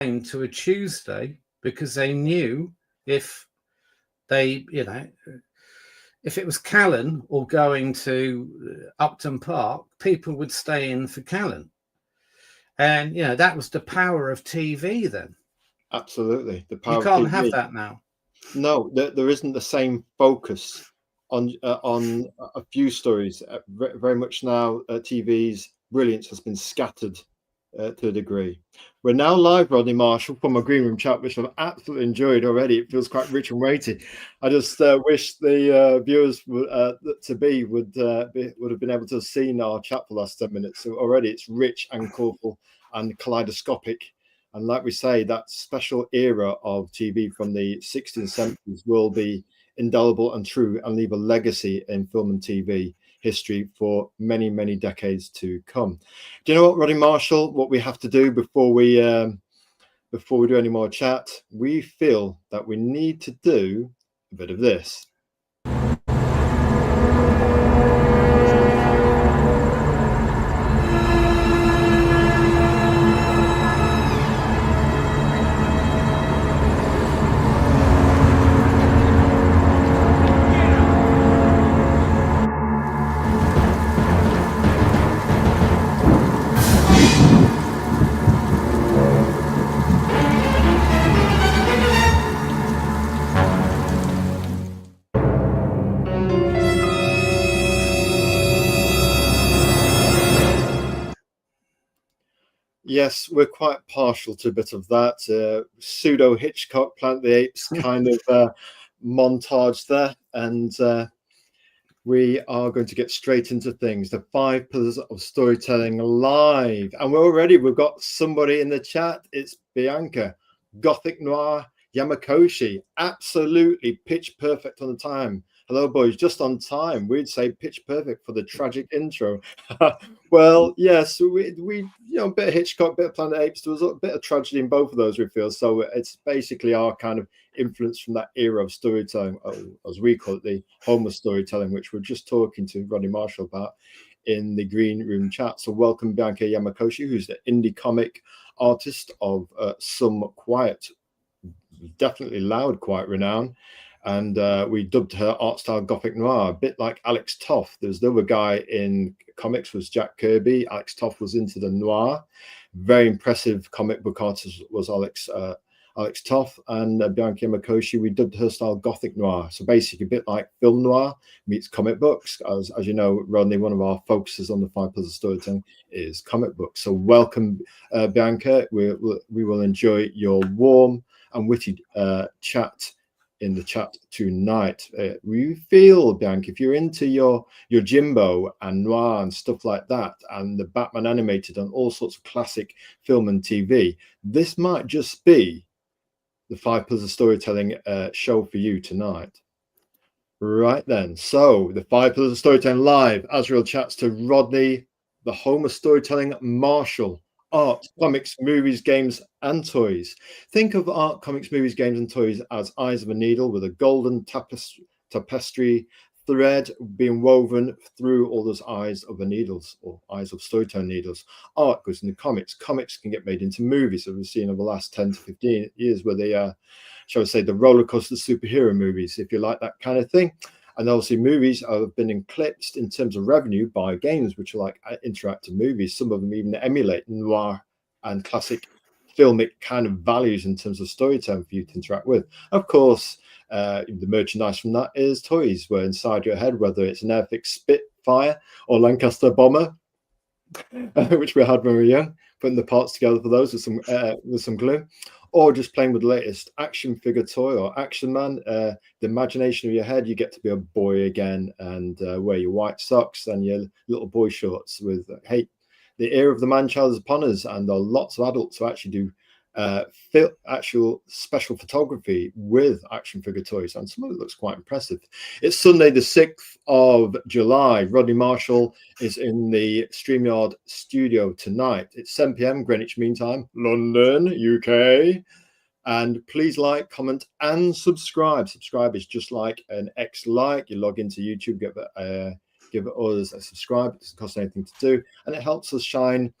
to a Tuesday because they knew if they, if it was Callan or going to Upton Park, people would stay in for Callan. And, that was the power of TV then. Absolutely. The power you can't of TV. have that now. No, there isn't the same focus on a few stories. Very much now, TV's brilliance has been scattered to a degree. We're now live, Rodney Marshall, from a green room chat, which I've absolutely enjoyed already. It feels quite rich and weighty. I just wish the viewers would have been able to have seen our chat for the last 10 minutes. So already it's rich and colourful and kaleidoscopic. And like we say, that special era of TV from the 60s and 70s will be indelible and true and leave a legacy in film and TV history for many, many decades to come. Do you know what, Rodney Marshall, what we have to do before we do any more chat? We feel that we need to do a bit of this. Yes, we're quite partial to a bit of that pseudo Hitchcock Planet of the Apes kind of montage there, and we are going to get straight into things. The 5 pillars of storytelling live, and we've got somebody in the chat. It's Bianca, Gothic Noir Yamakoshi, absolutely pitch perfect on the time. Hello, boys, just on time. We'd say pitch perfect for the tragic intro. Well, yes, we a bit of Hitchcock, bit of Planet of the Apes. There was a bit of tragedy in both of those, we feel. So it's basically our kind of influence from that era of storytelling, as we call it, the Homer storytelling, which we're just talking to Rodney Marshall about in the green room chat. So welcome, Bianca Yamakoshi, who's the indie comic artist of some quiet, definitely loud, quiet renown. And we dubbed her art style Gothic Noir, a bit like Alex Toth. There's the other guy in comics was Jack Kirby. Alex Toth was into the noir. Very impressive comic book artist was Alex Toth. And Bianca Yamakoshi, we dubbed her style Gothic Noir. So basically a bit like film noir meets comic books. As you know, Rodney, one of our focuses on the 5 pillars of storytelling is comic books. So welcome, Bianca. We will enjoy your warm and witty chat in the chat tonight. We feel, Bianca, if you're into your Jimbo and noir and stuff like that, and the Batman animated and all sorts of classic film and TV, this might just be the 5 pillars of storytelling show for you tonight. Right then, so the 5 pillars of storytelling live. Azrael chats to Rodney, the Homer storytelling Marshall. Art, comics, movies, games, and toys. Think of art, comics, movies, games, and toys as eyes of a needle with a golden tapestry thread being woven through all those eyes of the needles, or eyes of storytelling needles. Art goes into comics. Comics can get made into movies, as we've seen over the last 10 to 15 years, where they shall we say, the roller coaster superhero movies, if you like that kind of thing. And obviously movies have been eclipsed in terms of revenue by games, which are like interactive movies. Some of them even emulate noir and classic filmic kind of values in terms of storytelling for you to interact with. Of course, the merchandise from that is toys, where inside your head, whether it's an Airfix Spitfire or Lancaster Bomber, which we had when we were young, putting the parts together for those with some glue, or just playing with the latest action figure toy or Action Man. The imagination of your head, you get to be a boy again and wear your white socks and your little boy shorts with, hey, the era of the man-child is upon us, and there are lots of adults who actually do actual special photography with action figure toys, and some of it looks quite impressive. It's Sunday the 6th of July. Rodney Marshall is in the StreamYard studio tonight. It's 7 p.m. Greenwich Mean Time, London, UK. And please like, comment, and subscribe. Subscribe is just like an like. You log into YouTube, give others a subscribe. It doesn't cost anything to do, and it helps us shine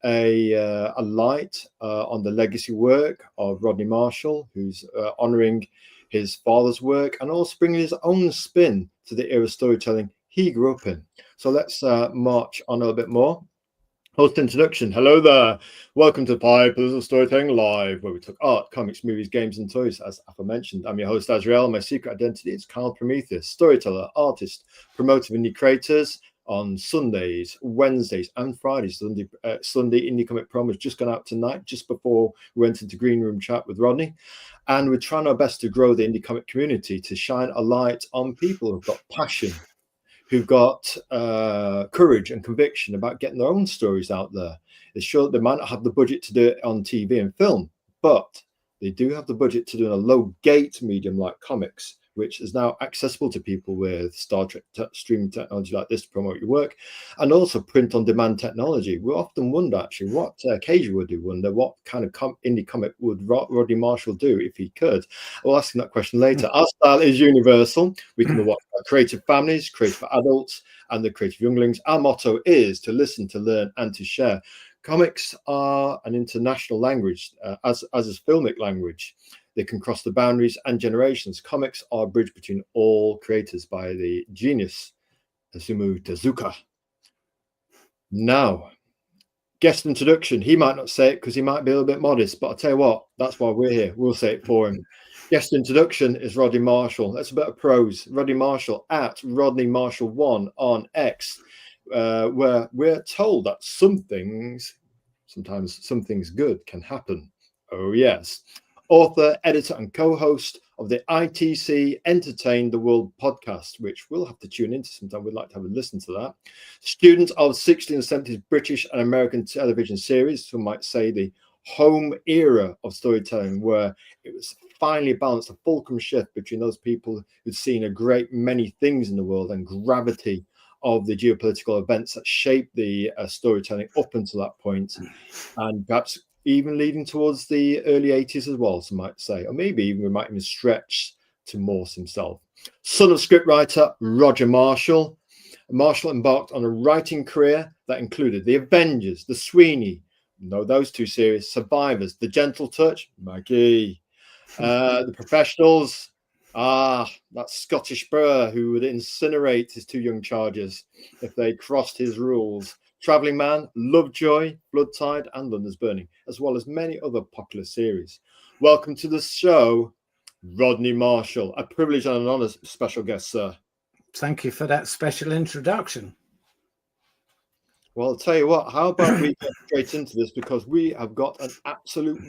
a light on the legacy work of Rodney Marshall, who's honouring his father's work and also bringing his own spin to the era of storytelling he grew up in. So let's march on a little bit more. Host introduction. Hello there. Welcome to Pipers of Storytelling Live, where we talk art, comics, movies, games, and toys. As aforementioned, I'm your host, Azrael. My secret identity is Carl Prometheus, storyteller, artist, promoter of indie creators on Sundays, Wednesdays, and Fridays. Sunday Indie Comic Prom has just gone out tonight, just before we went into Green Room chat with Rodney. And we're trying our best to grow the indie comic community, to shine a light on people who've got passion, who've got courage and conviction about getting their own stories out there. It's sure they might not have the budget to do it on TV and film, but they do have the budget to do a low gate medium like comics, which is now accessible to people with Star Trek streaming technology like this to promote your work, and also print on demand technology. We often wonder, actually, what occasion would you wonder what kind of indie comic would Rodney Marshall do if he could? We'll ask him that question later. Our style is universal. We can watch creative families, creative adults, and the creative younglings. Our motto is to listen, to learn, and to share. Comics are an international language, as is filmic language. They can cross the boundaries and generations. Comics are a bridge between all creators by the genius Osamu Tezuka. Now, guest introduction. He might not say it because he might be a little bit modest, but I'll tell you what, that's why we're here. We'll say it for him. Guest introduction is Rodney Marshall. That's a bit of prose. Rodney Marshall at Rodney Marshall 1 on X, where we're told that sometimes some things good can happen. Oh, yes. Author, editor, and co-host of the ITC Entertain the World podcast, which we'll have to tune into sometime. We'd like to have a listen to that. Student of 16th and 70s British and American television series, some might say the home era of storytelling, where it was finally balanced, a fulcrum shift between those people who'd seen a great many things in the world and gravity of the geopolitical events that shaped the storytelling up until that point, and perhaps even leading towards the early 80s as well, some might say, or maybe even we might even stretch to Morse himself. Son of scriptwriter Roger Marshall. Marshall embarked on a writing career that included The Avengers, The Sweeney, no, those two series, Survivors, The Gentle Touch, Maggie, The Professionals, that Scottish Burr who would incinerate his two young charges if they crossed his rules. Traveling Man, Lovejoy, Blood Tide, and London's Burning, as well as many other popular series. Welcome to the show, Rodney Marshall. A privilege and an honour, special guest, sir. Thank you for that special introduction. Well, I'll tell you what, how about we get straight into this, because we have got an absolute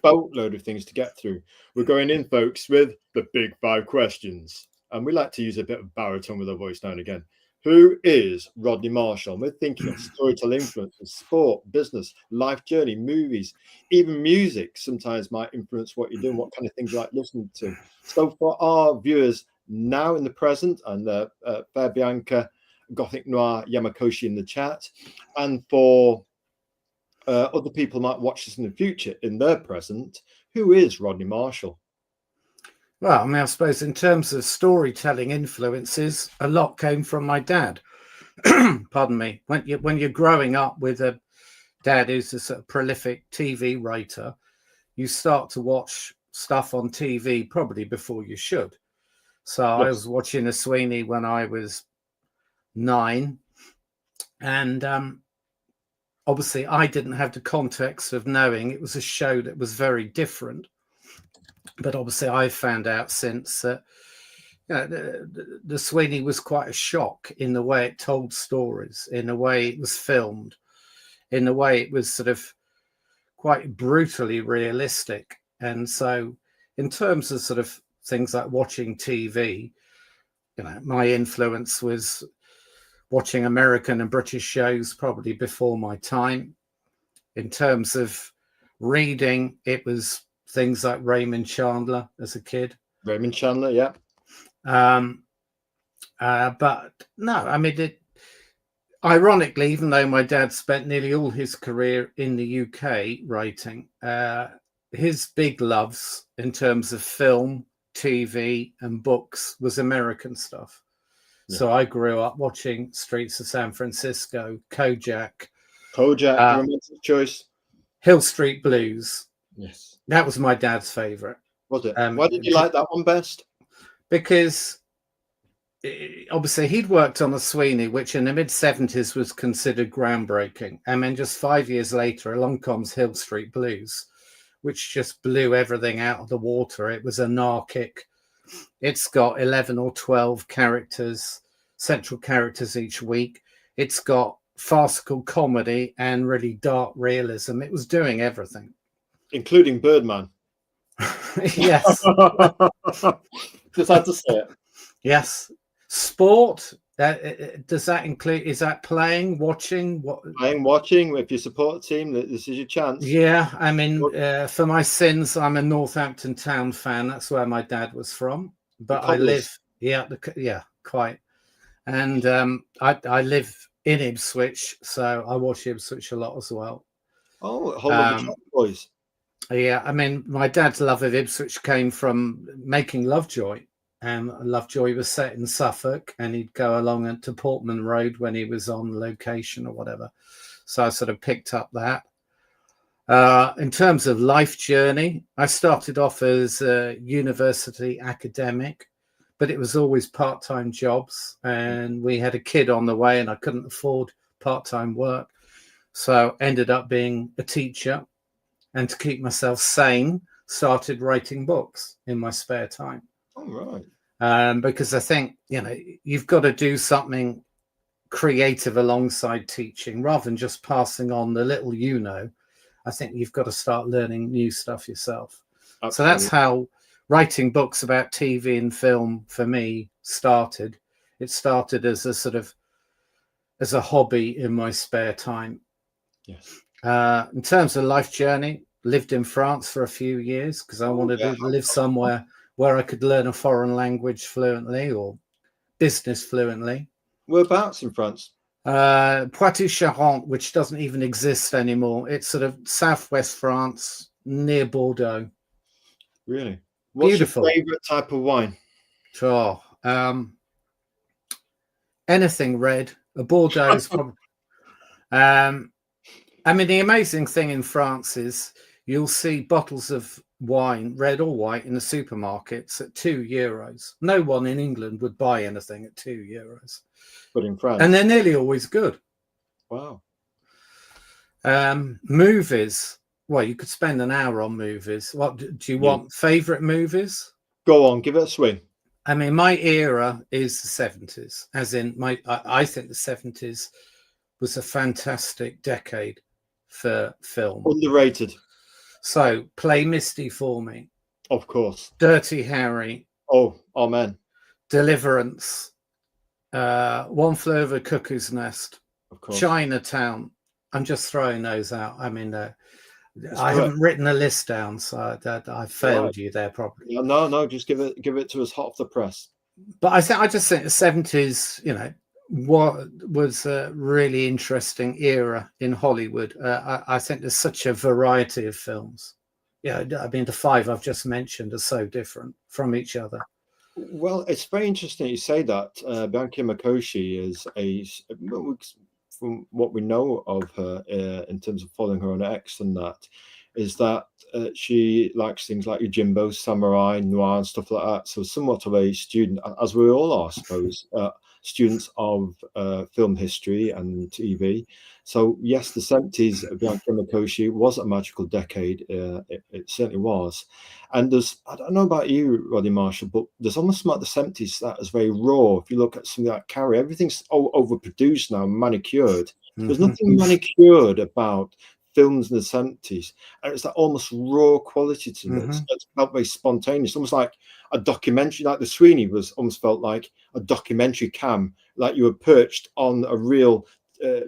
boatload of things to get through. We're going in, folks, with the big 5 questions. And we like to use a bit of baritone with our voice now and again. Who is Rodney Marshall? We're thinking of storytelling influences, sport, business, life journey, movies, even music sometimes might influence what you're doing, what kind of things you like listening to. So for our viewers now in the present, and Fair Bianca, Gothic Noir, Yamakoshi in the chat, and for other people who might watch this in the future in their present, who is Rodney Marshall? Well, I mean, I suppose in terms of storytelling influences, a lot came from my dad. Pardon me. When you're growing up with a dad who's a sort of prolific TV writer, you start to watch stuff on TV probably before you should. So yes. I was watching a Sweeney when I was 9, and obviously I didn't have the context of knowing it was a show that was very different. But obviously, I've found out since that the Sweeney was quite a shock in the way it told stories, in the way it was filmed, in the way it was sort of quite brutally realistic. And so, in terms of sort of things like watching TV, my influence was watching American and British shows probably before my time. In terms of reading, it was things like Raymond Chandler as a kid. Raymond Chandler, yeah. But no, I mean, ironically, even though my dad spent nearly all his career in the UK writing, his big loves in terms of film, TV, and books was American stuff. Yeah. So I grew up watching Streets of San Francisco, Kojak, Kojak, Uh, romantic choice. Hill Street Blues. Yes. That was my dad's favourite. Was it? Why did you like that one best? Because obviously he'd worked on a Sweeney, which in the mid-70s was considered groundbreaking. And then just 5 years later, along comes Hill Street Blues, which just blew everything out of the water. It was anarchic. It's got 11 or 12 characters, central characters each week. It's got farcical comedy and really dark realism. It was doing everything. Including Birdman. Yes. Just had to say it. Yes. Sport. Does that include, is that playing, watching? What? Playing, watching. If you support a team, this is your chance. Yeah. I mean, for my sins, I'm a Northampton Town fan. That's where my dad was from. But I live, quite. And I live in Ipswich, so I watch Ipswich a lot as well. Oh, whole of the boys. Yeah, I mean, my dad's love of Ipswich came from making Lovejoy. Lovejoy was set in Suffolk, and he'd go along to Portman Road when he was on location or whatever. So I sort of picked up that. In terms of life journey, I started off as a university academic, but it was always part-time jobs, and we had a kid on the way, and I couldn't afford part-time work, so ended up being a teacher. And to keep myself sane, started writing books in my spare time. Oh, right. Because I think, you've got to do something creative alongside teaching rather than just passing on the little, I think you've got to start learning new stuff yourself. Absolutely. So that's how writing books about TV and film for me started. It started as a hobby in my spare time. Yes. In terms of life journey, lived in France for a few years because I wanted to live somewhere where I could learn a foreign language fluently or business fluently. Whereabouts in France? Poitou-Charentes, which doesn't even exist anymore. It's sort of southwest France, near Bordeaux. Really? What's Beautiful. Your favorite type of wine? Sure. Anything red. A Bordeaux is probably. I mean, the amazing thing in France is you'll see bottles of wine, red or white, in the supermarkets at €2. No one in England would buy anything at €2. But in France. And they're nearly always good. Wow. Movies. Well, you could spend an hour on movies. What do you want? Favorite movies? Go on, give it a swing. I mean, my era is the 70s, as in I think the 70s was a fantastic decade for film. Underrated. So play Misty for me. Of course. Dirty Harry. Oh, amen. Deliverance. One Flew Over the Cuckoo's Nest. Of course. Chinatown. I'm just throwing those out. I mean, I haven't written a list down, so I failed you there probably. Yeah, no, just give it to us hot off the press. But I just think the 70s, what was a really interesting era in Hollywood. I think there's such a variety of films. I mean, the five I've just mentioned are so different from each other. Well, it's very interesting you say that. Bianca Mikoshi is from what we know of her in terms of following her on X and that, is that she likes things like Yojimbo, samurai, noir, and stuff like that. So somewhat of a student, as we all are, I suppose, students of film history and TV. So yes, the 70s, Bianca Mikoshi was a magical decade. It certainly was. And I don't know about you, Rodney Marshall, but there's almost about the 70s that is very raw. If you look at something like Carrie, everything's overproduced now, manicured. There's nothing manicured about films in the 70s, and it's that almost raw quality to it. It's felt very spontaneous, almost like a documentary. Like the Sweeney was almost felt like a documentary cam, like you were perched on a real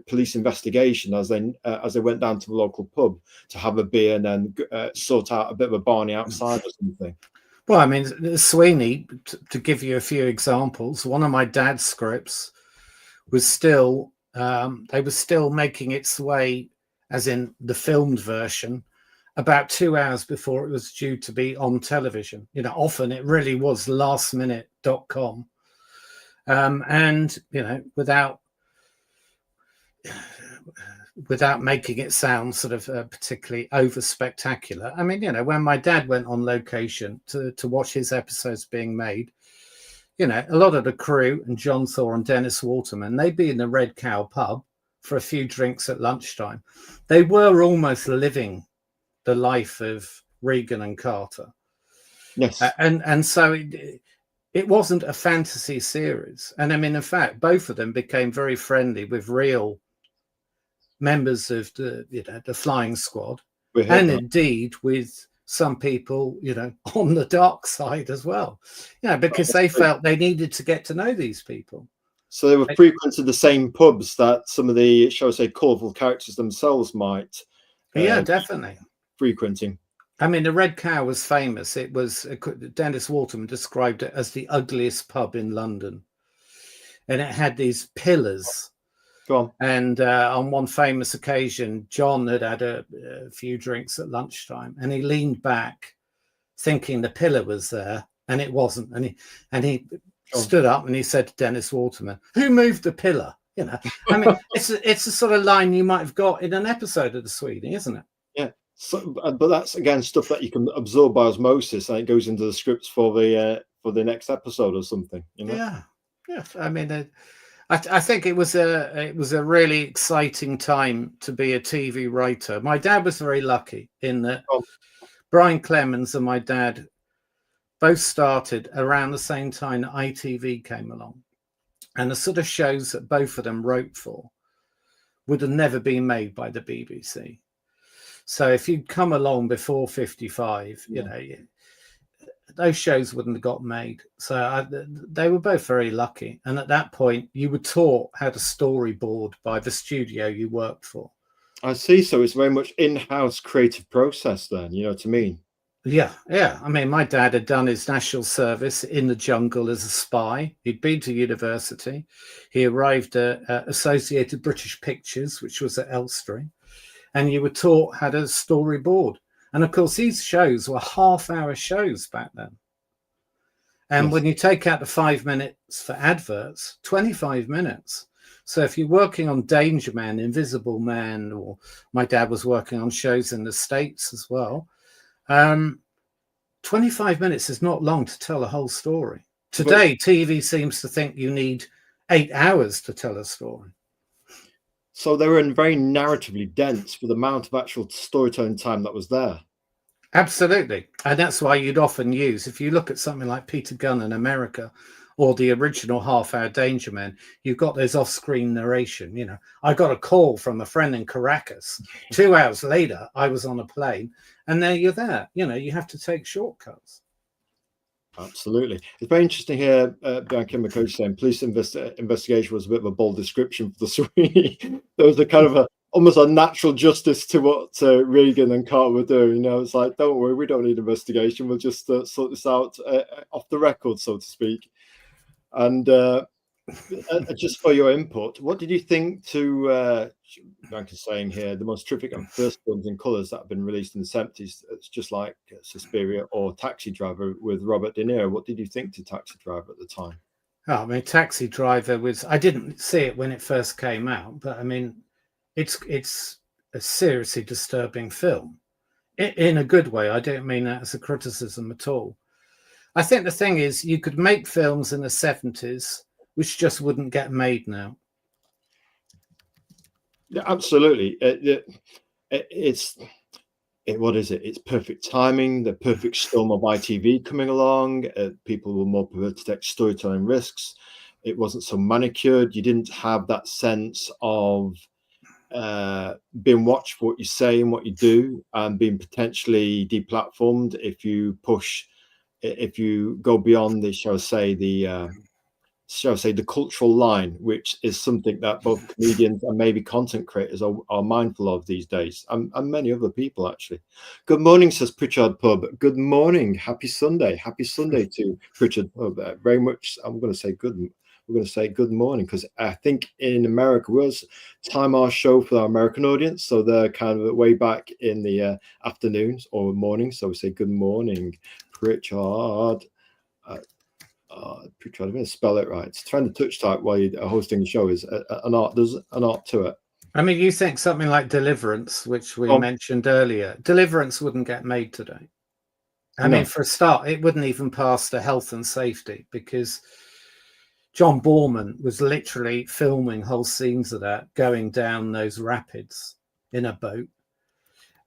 police investigation as they went down to the local pub to have a beer and then sort out a bit of a Barney outside or something. Well, I mean, Sweeney, to give you a few examples, one of my dad's scripts was still they were still making its way, as in the filmed version, about 2 hours before it was due to be on television. Often it really was lastminute.com. And, without without making it sound sort of particularly over spectacular. I mean, when my dad went on location to watch his episodes being made, a lot of the crew and John Thor and Dennis Waterman, they'd be in the Red Cow pub for a few drinks at lunchtime. They were almost living the life of Reagan and Carter. Yes. And so it wasn't a fantasy series. And I mean, in fact, both of them became very friendly with real members of the flying squad, and indeed with some people, on the dark side as well, because they felt they needed to get to know these people. So they were frequenting the same pubs that some of the, shall I say, colourful characters themselves might. Definitely. Frequenting. I mean, the Red Cow was famous. It was, Dennis Waterman described it as the ugliest pub in London. And it had these pillars. Go on. And on one famous occasion, John had had a few drinks at lunchtime, and he leaned back thinking the pillar was there, and it wasn't. And he stood up and he said to Dennis Waterman, "Who moved the pillar?" I mean, it's a sort of line you might have got in an episode of The Sweeney, isn't it? Yeah. So, but that's again stuff that you can absorb by osmosis, and it goes into the scripts for the next episode or something. Yeah. I mean, I think it was a really exciting time to be a TV writer. My dad was very lucky in that Brian Clemens and my dad both started around the same time that ITV came along. And the sort of shows that both of them wrote for would have never been made by the BBC. So if you'd come along before 55, those shows wouldn't have got made. So they were both very lucky. And at that point, you were taught how to storyboard by the studio you worked for. I see. So it's very much in-house creative process then, you know what I mean? Yeah. I mean, my dad had done his national service in the jungle as a spy. He'd been to university. He arrived at Associated British Pictures, which was at Elstree. And you were taught how to storyboard. And of course, these shows were half-hour shows back then. And when you take out the 5 minutes for adverts, 25 minutes. So if you're working on Danger Man, Invisible Man, or my dad was working on shows in the States as well, 25 minutes is not long to tell a whole story. Today, TV seems to think you need 8 hours to tell a story. So they were very narratively dense for the amount of actual storytelling time that was there. Absolutely. And that's why you'd often use, if you look at something like Peter Gunn in America or the original half-hour Danger Man, you've got those off-screen narration. I got a call from a friend in Caracas. 2 hours later, I was on a plane, and there you're there. You have to take shortcuts. Absolutely. It's very interesting here, Bianca McCoach saying police investigation was a bit of a bold description for The Sweeney. There was a kind of almost a natural justice to what Reagan and Carter were doing. It's like, don't worry, we don't need investigation. We'll just sort this out off the record, so to speak. And just for your input, what did you think to Bianca's saying here, the most terrific and first films in colours that have been released in the 70s? It's just like Suspiria or Taxi Driver with Robert De Niro. What did you think to Taxi Driver at the time? I mean, Taxi Driver I didn't see it when it first came out, but I mean, it's a seriously disturbing film in a good way. I don't mean that as a criticism at all. I think the thing is, you could make films in the 70s which just wouldn't get made now. Yeah, absolutely. What is it? It's perfect timing, the perfect storm of ITV coming along. People were more prepared to take storytelling risks. It wasn't so manicured. You didn't have that sense of being watched for what you say and what you do, and being potentially deplatformed if you go beyond the, shall I say, the cultural line, which is something that both comedians and maybe content creators are mindful of these days, and many other people actually. Good morning, says Pritchard Pub. Good morning, happy Sunday to Pritchard Pub. Very much. We're going to say good morning, because I think in America we'll time our show for our American audience, so they're kind of way back in the afternoons or mornings. So we say good morning, Pritchard. Pritchard, I'm going to spell it right. It's trying to touch type while you're hosting the show is an art. There's an art to it. I mean, you think something like Deliverance, which we Um, mentioned earlier, Deliverance wouldn't get made today. I mean, no, for a start, it wouldn't even pass the health and safety, because John Borman was literally filming whole scenes of that going down those rapids in a boat.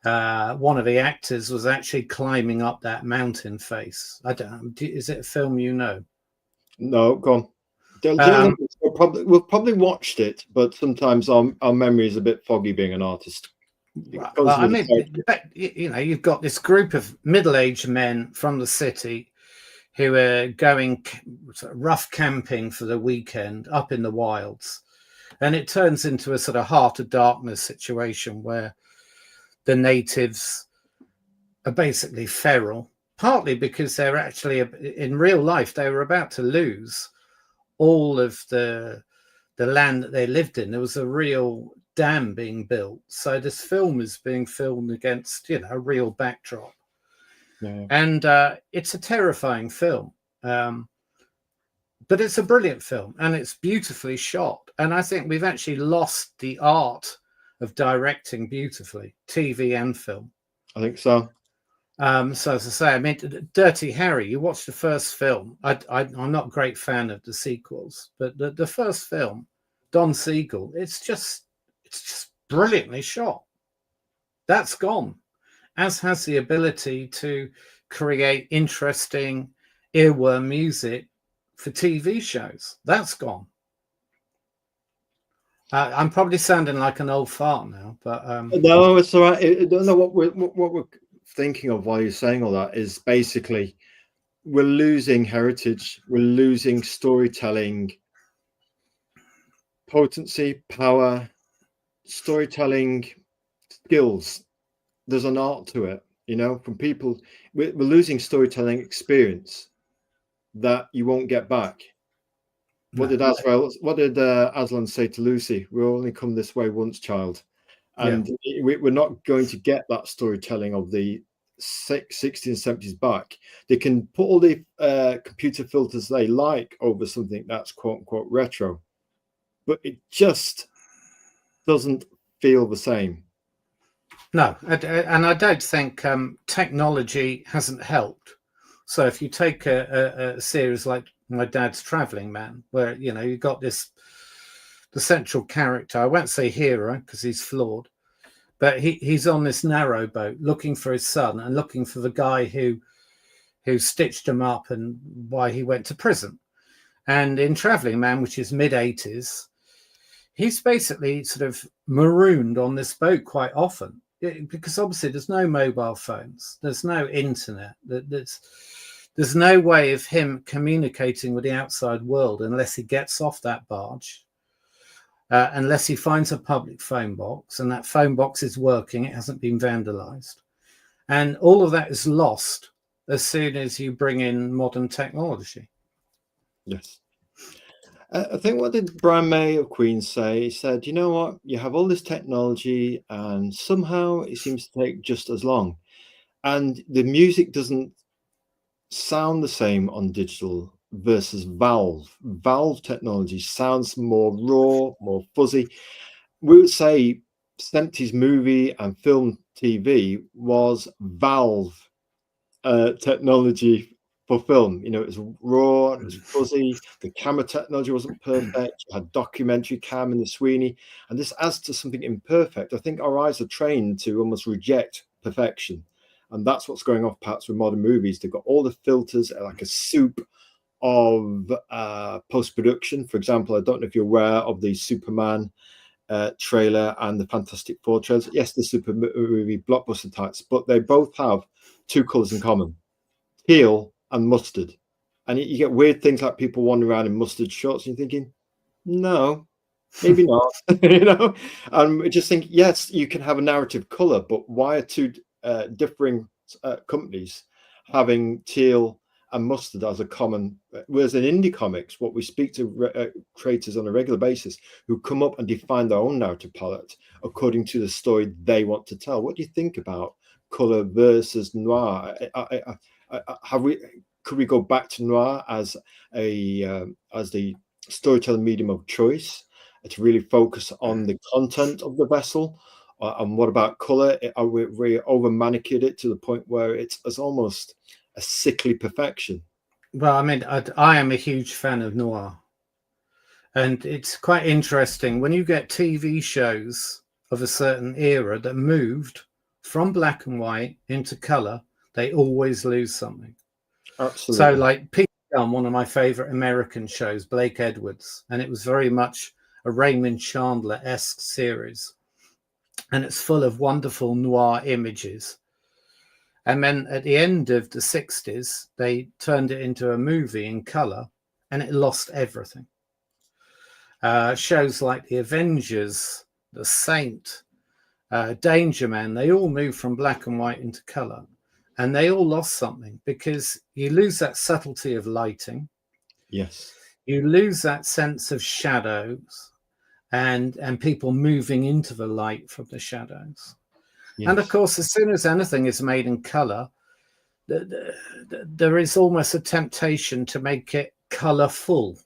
One of the actors was actually climbing up that mountain face. I don't. Is it a film you know? no, go on. Um, We've probably watched it, but sometimes our memory is a bit foggy being an artist. It right. goes Well, I with the mean, territory. you know, you've got this group of middle-aged men from the city who are going sort of rough camping for the weekend up in the wilds, and it turns into a sort of heart of darkness situation where the natives are basically feral, partly because they're actually, in real life, they were about to lose all of the land that they lived in. There was a real dam being built, so this film is being filmed against, you know, a real backdrop. Yeah. And it's a terrifying film, um, but it's a brilliant film, and it's beautifully shot. And I think we've actually lost the art of directing beautifully, TV and film. I think so. So as I say, I mean, Dirty Harry. You watch the first film. I'm not a great fan of the sequels, but the first film, Don Siegel, it's just brilliantly shot. That's gone, as has the ability to create interesting earworm music for TV shows. That's gone. I'm probably sounding like an old fart now, but No, it's all right. I don't know what we're thinking of while you're saying all that is basically we're losing heritage, we're losing storytelling potency, power, storytelling skills. There's an art to it, you know, from people. We're losing storytelling experience that you won't get back. What no, did Aslan say to Lucy? We'll only come this way once, child. yeah, And we're not going to get that storytelling of the 60s and 70s back. They can put all the computer filters they like over something that's quote unquote retro, but it just doesn't feel the same. no, and I don't think technology hasn't helped. So if you take a series like My Dad's Traveling Man, where, you know, you got the central character, I won't say hero because he's flawed, but he's on this narrow boat looking for his son and looking for the guy who stitched him up and why he went to prison. And in Traveling Man, which is mid-80s, he's basically sort of marooned on this boat quite often, because obviously there's no mobile phones, there's no internet, there's no way of him communicating with the outside world unless he gets off that barge, unless he finds a public phone box and that phone box is working, it hasn't been vandalized. And all of that is lost as soon as you bring in modern technology. Yes. I think what did Brian May of Queen say? He said, you know what? You have all this technology and somehow it seems to take just as long. And the music doesn't sound the same on digital versus Valve. Valve technology sounds more raw, more fuzzy. We would say 70s movie and film TV was Valve technology for film. You know, it was raw, it was fuzzy, the camera technology wasn't perfect, you had documentary cam in the Sweeney, and this adds to something imperfect. I think our eyes are trained to almost reject perfection. And that's what's going off perhaps with modern movies. They've got all the filters like a soup of post-production. For example, I don't know if you're aware of the Superman trailer and the Fantastic Four trailers. Yes, the super movie blockbuster types, but they both have two colors in common: teal and mustard. And you get weird things like people wandering around in mustard shorts, and you're thinking, no, maybe not. You know, and I just think, yes, you can have a narrative color, but why are two differing companies having teal and mustard as a common? Whereas in indie comics, what we speak to creators on a regular basis who come up and define their own narrative palette according to the story they want to tell. What do you think about color versus noir? Could we go back to noir as the storytelling medium of choice? to really focus on the content of the vessel? And what about color? Are we over manicured it to the point where it's almost a sickly perfection? Well, I mean, I am a huge fan of noir. And it's quite interesting when you get TV shows of a certain era that moved from black and white into color, they always lose something. So Absolutely. like Peter Gunn, one of my favorite American shows, Blake Edwards, and it was very much a Raymond Chandler-esque series. And it's full of wonderful noir images. And then at the end of the 60s, they turned it into a movie in color and it lost everything. Shows like The Avengers, The Saint, Danger Man, they all moved from black and white into color. And they all lost something because you lose that subtlety of lighting. Yes. You lose that sense of shadows and people moving into the light from the shadows. Yes. And of course, as soon as anything is made in color, there is almost a temptation to make it colorful.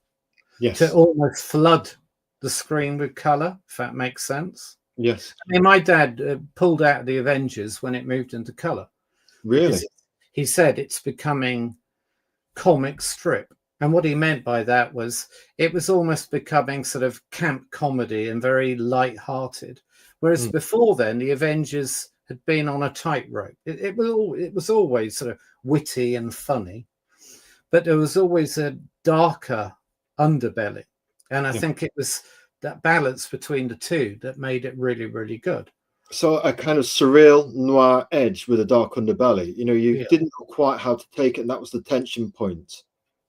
Yes. To almost flood the screen with color, if that makes sense. Yes. I mean, my dad pulled out the Avengers when it moved into color. Really? He said it's becoming comic strip. And what he meant by that was it was almost becoming sort of camp comedy and very light-hearted. Whereas before then, the Avengers had been on a tightrope. It was always sort of witty and funny, but there was always a darker underbelly. And I think it was that balance between the two that made it really, really good. So a kind of surreal noir edge with a dark underbelly. You know, you didn't know quite how to take it, and that was the tension point.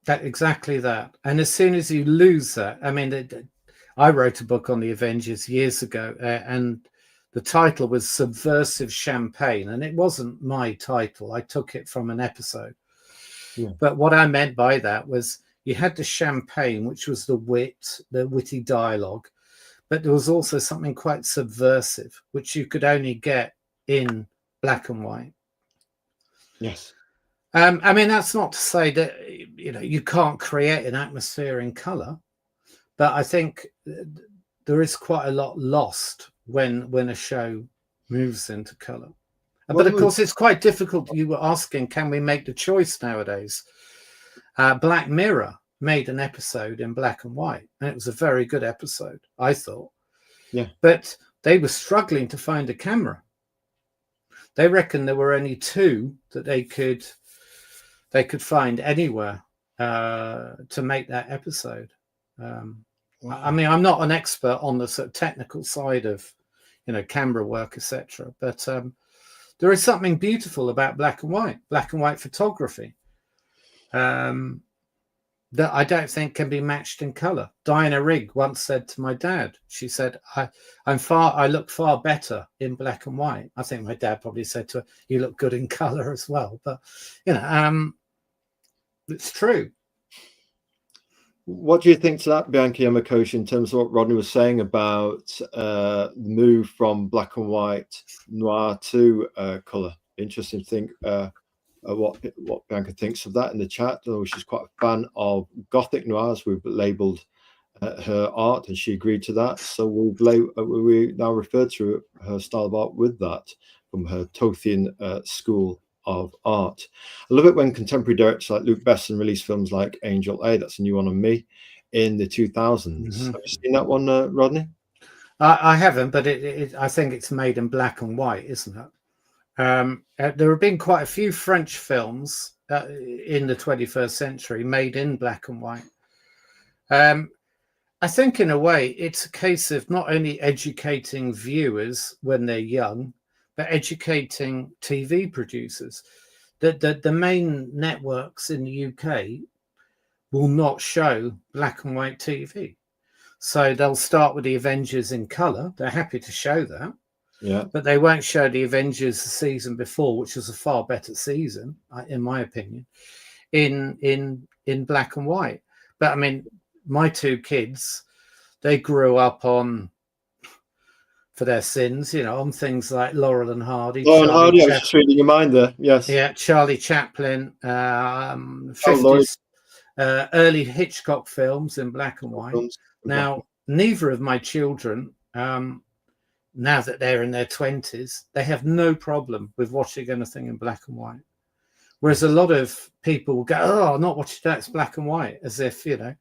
Exactly that. And as soon as you lose that, I mean, I wrote a book on the Avengers years ago, and the title was Subversive Champagne, and it wasn't my title. I took it from an episode. Yeah. But what I meant by that was you had the champagne, which was the witty dialogue, but there was also something quite subversive, which you could only get in black and white. Yes. I mean, that's not to say that, you know, you can't create an atmosphere in color, but I think there is quite a lot lost when a show moves into color. But of course, it's quite difficult. You were asking, can we make the choice nowadays? Black Mirror made an episode in black and white, and it was a very good episode, I thought. Yeah. But they were struggling to find a camera. They reckon there were only 2 that they could find anywhere to make that episode. Wow. I mean, I'm not an expert on the sort of technical side of, you know, camera work, etc. But there is something beautiful about black and white photography. That I don't think can be matched in color. Diana Rigg once said to my dad, she said, I look far better in black and white. I think my dad probably said to her, you look good in color as well. But, you know, it's true. What do you think to that, Bianca Yamakoshi, in terms of what Rodney was saying about the move from black and white noir to color? Interesting to think what Bianca thinks of that in the chat. I know she's quite a fan of Gothic noir, as we've labelled her art, and she agreed to that. So we now refer to her style of art with that from her Tothian school of art. I love it when contemporary directors like Luc Besson release films like Angel A. That's a new one on me in the 2000s. Have you seen that one, Rodney? I haven't, but I think it's made in black and white, isn't it? There have been quite a few French films in the 21st century made in black and white. I think in a way it's a case of not only educating viewers when they're young, but educating TV producers. The main networks in the UK will not show black and white TV. So they'll start with the Avengers in color. They're happy to show that. Yeah, but they won't show the Avengers the season before, which was a far better season, in my opinion, in black and white. But I mean, my 2 kids, they grew up on, for their sins, you know, on things like Laurel and Hardy. Laurel and Hardy, I was just reading your mind there. Yes. Yeah, Charlie Chaplin, 50s, early Hitchcock films in black and white. Now, neither of my children, now that they're in their 20s, they have no problem with watching anything in black and white. Whereas a lot of people will go, oh, I'm not watching that, it's black and white, as if, you know.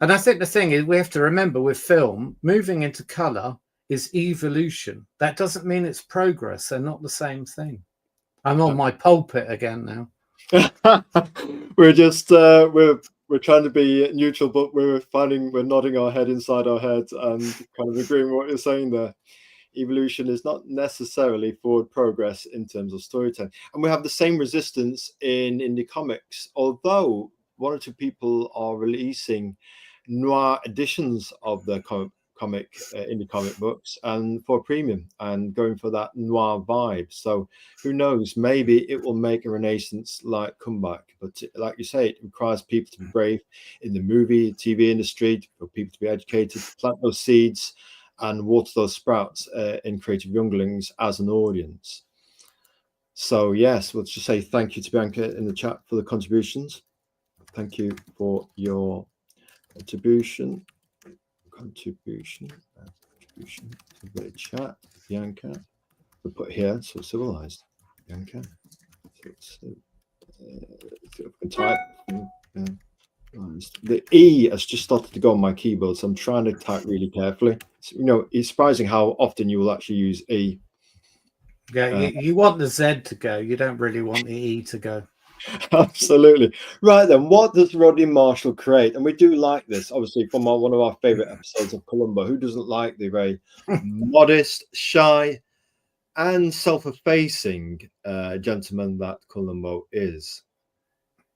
And I think the thing is, we have to remember with film, moving into color is evolution. That doesn't mean it's progress. They're not the same thing. I'm on my pulpit again now. We're just we're trying to be neutral, but we're nodding our head inside our heads and kind of agreeing with what you're saying there. Evolution is not necessarily forward progress in terms of storytelling, and we have the same resistance in indie comics. Although one or two people are releasing noir editions of their indie comic books and for premium and going for that noir vibe. So who knows, maybe it will make a renaissance like comeback. But like you say, it requires people to be brave in the movie, TV industry, for people to be educated, plant those seeds and water those sprouts in creative younglings as an audience. So yes, we'll just say thank you to Bianca in the chat for the contributions. Thank you for your contribution to the chat, Bianca. We put here so civilized, Bianca. Type. The E has just started to go on my keyboard, so I'm trying to type really carefully. So, you know, it's surprising how often you will actually use E. Yeah, you want the Z to go. You don't really want the E to go. Absolutely. Right then, what does Rodney Marshall create? And we do like this, obviously, from one of our favorite episodes of Columbo. Who doesn't like the very modest, shy, and self-effacing gentleman that Columbo is?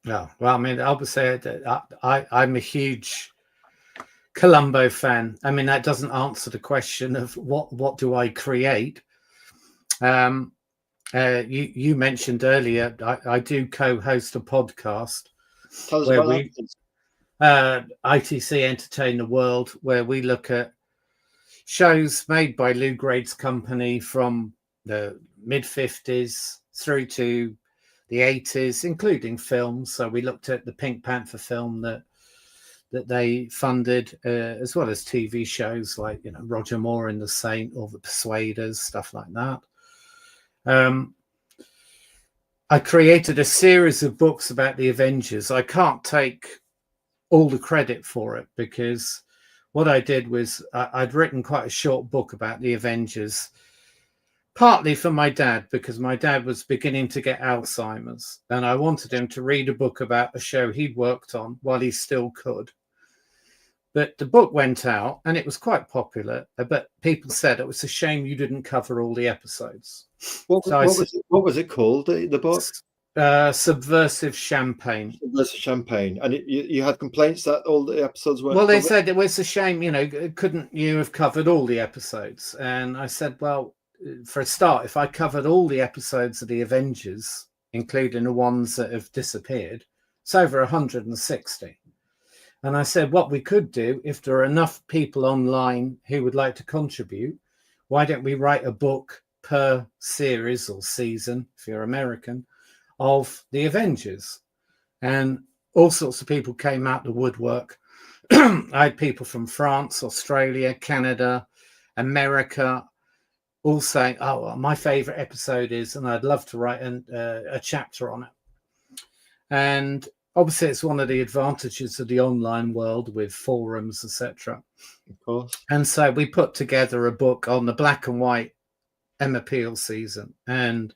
Yeah, well, I mean, obviously, I'm a huge Columbo fan. I mean, that doesn't answer the question of what do I create. You mentioned earlier, I do co-host a podcast where we ITC Entertain the World, where we look at shows made by Lou Grade's company from the mid-50s through to the 80s, including films. So we looked at the Pink Panther film that they funded, as well as TV shows like, you know, Roger Moore and the Saint or The Persuaders, stuff like that. I created a series of books about the Avengers. I can't take all the credit for it because what I did was I'd written quite a short book about the Avengers, partly for my dad, because my dad was beginning to get Alzheimer's and I wanted him to read a book about a show he'd worked on while he still could. But the book went out and it was quite popular, but people said it was a shame you didn't cover all the episodes. What was it called, the book? Subversive Champagne. Subversive Champagne. And you had complaints that all the episodes weren't Well, they covered? said it was a shame, you know, couldn't you have covered all the episodes? And I said, well, for a start, if I covered all the episodes of the Avengers, including the ones that have disappeared, it's over 160. And I said, what we could do, if there are enough people online who would like to contribute, why don't we write a book per series or season, if you're American, of the Avengers? And all sorts of people came out the woodwork. I had people from France, Australia, Canada, America, all saying, oh, well, my favorite episode is, and I'd love to write a chapter on it. And obviously, it's one of the advantages of the online world with forums, etc. Of course. And so we put together a book on the black and white Emma Peel season, and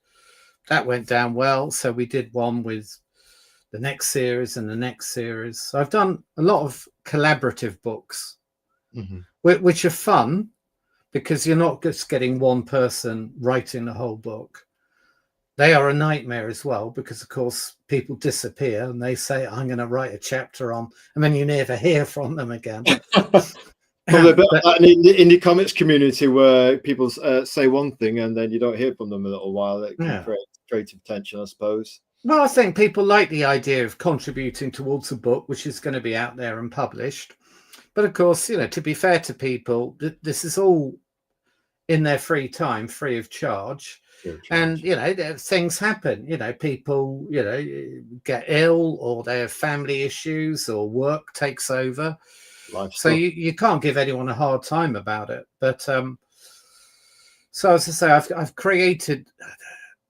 that went down well. So we did one with the next series and the next series. So I've done a lot of collaborative books, which are fun because you're not just getting one person writing the whole book. They are a nightmare as well because, of course, people disappear and they say, I'm going to write a chapter on, and then you never hear from them again. Probably a bit like in the indie comics community where people say one thing and then you don't hear from them a little while. It can create creative tension, I suppose. Well, I think people like the idea of contributing towards a book which is going to be out there and published. But of course, you know, to be fair to people, this is all in their free time, free of charge. And, you know, things happen, you know, people, you know, get ill or they have family issues or work takes over. Life So stuff. you can't give anyone a hard time about it. But so as I say, I've created,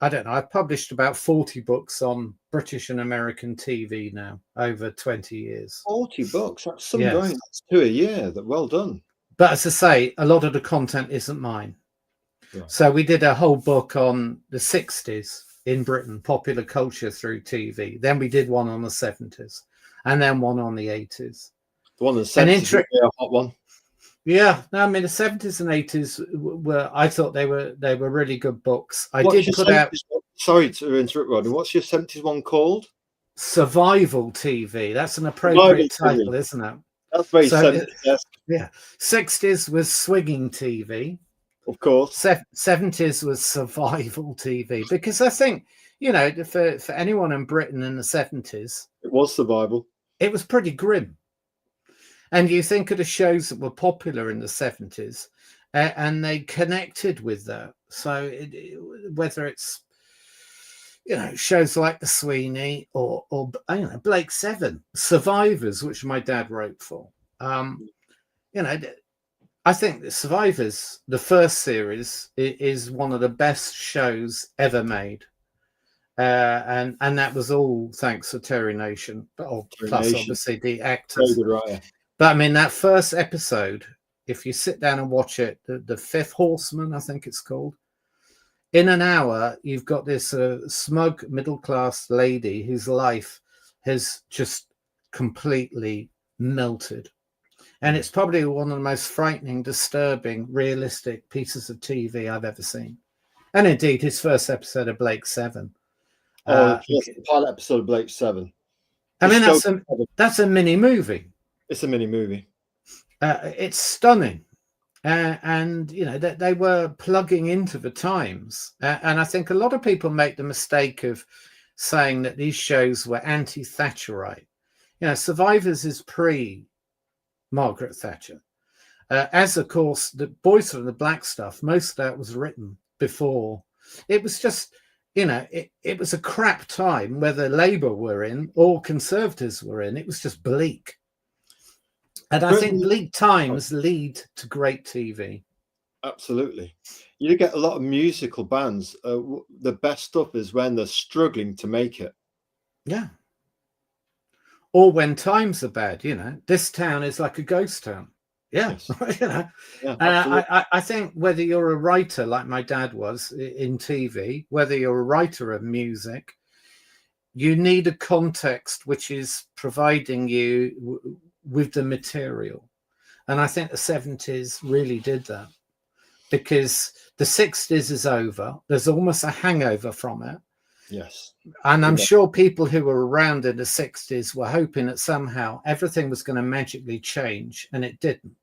I don't know, I've published about 40 books on British and American TV now over 20 years. 40 books. That's some Yes. going. That's 2 a year. Well done. But as I say, a lot of the content isn't mine. Right. So we did a whole book on the 60s in Britain, popular culture through TV. Then we did one on the 70s, and then one on the 80s. The one in the 70s would be a hot one. Yeah, no, I mean the 70s and 80s were. I thought they were really good books. I What's did your put out. 70s one? Sorry to interrupt, Rodney. What's your 70s one called? Survival TV. That's an appropriate Survival title, TV. isn't it? That's very So, 70s. Yes, yeah, 60s was swinging TV. of course. 70s was survival TV, because I think, you know, for anyone in Britain in the 70s, It was survival. it was pretty grim. And you think of the shows that were popular in the 70s, and they connected with that. So whether it's, you know, shows like The Sweeney or you know, Blake Seven, Survivors, which my dad wrote for, you know, I think the Survivors, the first series, is one of the best shows ever made. And that was all thanks to Terry Nation, plus obviously the actors. Very good writer. But I mean, that first episode, if you sit down and watch it, the Fifth Horseman, I think it's called, in an hour, you've got this smug middle-class lady whose life has just completely melted. And it's probably one of the most frightening, disturbing, realistic pieces of TV I've ever seen. And indeed, his first episode of Blake Seven. The pilot episode of Blake Seven. I mean, that's a mini movie. It's a mini movie. It's stunning. And, you know, they were plugging into the times. And I think a lot of people make the mistake of saying that these shows were anti-Thatcherite. You know, Survivors is pre-Margaret Thatcher. As, of course, the Boys from the Black Stuff, most of that was written before. It was just, you know, it was a crap time, whether Labour were in or Conservatives were in. It was just bleak. And I think bleak times lead to great TV. Absolutely. You get a lot of musical bands. The best stuff is when they're struggling to make it. Yeah. Or when times are bad, you know. This town is like a ghost town. Yeah. Yes. You know. Yeah, I think whether you're a writer like my dad was in TV, whether you're a writer of music, you need a context which is providing you with the material. And I think the 70s really did that, because the 60s is over. There's almost a hangover from it. Yes. And I'm sure people who were around in the 60s were hoping that somehow everything was going to magically change, and it didn't.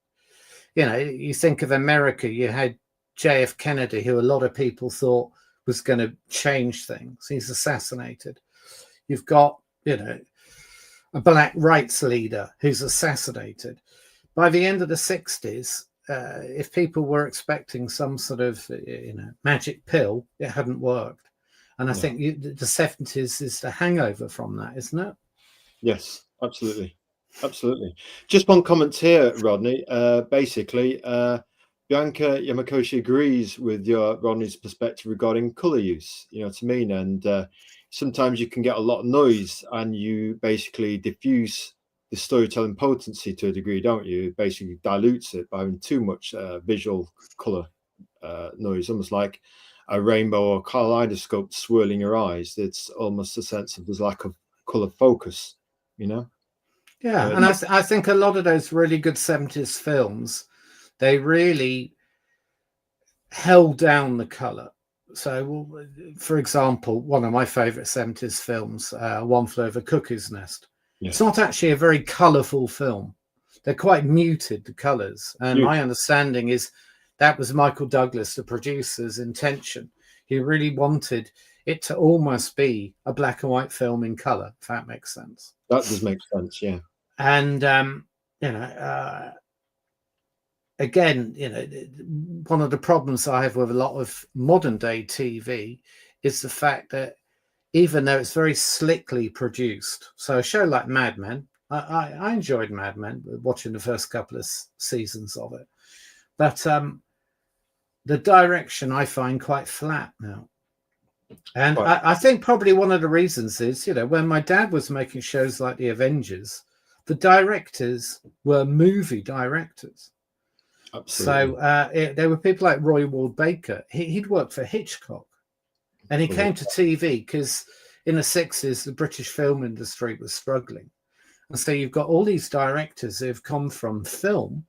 You know, you think of America, you had JF Kennedy, who a lot of people thought was going to change things. He's assassinated. You've got, you know, a black rights leader who's assassinated. By the end of the 60s, if people were expecting some sort of, you know, magic pill, it hadn't worked. And I think the 70s is the hangover from that, isn't it? Yes, absolutely. Absolutely. Just one comment here, Rodney. Basically, Bianca Yamakoshi agrees with Rodney's perspective regarding colour use, you know what I mean? And sometimes you can get a lot of noise and you basically diffuse the storytelling potency to a degree, don't you? It basically dilutes it by having too much visual colour noise, almost like a rainbow or kaleidoscope swirling your eyes. It's almost a sense of there's lack of colour focus, you know? Yeah, and I think a lot of those really good 70s films, they really held down the colour. So, for example, one of my favourite 70s films, One Flew Over Cuckoo's Nest. Yes. It's not actually a very colourful film. They're quite muted, the colours. And my understanding is that was Michael Douglas, the producer's intention. He really wanted it to almost be a black and white film in colour, if that makes sense. That does make sense, yeah. And, you know, again, you know, one of the problems I have with a lot of modern day TV is the fact that even though it's very slickly produced, so a show like Mad Men, I enjoyed Mad Men, watching the first couple of seasons of it. But the direction I find quite flat now. And I think probably one of the reasons is, when my dad was making shows like The Avengers, the directors were movie directors. Absolutely. So there were people like Roy Ward Baker. He'd worked for Hitchcock, and he came to TV because in the 60s, the British film industry was struggling. And so you've got all these directors who've come from film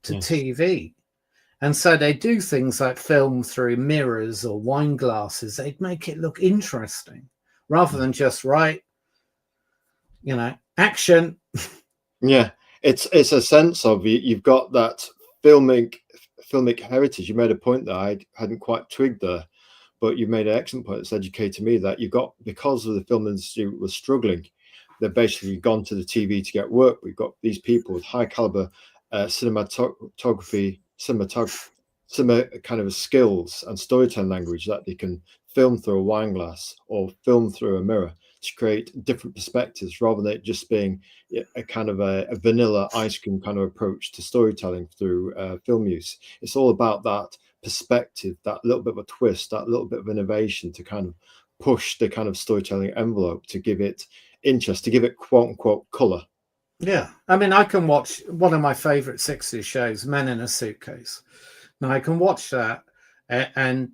to TV. And so they do things like film through mirrors or wine glasses. They'd make it look interesting rather than just action. Yeah, it's a sense of you've got that filmic heritage. You made a point that I hadn't quite twigged there, but you made an excellent point that's educated me that you got, because of the film industry was struggling, they've basically gone to the TV to get work. We've got these people with high caliber cinematography, kind of skills and storytelling language that they can film through a wine glass or film through a mirror to create different perspectives, rather than it just being a kind of a vanilla ice cream kind of approach to storytelling through film use. It's all about that perspective, that little bit of a twist, that little bit of innovation to kind of push the kind of storytelling envelope, to give it interest, to give it quote unquote color. Yeah, I mean, I can watch one of my favorite 60s shows, Men in a Suitcase. Now I can watch that, and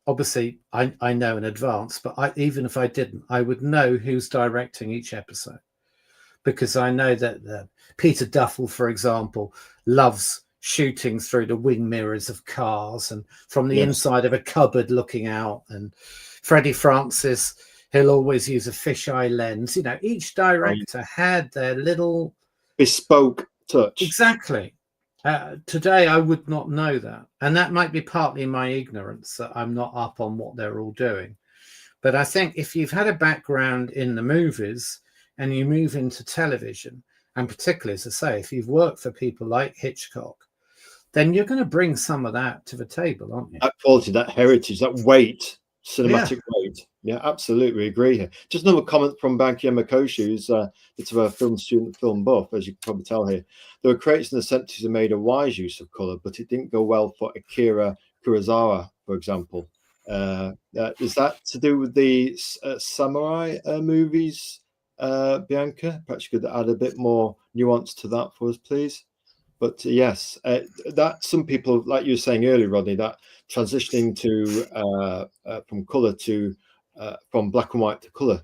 obviously I know in advance, but even if I didn't, I would know who's directing each episode, because I know that Peter Duffel, for example, loves shooting through the wing mirrors of cars and from the inside of a cupboard looking out. And Freddie Francis, he'll always use a fisheye lens. Each director had their little bespoke touch. Exactly. Today, I would not know that. And that might be partly my ignorance, that I'm not up on what they're all doing. But I think if you've had a background in the movies and you move into television, and particularly, as I say, if you've worked for people like Hitchcock, then you're going to bring some of that to the table, aren't you? That quality, that heritage, that weight, cinematic weight. Yeah, absolutely agree here. Just another comment from Banky Makoshi, who's it's a film student, film buff, as you can probably tell here. There were critics in the 70s who made a wise use of color, but it didn't go well for Akira Kurosawa, for example. Is that to do with the samurai movies, Bianca? Perhaps you could add a bit more nuance to that for us, please. But yes, that some people, like you were saying earlier, Rodney, that transitioning to from color to from black and white to color,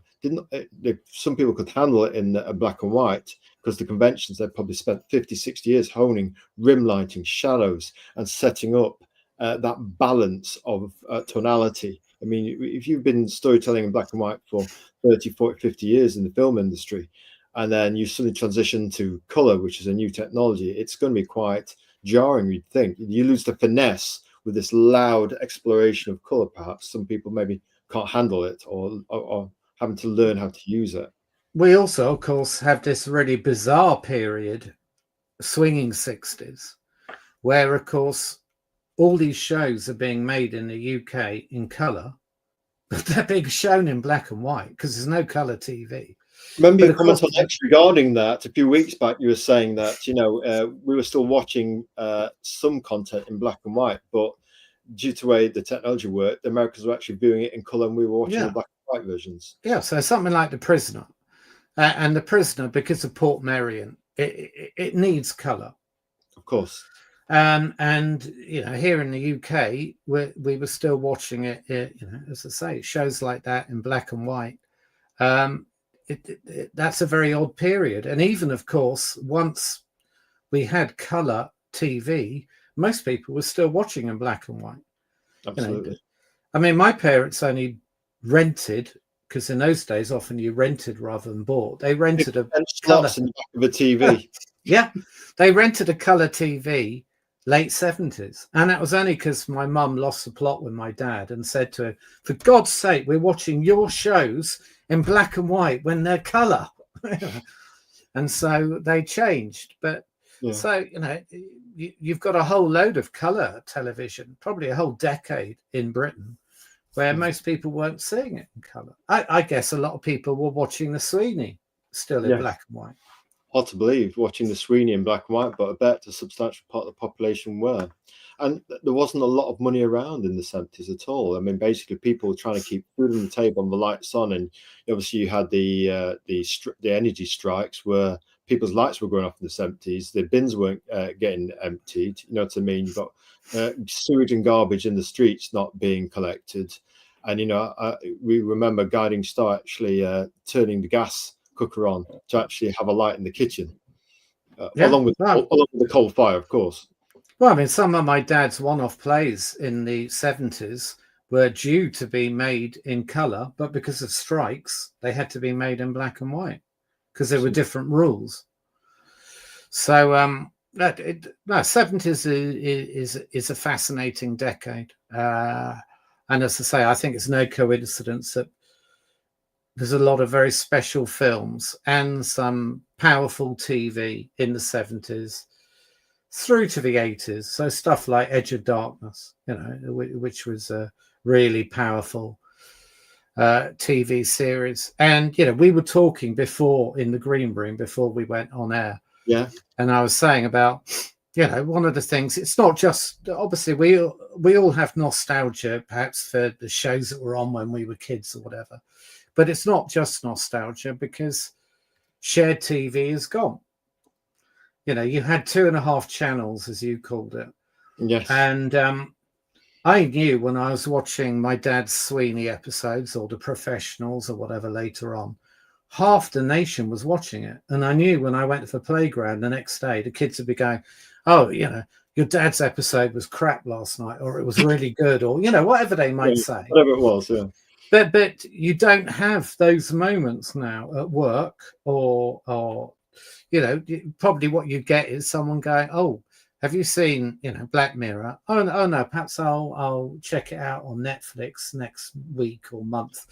some people could handle it in black and white, because the conventions, they probably spent 50, 60 years honing rim lighting, shadows, and setting up that balance of tonality. I mean, if you've been storytelling in black and white for 30, 40, 50 years in the film industry, and then you suddenly transition to color, which is a new technology, it's going to be quite jarring, you'd think. You lose the finesse with this loud exploration of color. Perhaps some people maybe can't handle it, or having to learn how to use it. We also, of course, have this really bizarre period, swinging 60s, where, of course, all these shows are being made in the UK in color, but they're being shown in black and white because there's no color TV. Remember your comment on X regarding that a few weeks back. You were saying that we were still watching some content in black and white, but due to the way the technology worked, the Americans were actually viewing it in color, and we were watching the black and white versions. Yeah, so something like The Prisoner, and The Prisoner, because of Port Merion, it needs color, of course. And here in the UK, we were still watching it. As I say, shows like that in black and white. That's a very odd period. And even, of course, once we had color TV, most people were still watching in black and white. Absolutely. I mean, my parents only rented, because in those days, often you rented rather than bought. They rented a color in the back of a TV. Yeah, they rented a color TV late 70s. And that was only because my mum lost the plot with my dad and said to him, for God's sake, we're watching your shows in black and white when they're color. And so they changed. But so, you've got a whole load of color television, probably a whole decade in Britain, where most people weren't seeing it in color. I guess a lot of people were watching the Sweeney still in Yes. black and white. Hard to believe watching the Sweeney in black and white, but I bet a substantial part of the population were. And there wasn't a lot of money around in the 70s at all. I mean, basically, people were trying to keep food on the table and the lights on. And obviously, you had the energy strikes where people's lights were going off in the 70s. The bins weren't getting emptied. You know what I mean? You've got sewage and garbage in the streets not being collected. And, you know, we remember Guiding Star actually turning the gas cooker on to actually have a light in the kitchen, along with the coal fire, of course. Well, I mean, some of my dad's one-off plays in the 70s were due to be made in colour, but because of strikes, they had to be made in black and white because there were different rules. So, no, 70s is a fascinating decade. And as I say, I think it's no coincidence that there's a lot of very special films and some powerful TV in the 70s through to the 80s. So stuff like Edge of Darkness, you know, which was a really powerful TV series. And, you know, we were talking before in the green room before we went on air. Yeah. And I was saying about, you know, one of the things, it's not just, obviously we all have nostalgia perhaps for the shows that were on when we were kids or whatever. But it's not just nostalgia because shared TV is gone. You know, you had 2.5 channels, as you called it. Yes. And I knew when I was watching my dad's Sweeney episodes or The Professionals or whatever later on, half the nation was watching it. And I knew when I went to the playground the next day, the kids would be going, oh, you know, your dad's episode was crap last night, or it was really good, or, you know, whatever they might say. Whatever it was, yeah. But you don't have those moments now at work or you know, probably what you get is someone going, oh, have you seen, you know, Black Mirror? Oh no, perhaps I'll check it out on Netflix next week or month.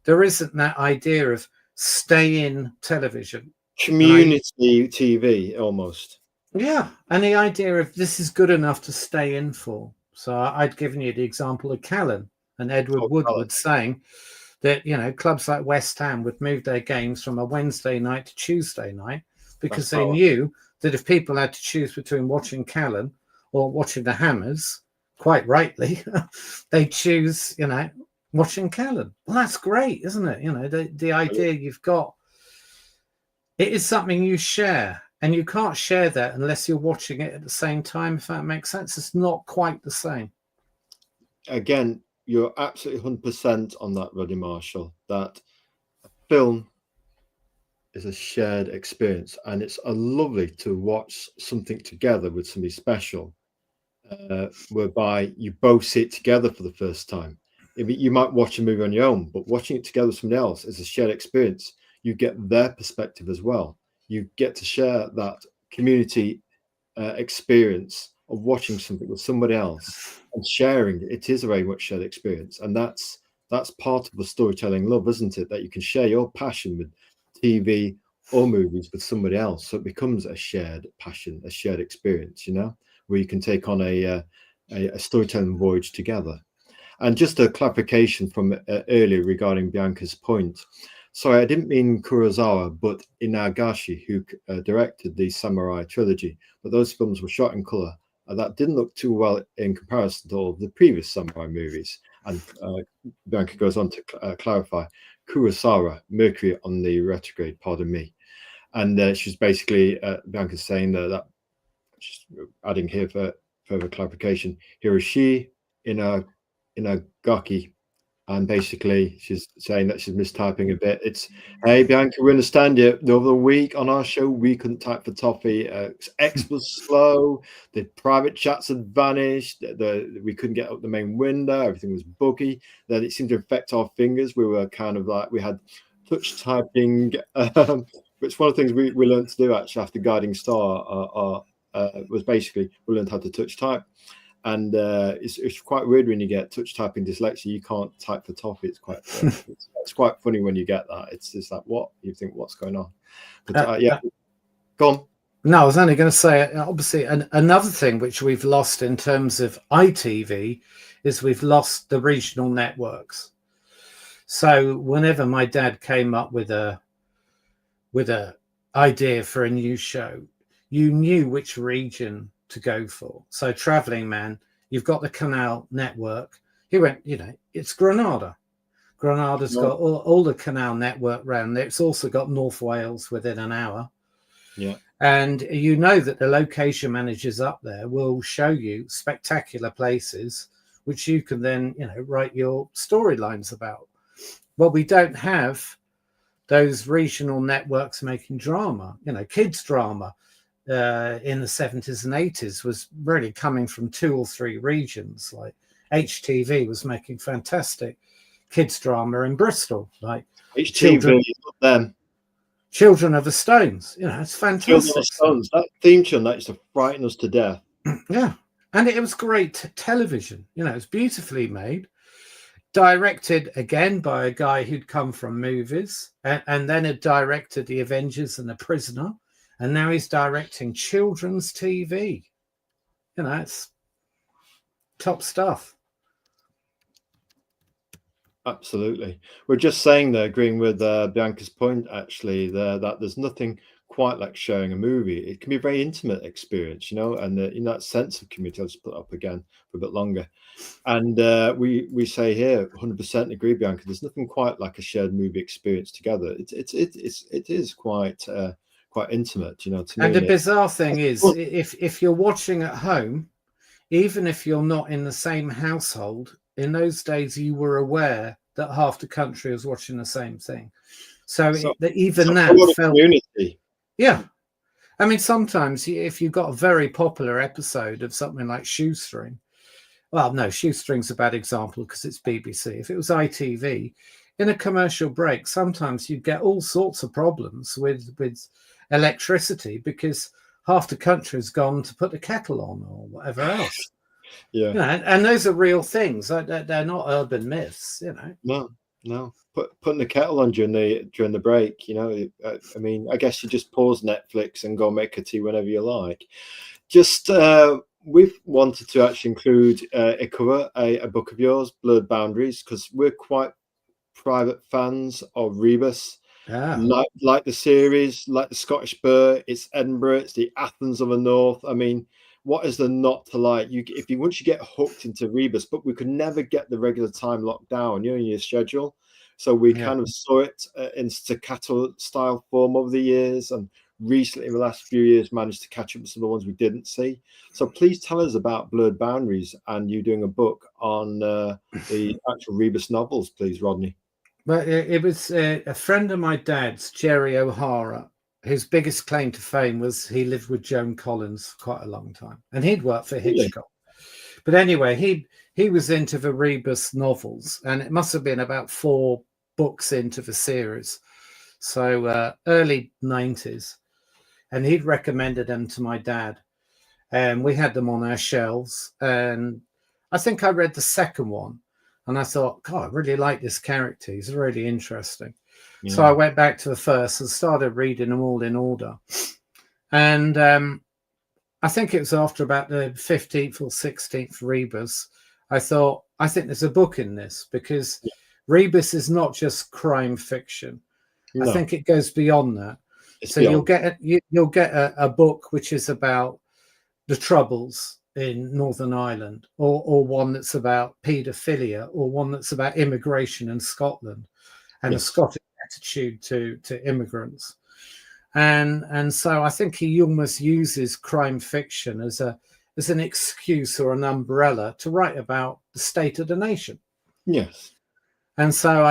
There isn't that idea of stay-in television. Community TV, almost. Yeah, and the idea of this is good enough to stay in for. So I'd given you the example of Callan and Edward Woodward saying that, you know, clubs like West Ham would move their games from a Wednesday night to Tuesday night because they knew that if people had to choose between watching Callan or watching the Hammers, quite rightly, they'd choose, you know, watching Callan. Well, that's great, isn't it? You know, the idea you've got, it is something you share, and you can't share that unless you're watching it at the same time, if that makes sense. It's not quite the same. Again, you're absolutely 100% on that, Rodney Marshall, that a film is a shared experience, and it's lovely to watch something together with somebody special, whereby you both see it together for the first time. You might watch a movie on your own, but watching it together with somebody else is a shared experience. You get their perspective as well. You get to share that community experience of watching something with somebody else and sharing. It is a very much shared experience, and that's part of the storytelling love, isn't it? That you can share your passion with TV or movies with somebody else, so it becomes a shared passion, a shared experience, you know, where you can take on a storytelling voyage together. And just a clarification from earlier regarding Bianca's point. Sorry, I didn't mean Kurosawa, but Inagashi, who directed the Samurai trilogy. But those films were shot in color. That didn't look too well in comparison to all of the previous samurai movies. And Bianca goes on to clarify, Kurosawa, Mercury on the retrograde, pardon me. And she's basically, Bianca's saying that she's adding here for further clarification, Hiroshi Inagaki. And basically, she's saying that she's mistyping a bit. It's, hey, Bianca, we understand you. The other week on our show, we couldn't type for Toffee. X was slow. The private chats had vanished. We couldn't get up the main window. Everything was buggy. Then it seemed to affect our fingers. We were kind of like, we had touch typing. It's one of the things we learned to do actually after Guiding Star was basically we learned how to touch type. And it's quite weird when you get touch typing dyslexia. You can't type for toffee. It's quite it's quite funny when you get that. It's just like, what you think, what's going on? But yeah, go on. No, I was only going to say, obviously, another thing which we've lost in terms of ITV is we've lost the regional networks. So whenever my dad came up with a with a idea for a new show, you knew which region to go for. So Traveling Man, you've got the Canal Network. He went, it's Granada. Granada's got all the Canal Network round there. It's also got North Wales within an hour. Yeah. And you know that the location managers up there will show you spectacular places, which you can then, write your storylines about. Well, we don't have those regional networks making drama. Kids drama in the 70s and 80s was really coming from 2 or 3 regions. Like HTV was making fantastic kids drama in Bristol, like HTV, Children of the Stones. It's fantastic. Children of the Stones, that theme tune that used to frighten us to death. Yeah, and it was great television. It's beautifully made, directed again by a guy who'd come from movies, and then had directed The Avengers and The Prisoner, and now he's directing children's TV. It's top stuff. Absolutely. We're just saying there, agreeing with Bianca's point, actually, that there's nothing quite like sharing a movie. It can be a very intimate experience, and in that sense of community. I'll just put it up again for a bit longer. And we say here, 100% agree, Bianca. There's nothing quite like a shared movie experience together. It is quite intimate, to me. And the bizarre thing is, if you're watching at home, even if you're not in the same household, in those days you were aware that half the country was watching the same thing. So even that felt community. Yeah. I mean, sometimes if you got a very popular episode of something like Shoestring, well, no, Shoestring's a bad example because it's BBC. If it was ITV, in a commercial break, sometimes you'd get all sorts of problems with electricity because half the country's gone to put the kettle on or whatever else. Yeah. And those are real things. They're not urban myths, No. Putting the kettle on during the break, I mean, I guess you just pause Netflix and go make a tea whenever you like. Just we've wanted to actually include a cover, a book of yours, Blurred Boundaries, because we're quite private fans of Rebus. Like the series, like the Scottish Burr, it's Edinburgh, it's the Athens of the North. I mean, what is there not to like? Once you get hooked into Rebus, but we could never get the regular time locked down, in your schedule. So we kind of saw it in staccato style form over the years, and recently in the last few years managed to catch up with some of the ones we didn't see. So please tell us about Blurred Boundaries and you doing a book on the actual Rebus novels, please, Rodney. Well, it was a friend of my dad's, Jerry O'Hara, whose biggest claim to fame was he lived with Joan Collins for quite a long time, and he'd worked for Hitchcock. But anyway, he was into the Rebus novels, and it must have been about 4 books into the series, so early 90s, and he'd recommended them to my dad, and we had them on our shelves, and I think I read the second one, and I thought, God, I really like this character. He's really interesting. Yeah. So I went back to the first and started reading them all in order. And I think it was after about the 15th or 16th Rebus, I thought, I think there's a book in this, because Rebus is not just crime fiction. No. I think it goes beyond that. You'll get a book which is about the Troubles in Northern Ireland, or one that's about paedophilia, or one that's about immigration in Scotland and the Scottish attitude to immigrants. And so I think he almost uses crime fiction as an excuse or an umbrella to write about the state of the nation. Yes. And so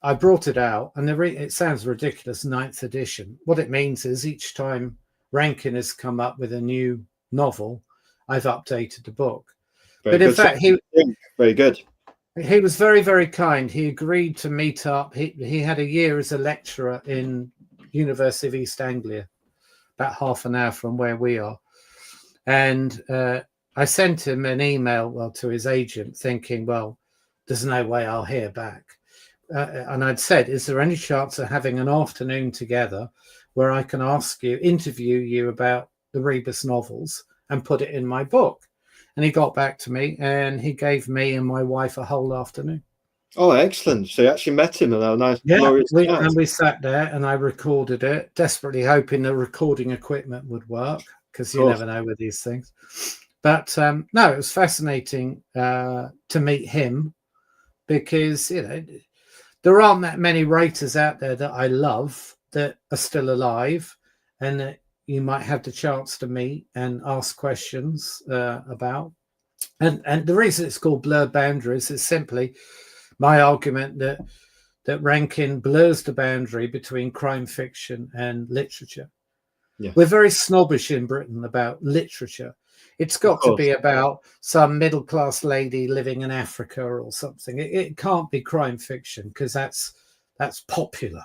I brought it out, and it sounds ridiculous, 9th edition. What it means is each time Rankin has come up with a new novel, I've updated the book. But in fact, very good. He was very, very kind. He agreed to meet up. He had a year as a lecturer in University of East Anglia, about half an hour from where we are. And I sent him an email to his agent thinking, well, there's no way I'll hear back. And I'd said, is there any chance of having an afternoon together where I can interview you about the Rebus novels and put it in my book? And he got back to me, and he gave me and my wife a whole afternoon. Oh, excellent. So you actually met him, and a nice, Yeah, glorious chat. we sat there and I recorded it, desperately hoping the recording equipment would work, because Of you course. never know with these things. But no, it was fascinating to meet him, because there aren't that many writers out there that I love that are still alive, and that you might have the chance to meet and ask questions about. And the reason it's called Blurred Boundaries is simply my argument that Rankin blurs the boundary between crime fiction and literature. Yeah, We're very snobbish in Britain about literature. It's of got to course. be about some middle class lady living in Africa or something. It can't be crime fiction, because that's popular.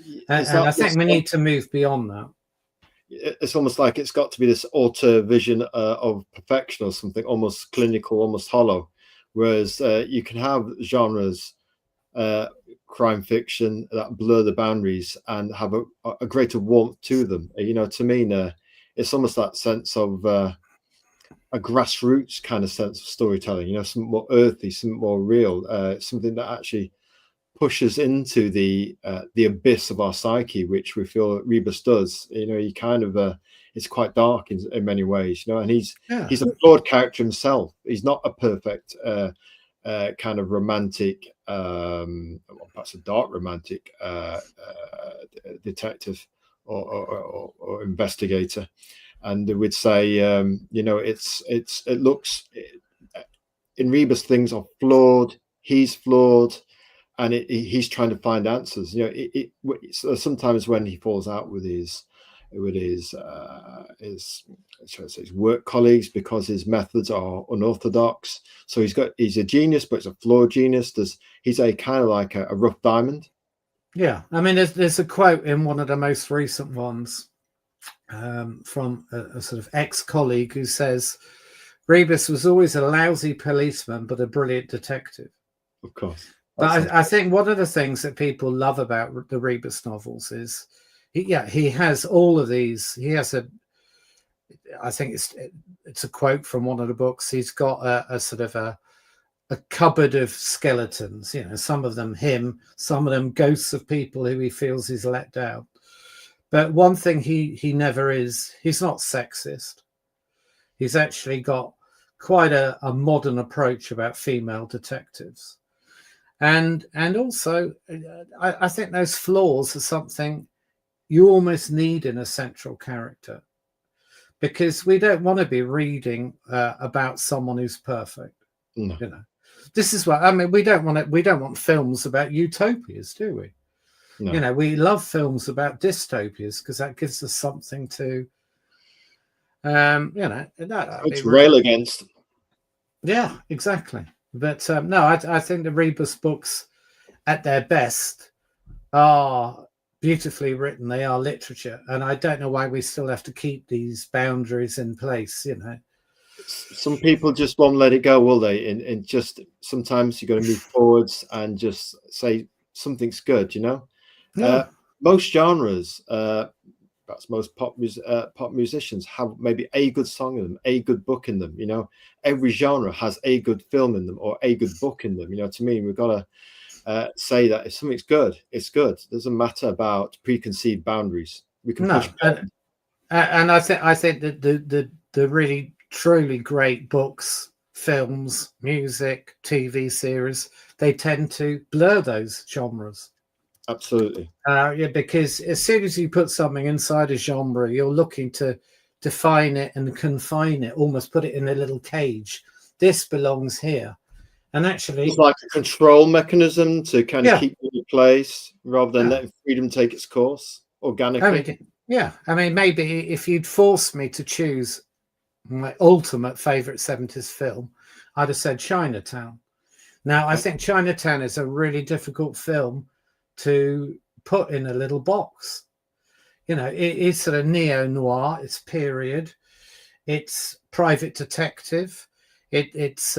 Is And that I think what's we need to move beyond that. it's almost like it's got to be this auto vision of perfection or something, almost clinical, almost hollow. Whereas you can have genres, uh, crime fiction, that blur the boundaries and have a greater warmth to them. To me, it's almost that sense of a grassroots kind of sense of storytelling. Something more earthy, something more real, something that actually pushes into the abyss of our psyche, which we feel Rebus does. He kind of it's quite dark in many ways, and Yeah. he's a flawed character himself. He's not a perfect kind of romantic, perhaps a dark romantic detective or investigator. And they would say, it looks in Rebus, things are flawed. He's flawed, and he's trying to find answers. Sometimes when he falls out with his his work colleagues because his methods are unorthodox. So he's a genius, but it's a flawed genius. He's a kind of like a rough diamond. Yeah. I mean, there's a quote in one of the most recent ones from a sort of ex-colleague who says, Rebus was always a lousy policeman, but a brilliant detective. Of course. But I think one of the things that people love about the Rebus novels is, he has all of these. He has I think it's a quote from one of the books. He's got a sort of a cupboard of skeletons. Some of them him, some of them ghosts of people who he feels he's let down. But one thing he never is, he's not sexist. He's actually got quite a modern approach about female detectives. And also, I think those flaws are something you almost need in a central character, because we don't want to be reading about someone who's perfect. No. This is what I mean. We don't want films about utopias, do we? No. We love films about dystopias, because that gives us something to, It's rail against. Yeah, exactly. But no, I think the Rebus books, at their best, are beautifully written. They are literature, and I don't know why we still have to keep these boundaries in place. Some people just won't let it go, will they? And just sometimes you got to move forwards and just say something's good. Yeah. Most genres, perhaps most pop musicians have maybe a good song in them, a good book in them. Every genre has a good film in them or a good book in them. To me, we've got to say that if something's good, it's good. It doesn't matter about preconceived boundaries. We can push beyond. And I think that the really truly great books, films, music, TV series, they tend to blur those genres. Absolutely. Because as soon as you put something inside a genre, you're looking to define it and confine it, almost put it in a little cage. This belongs here. And actually, it's like a control mechanism to kind of keep it in place rather than letting freedom take its course organically. I mean, maybe if you'd forced me to choose my ultimate favorite 70s film, I'd have said Chinatown. Now, I think Chinatown is a really difficult film to put in a little box. It's sort of neo-noir, it's period, it's private detective, it's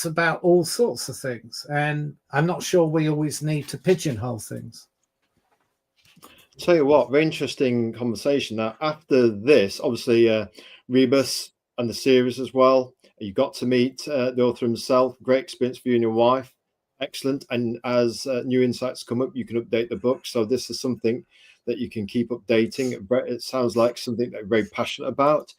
about all sorts of things, and I'm not sure we always need to pigeonhole things. Tell you what, very interesting conversation. Now, after this, obviously, Rebus and the series as well. You got to meet the author himself. Great experience for you and your wife. Excellent. And as new insights come up, you can update the book. So this is something that you can keep updating. It sounds like something that you're very passionate about.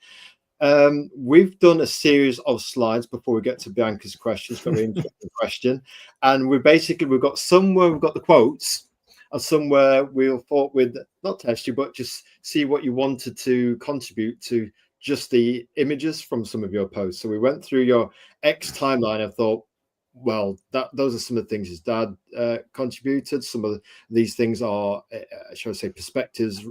We've done a series of slides before we get to Bianca's question. It's got a very interesting question. And we've got somewhere we've got the quotes, and somewhere we'll thought we'd not test you, but just see what you wanted to contribute to just the images from some of your posts. So we went through your X timeline and thought, well, those are some of the things his dad contributed. Some of these things are, shall I say, perspectives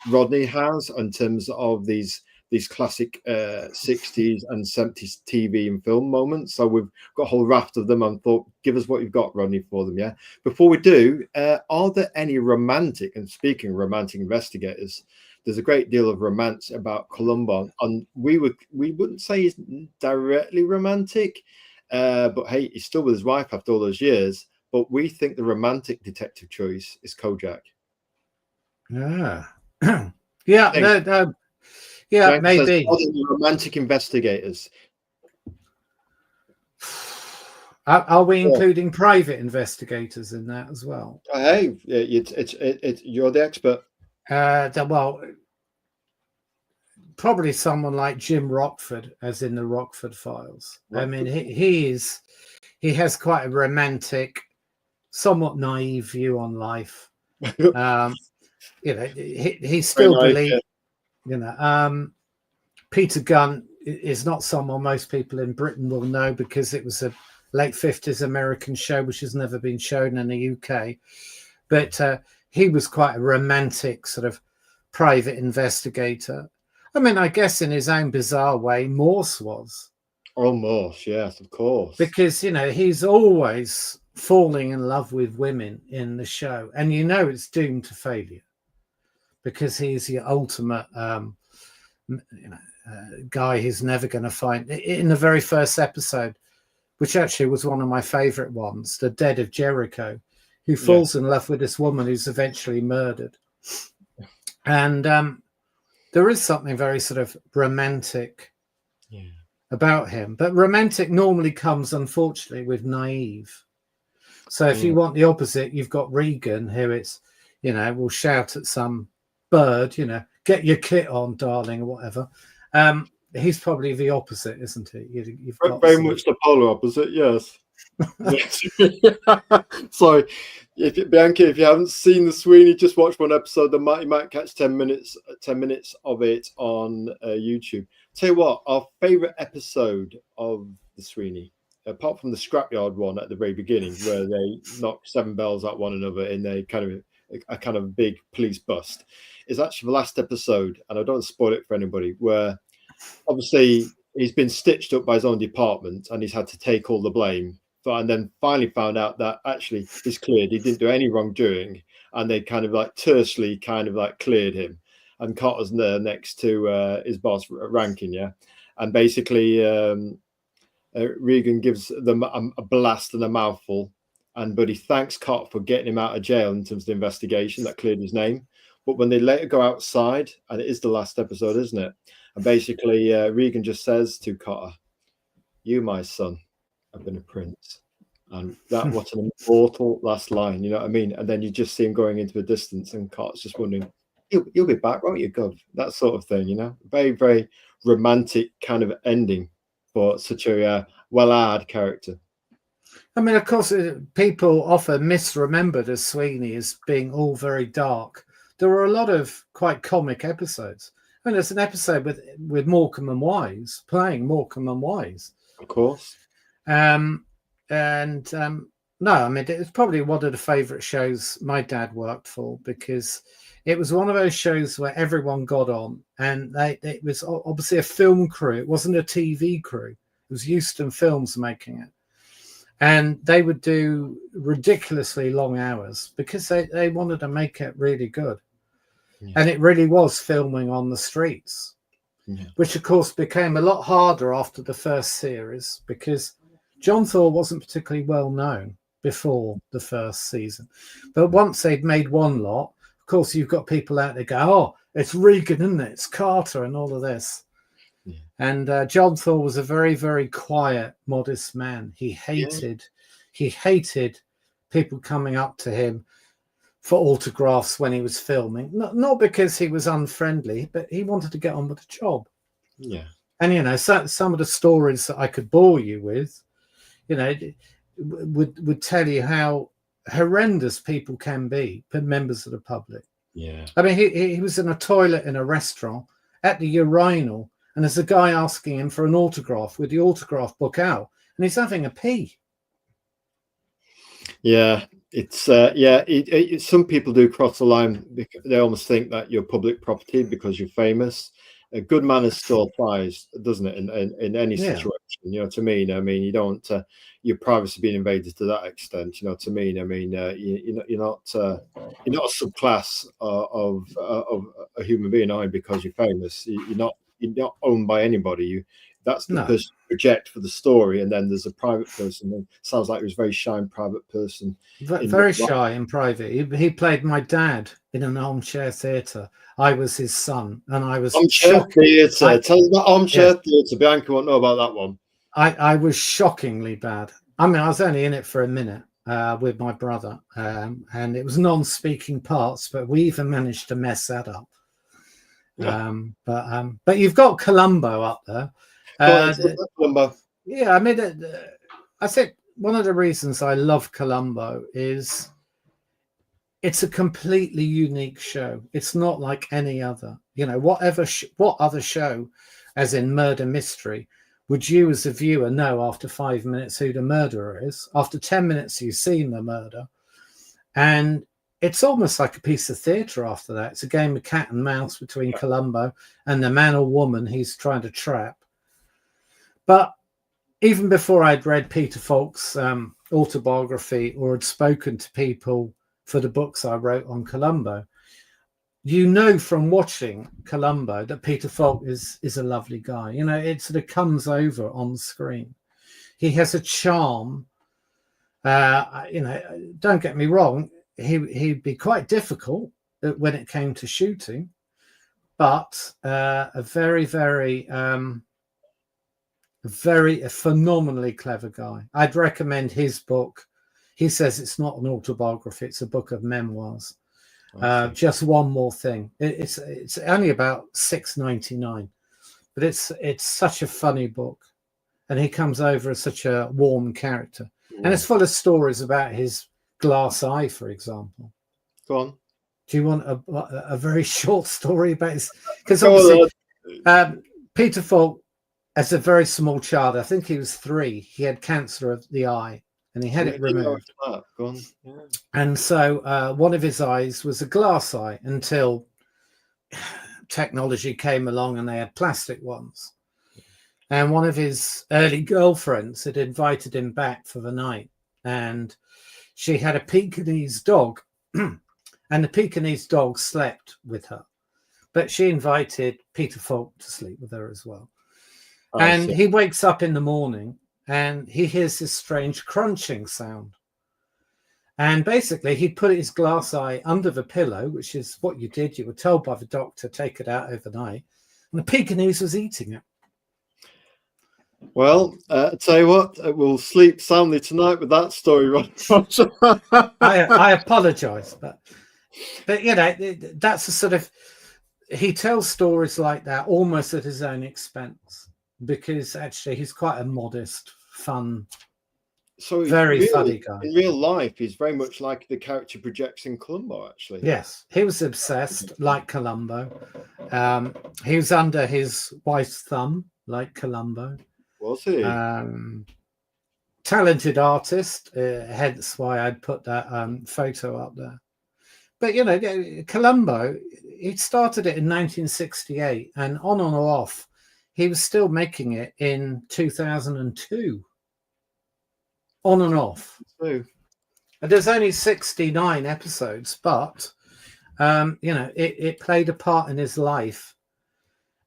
Rodney has in terms of these classic 60s and 70s TV and film moments. So we've got a whole raft of them and thought, give us what you've got, Rodney, for them. Yeah. Before we do, are there any romantic, and speaking of romantic investigators, there's a great deal of romance about Columbo, and we wouldn't say he's directly romantic, but hey, he's still with his wife after all those years. But we think the romantic detective choice is Kojak. Yeah. Yeah. Yeah, maybe. Romantic investigators. Are we including private investigators in that as well? Hey, you're the expert. Well, probably someone like Jim Rockford, as in the Rockford Files. Rockford. I mean, he has quite a romantic, somewhat naive view on life. He still believes. Peter Gunn is not someone most people in Britain will know, because it was a late 50s American show which has never been shown in the UK. But he was quite a romantic sort of private investigator. I mean, I guess in his own bizarre way, Morse was. Oh, Morse, yes, of course. Because, he's always falling in love with women in the show. And it's doomed to failure, because he's the ultimate guy who's never going to find. In the very first episode, which actually was one of my favorite ones, The Dead of Jericho, who falls in love with this woman who's eventually murdered. And there is something very sort of romantic about him. But romantic normally comes, unfortunately, with naive. So if you want the opposite, you've got Regan, who it's, will shout at some bird, get your kit on, darling, or whatever. He's probably the opposite, isn't he? You've got very much the polar opposite, yes. So, Bianca, if you haven't seen the Sweeney, just watch one episode. You might catch 10 minutes of it on YouTube. Tell you what, our favorite episode of the Sweeney, apart from the scrapyard one at the very beginning, where they knock 7 bells at one another in a kind of big police bust, is actually the last episode, and I don't spoil it for anybody, where obviously he's been stitched up by his own department and he's had to take all the blame, and then finally found out that actually he's cleared, he didn't do any wrongdoing, and they kind of like tersely cleared him, and Carter's there next to his boss Rankin, and basically Regan gives them a blast and a mouthful, but he thanks Carter for getting him out of jail in terms of the investigation that cleared his name. But when they later go outside, and it is the last episode, isn't it? And basically, Regan just says to Carter, "You, my son, have been a prince." And that, what an immortal last line, you know what I mean? And then you just see him going into the distance, and Carter's just wondering, you'll be back, won't you, Gov? That sort of thing, Very, very romantic kind of ending for such a well-aired character. I mean, of course, people often misremembered as Sweeney as being all very dark. There were a lot of quite comic episodes. I mean, there's an episode with Morecambe and Wise, playing Morecambe and Wise. Of course. No, I mean, it's probably one of the favourite shows my dad worked for, because it was one of those shows where everyone got on, and it was obviously a film crew. It wasn't a TV crew. It was Euston Films making it. And they would do ridiculously long hours because they wanted to make it really good. Yeah. And it really was filming on the streets, which, of course, became a lot harder after the first series, because John Thor wasn't particularly well known before the first season. But once they'd made one lot, of course, you've got people out there go, "Oh, it's Regan, isn't it? It's Carter," and all of this. And John Thor was a very, very quiet, modest man. He hated He hated people coming up to him for autographs when he was filming, not because he was unfriendly, but he wanted to get on with the job. Yeah. And, you know, some of the stories that I could bore you with, you know, would tell you how horrendous people can be, members of the public. Yeah. I mean, he was in a toilet in a restaurant at the urinal, and there's a guy asking him for an autograph with the autograph book out, and he's having a pee. Yeah, it's some people do cross the line because they almost think that you're public property because you're famous. A good manners still applies, doesn't it? In any situation, you know what I mean. I mean, you don't your privacy being invaded to that extent. You know what I mean. I mean, you're not a subclass of a human being, are you? Because you're famous. You're not owned by anybody. That's the person you project for the story, and then there's a private person. And it sounds like he was a very shy and private person. Very shy and private. He played my dad in an armchair theatre. I was his son, and I was armchair theatre. Tell us about armchair theatre. Bianca won't know about that one. I was shockingly bad. I mean, I was only in it for a minute with my brother, and it was non-speaking parts, but we even managed to mess that up. Yeah. But you've got Columbo up there. Yeah, I mean, I think one of the reasons I love Columbo is it's a completely unique show. It's not like any other. You know, what other show, as in murder mystery, would you as a viewer know after 5 minutes who the murderer is? After 10 minutes, you've seen the murder. And it's almost like a piece of theatre after that. It's a game of cat and mouse between Columbo and the man or woman he's trying to trap. But even before I'd read Peter Falk's autobiography or had spoken to people for the books I wrote on Columbo, you know from watching Columbo that Peter Falk is a lovely guy. You know, it sort of comes over on screen. He has a charm. You know, don't get me wrong, he'd be quite difficult when it came to shooting, but a very, very... a phenomenally clever guy. I'd recommend his book. He says it's not an autobiography, it's a book of memoirs. Just one more thing. It's only about $6.99, but it's such a funny book, and he comes over as such a warm character. And it's full of stories about his glass eye, for example. Go on. Do you want a very short story about his? Because obviously, Peter Falk, as a very small child, I think he was 3, he had cancer of the eye, and he had it removed. And so one of his eyes was a glass eye until technology came along and they had plastic ones. And one of his early girlfriends had invited him back for the night, and she had a Pekingese dog, and the Pekingese dog slept with her, but she invited Peter Falk to sleep with her as well. And he wakes up in the morning and he hears this strange crunching sound. And basically he put his glass eye under the pillow, which is what you did. You were told by the doctor, take it out overnight. And the Pekingese was eating it. Well, I tell you what, we'll sleep soundly tonight with that story, Ron. I apologize, but you know, that's a sort of, he tells stories like that almost at his own expense, because actually he's quite a modest, fun, very funny guy. In real life, he's very much like the character projects in Columbo, actually. Yes, he was obsessed like Columbo. He was under his wife's thumb like Columbo. Was he? Talented artist, hence why I'd put that photo up there. But, you know, Columbo, he started it in 1968, and on and off, he was still making it in 2002. On and off. And there's only 69 episodes, but, you know, it played a part in his life.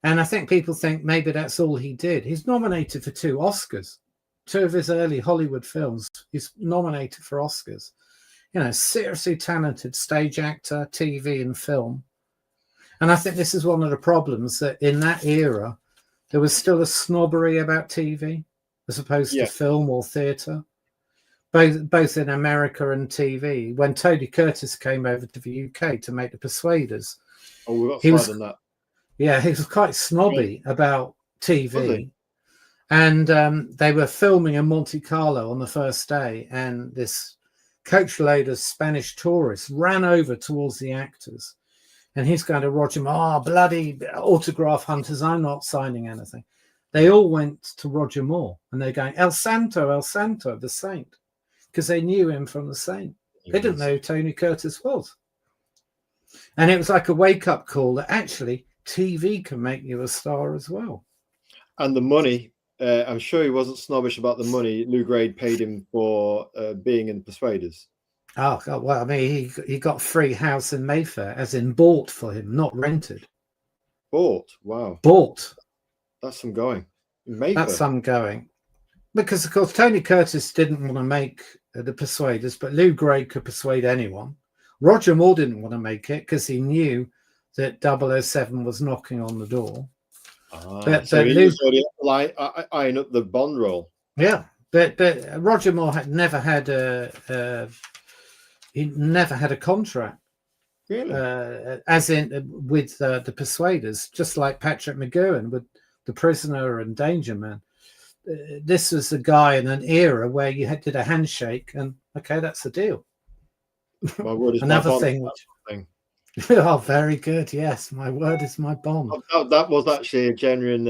And I think people think maybe that's all he did. He's nominated for 2 Oscars. 2 of his early Hollywood films, he's nominated for Oscars. You know, seriously talented stage actor, TV and film. And I think this is one of the problems, that in that era, there was still a snobbery about TV as opposed to film or theatre. both in America and TV. When Tony Curtis came over to the UK to make The Persuaders, Oh, we got he a was slide on that. yeah, he was quite snobby about Was he? TV. And they were filming in Monte Carlo on the first day, and this coachload of Spanish tourists ran over towards the actors, and he's going to Roger Moore, oh, bloody autograph hunters, I'm not signing anything. They all went to Roger Moore, and they're going, El Santo, the Saint, because they knew him from the Saint. They didn't know who Tony Curtis was. And it was like a wake-up call that actually TV can make you a star as well. And the money, I'm sure he wasn't snobbish about the money Lou Grade paid him for being in Persuaders. Oh, God, well, I mean, he got free house in Mayfair, as in bought for him, not rented. Bought? Wow. Bought. That's some going. Mayfair. That's some going. Because, of course, Tony Curtis didn't want to make The Persuaders, but Lou Grade could persuade anyone. Roger Moore didn't want to make it because he knew that 007 was knocking on the door. So he was already eyeing up the Bond role. Yeah, but Roger Moore had never had a contract. Really? As in with the Persuaders, just like Patrick McGowan with The Prisoner and Danger Man. This was a guy in an era where you did a handshake and okay, that's the deal. My word is another my thing. Oh, very good. Yes, my word is my bond. That was actually a genuine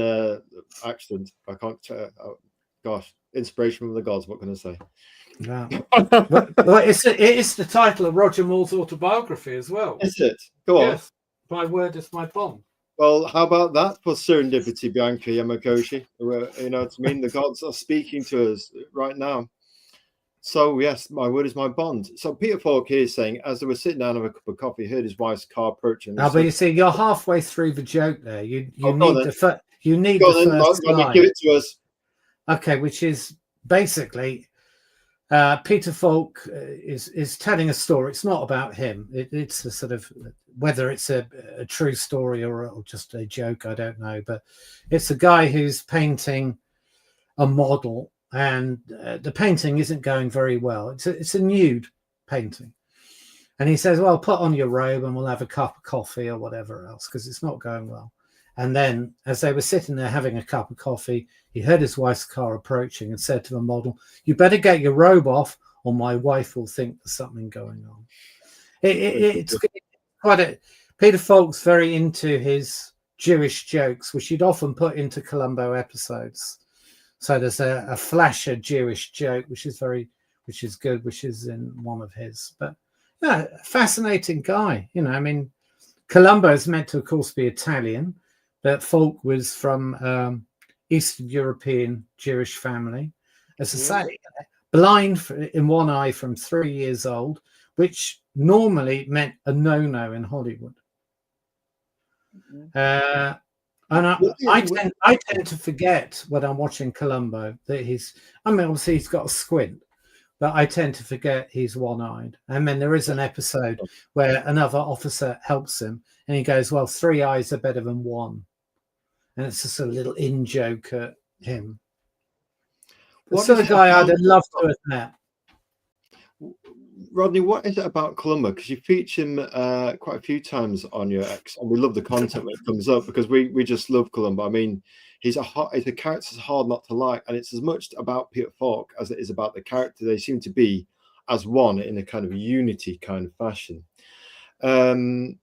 accident. I can't. Gosh, inspiration from the gods. What can I say? Yeah. well, it is the title of Roger Moore's autobiography as well. Is it? Go on. Yes. My word is my bond. Well, how about that for serendipity, Bianca Yamakoshi? You know what I mean? The gods are speaking to us right now. So, yes, my word is my bond. So, Peter Falk here is saying, as they were sitting down with a cup of coffee, he heard his wife's car approaching. But you see, you're halfway through the joke there. You need the first line. Give it to us. Okay, which is basically Peter Falk is telling a story. It's not about him. It's a sort of, whether it's a true story or just a joke, I don't know. But it's a guy who's painting a model, and the painting isn't going very well. It's a nude painting. And he says, well, put on your robe and we'll have a cup of coffee or whatever else, because it's not going well. And then as they were sitting there having a cup of coffee, he heard his wife's car approaching and said to the model, you better get your robe off or my wife will think there's something going on. It's quite a... Peter Falk's very into his Jewish jokes, which he'd often put into Columbo episodes. So there's a flasher Jewish joke, which is good, which is in one of his. But yeah, fascinating guy. You know, I mean, Columbo is meant to, of course, be Italian, but Falk was from Eastern European Jewish family. As I say, blind in one eye from 3 years old, which normally meant a no-no in Hollywood. And I tend to forget when I'm watching Columbo that obviously he's got a squint, but I tend to forget he's one-eyed. And then there is an episode where another officer helps him and he goes, well, 3 eyes are better than one. And it's just a little in-joke at him. The sort of guy I'd love to have met. Rodney, what is it about Columbo? Because you feature him quite a few times on your X, and we love the content when it comes up because we just love Columbo. I mean, he's a character that's hard not to like, and it's as much about Peter Falk as it is about the character. They seem to be as one in a kind of unity kind of fashion. The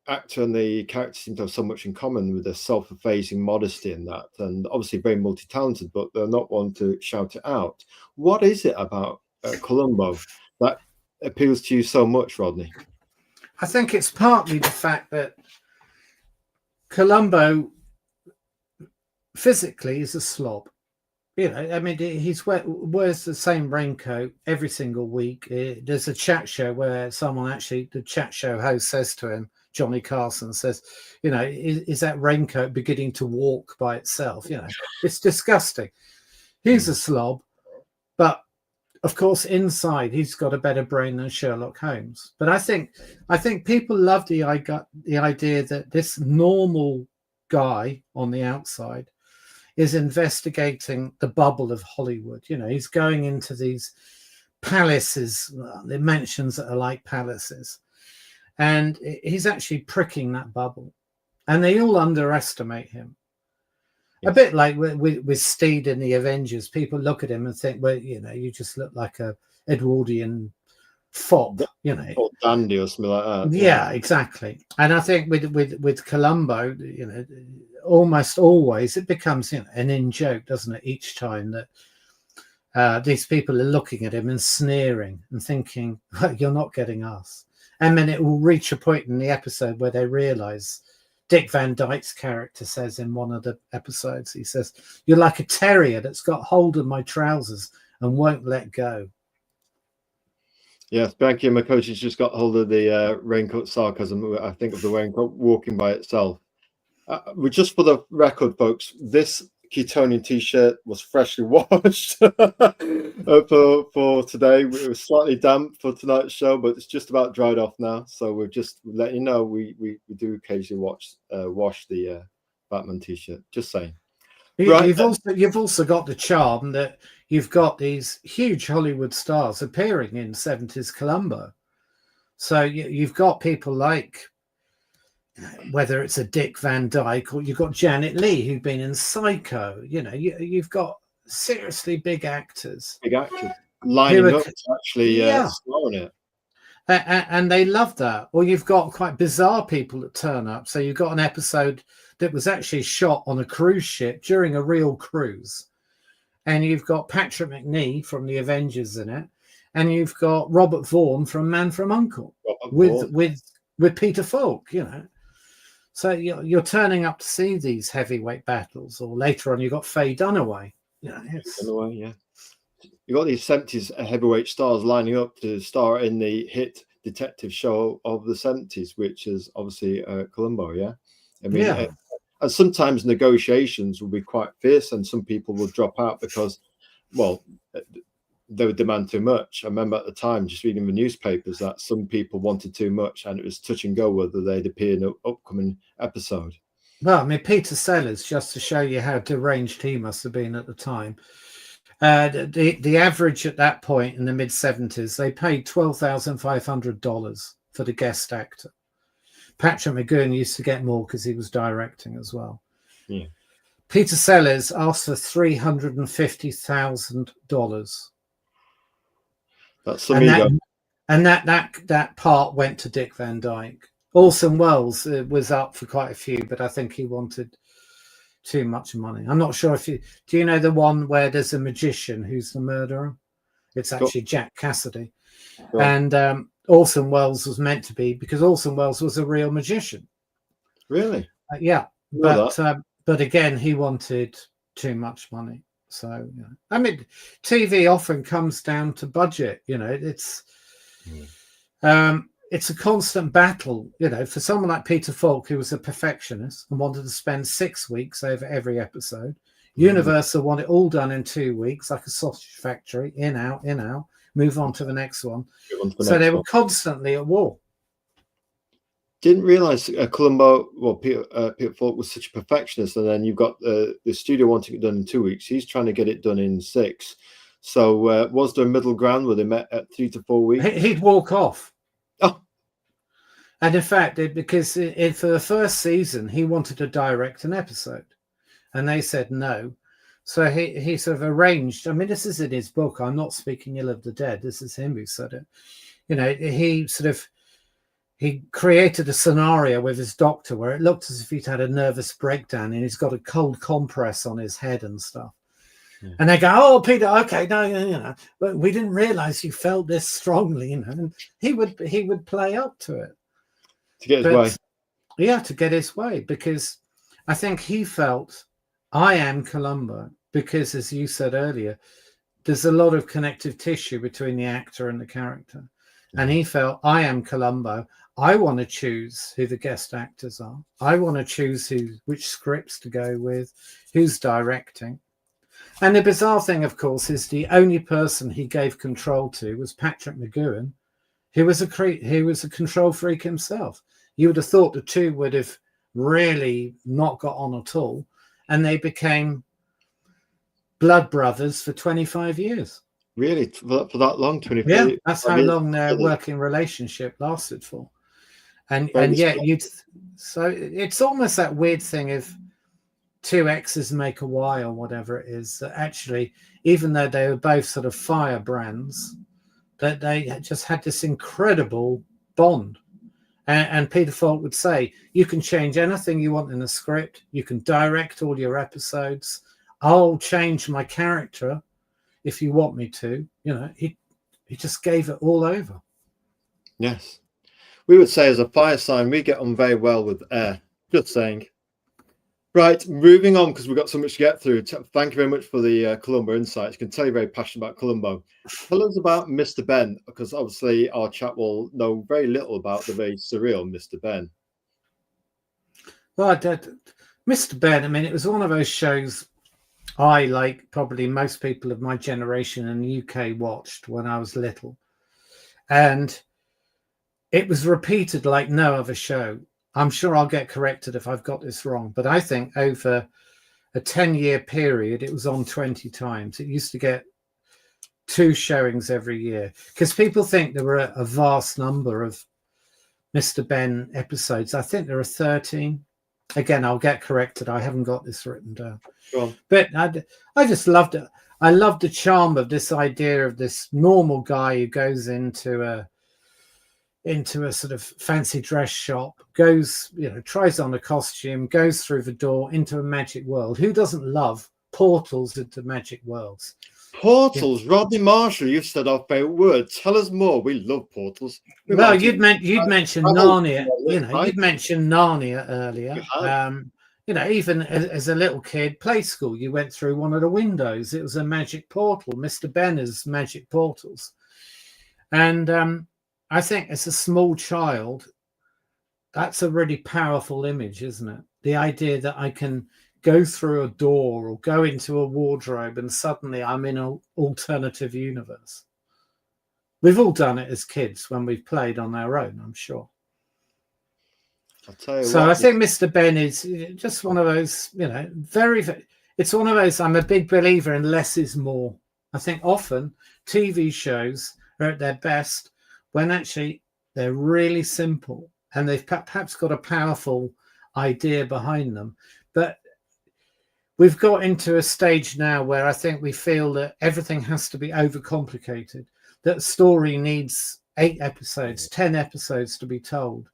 actor and the character seem to have so much in common with their self-effacing modesty and that, and obviously very multi-talented, but they're not one to shout it out. What is it about Columbo that appeals to you so much, Rodney? I think it's partly the fact that Columbo physically is a slob. You know, I mean, he wears the same raincoat every single week. There's a chat show where the chat show host says to him, Johnny Carson says, you know, is that raincoat beginning to walk by itself? You know, it's disgusting. He's a slob, but of course, inside he's got a better brain than Sherlock Holmes. But I think people love the idea that this normal guy on the outside is investigating the bubble of Hollywood. You know, he's going into these palaces, the mansions that are like palaces, and he's actually pricking that bubble, and they all underestimate him. A bit like with Steed in the Avengers. People look at him and think, well, you know, you just look like a Edwardian fop, you know, or dandy or something like that. Yeah, exactly. And I think with Columbo, you know, almost always it becomes, you know, an in joke, doesn't it? Each time that these people are looking at him and sneering and thinking, well, you're not getting us. And then it will reach a point in the episode where they realize, Dick Van Dyke's character says in one of the episodes, he says, you're like a terrier that's got hold of my trousers and won't let go. Yeah, Spanky and Makoto just got hold of the raincoat sarcasm. I think of the raincoat walking by itself. Just for the record, folks, this Ketonian t-shirt was freshly washed for today. It was slightly damp for tonight's show, but it's just about dried off now. So we're just letting you know we do occasionally wash the Batman t-shirt. Just saying. Right. You've also got the charm that you've got these huge Hollywood stars appearing in 70s Columbo. So you've got people like, whether it's a Dick Van Dyke or you've got Janet Leigh, who've been in Psycho. You know, you've got seriously big actors. Big actors lining up to actually star in it. And they love that. Or you've got quite bizarre people that turn up. So you've got an episode that was actually shot on a cruise ship during a real cruise. And you've got Patrick McNee from the Avengers in it. And you've got Robert Vaughn from Man from U.N.C.L.E. with Peter Falk, you know. So you're turning up to see these heavyweight battles. Or later on, you've got Faye Dunaway. You know, Dunaway, yeah. You got these 70s heavyweight stars lining up to star in the hit detective show of the 70s, which is obviously Columbo, yeah? I mean, and sometimes negotiations will be quite fierce and some people will drop out because, well, they would demand too much. I remember at the time just reading the newspapers that some people wanted too much and it was touch and go whether they'd appear in an upcoming episode. Well, I mean, Peter Sellers, just to show you how deranged he must have been at the time, the average at that point in the mid-70s, they paid $12,500 for the guest actor. Patrick McGowan used to get more because he was directing as well. Yeah. Peter Sellers asked for $350,000. That's some ego. And that part went to Dick Van Dyke. Orson Welles was up for quite a few, but I think he wanted too much money. I'm not sure if do you know the one where there's a magician who's the murderer? It's actually Jack Cassidy. And Orson Welles was meant to be, because Orson Welles was a real magician. Really? Yeah. But again, he wanted too much money. So, you know, I mean, TV often comes down to budget. You know, it's a constant battle, you know, for someone like Peter Falk, who was a perfectionist and wanted to spend 6 weeks over every episode. Universal want it all done in 2 weeks, like a sausage factory, in, out, move on to the next one. So they were constantly at war. Didn't realize Columbo, Peter Falk was such a perfectionist, and then you've got the studio wanting it done in 2 weeks. He's trying to get it done in 6. So was there a middle ground where they met at 3 to 4 weeks? He'd walk off. Oh. And in fact, because for the first season, he wanted to direct an episode, and they said no. So he sort of arranged. I mean, this is in his book. I'm not speaking ill of the dead. This is him who said it. You know, he created a scenario with his doctor where it looked as if he'd had a nervous breakdown and he's got a cold compress on his head and stuff. Yeah. And they go, "Oh, Peter, okay, no, you know, but we didn't realize you felt this strongly," you know. And he would play up to it to get his way. Yeah, to get his way, because I think he felt, I am Columbo, because as you said earlier, there's a lot of connective tissue between the actor and the character. And he felt, I am Columbo. I want to choose who the guest actors are. I want to choose which scripts to go with, who's directing. And the bizarre thing, of course, is the only person he gave control to was Patrick McGowan, who was a control freak himself. You would have thought the two would have really not got on at all, and they became blood brothers for 25 years. Really, for that long, 25 Yeah, years? that's how long their working relationship lasted for. And yet so it's almost that weird thing of two X's make a Y or whatever it is, that actually, even though they were both sort of firebrands, that they just had this incredible bond. And Peter Falk would say, you can change anything you want in the script. You can direct all your episodes. I'll change my character if you want me to. You know, he just gave it all over. Yes. We would say as a fire sign, we get on very well with air. Just saying. Right, moving on, because we've got so much to get through. Thank you very much for the Columbo insights. You can tell you're very passionate about Columbo. Tell us about Mr. Ben, because obviously our chat will know very little about the very surreal Mr. Ben. Well, Mr. Ben, I mean, it was one of those shows I, like probably most people of my generation in the UK, watched when I was little. And it was repeated like no other show. I'm sure I'll get corrected if I've got this wrong, but I think over a 10-year period, it was on 20 times. It used to get 2 showings every year, because people think there were a vast number of Mr. Ben episodes. I think there are 13. Again, I'll get corrected. I haven't got this written down. Sure. But I just loved it. I loved the charm of this idea of this normal guy who goes into a sort of fancy dress shop, goes, you know, tries on a costume, goes through the door into a magic world. Who doesn't love portals into magic worlds? Portals, yeah. Rodney Marshall, you've said our favourite word. Tell us more. We love portals. Well, you'd mentioned Narnia. You know, you'd mentioned Narnia earlier. You know, even as a little kid, play school, you went through one of the windows. It was a magic portal. Mr. Benner's magic portals, and I think as a small child, that's a really powerful image, isn't it? The idea that I can go through a door or go into a wardrobe and suddenly I'm in an alternative universe. We've all done it as kids when we've played on our own, I'm sure. I'll tell you so what, I think Mr. Ben is just one of those, you know, it's one of those, I'm a big believer in less is more. I think often TV shows are at their best when actually they're really simple and they've perhaps got a powerful idea behind them. But we've got into a stage now where I think we feel that everything has to be overcomplicated, that story needs 8 episodes, 10 episodes to be told.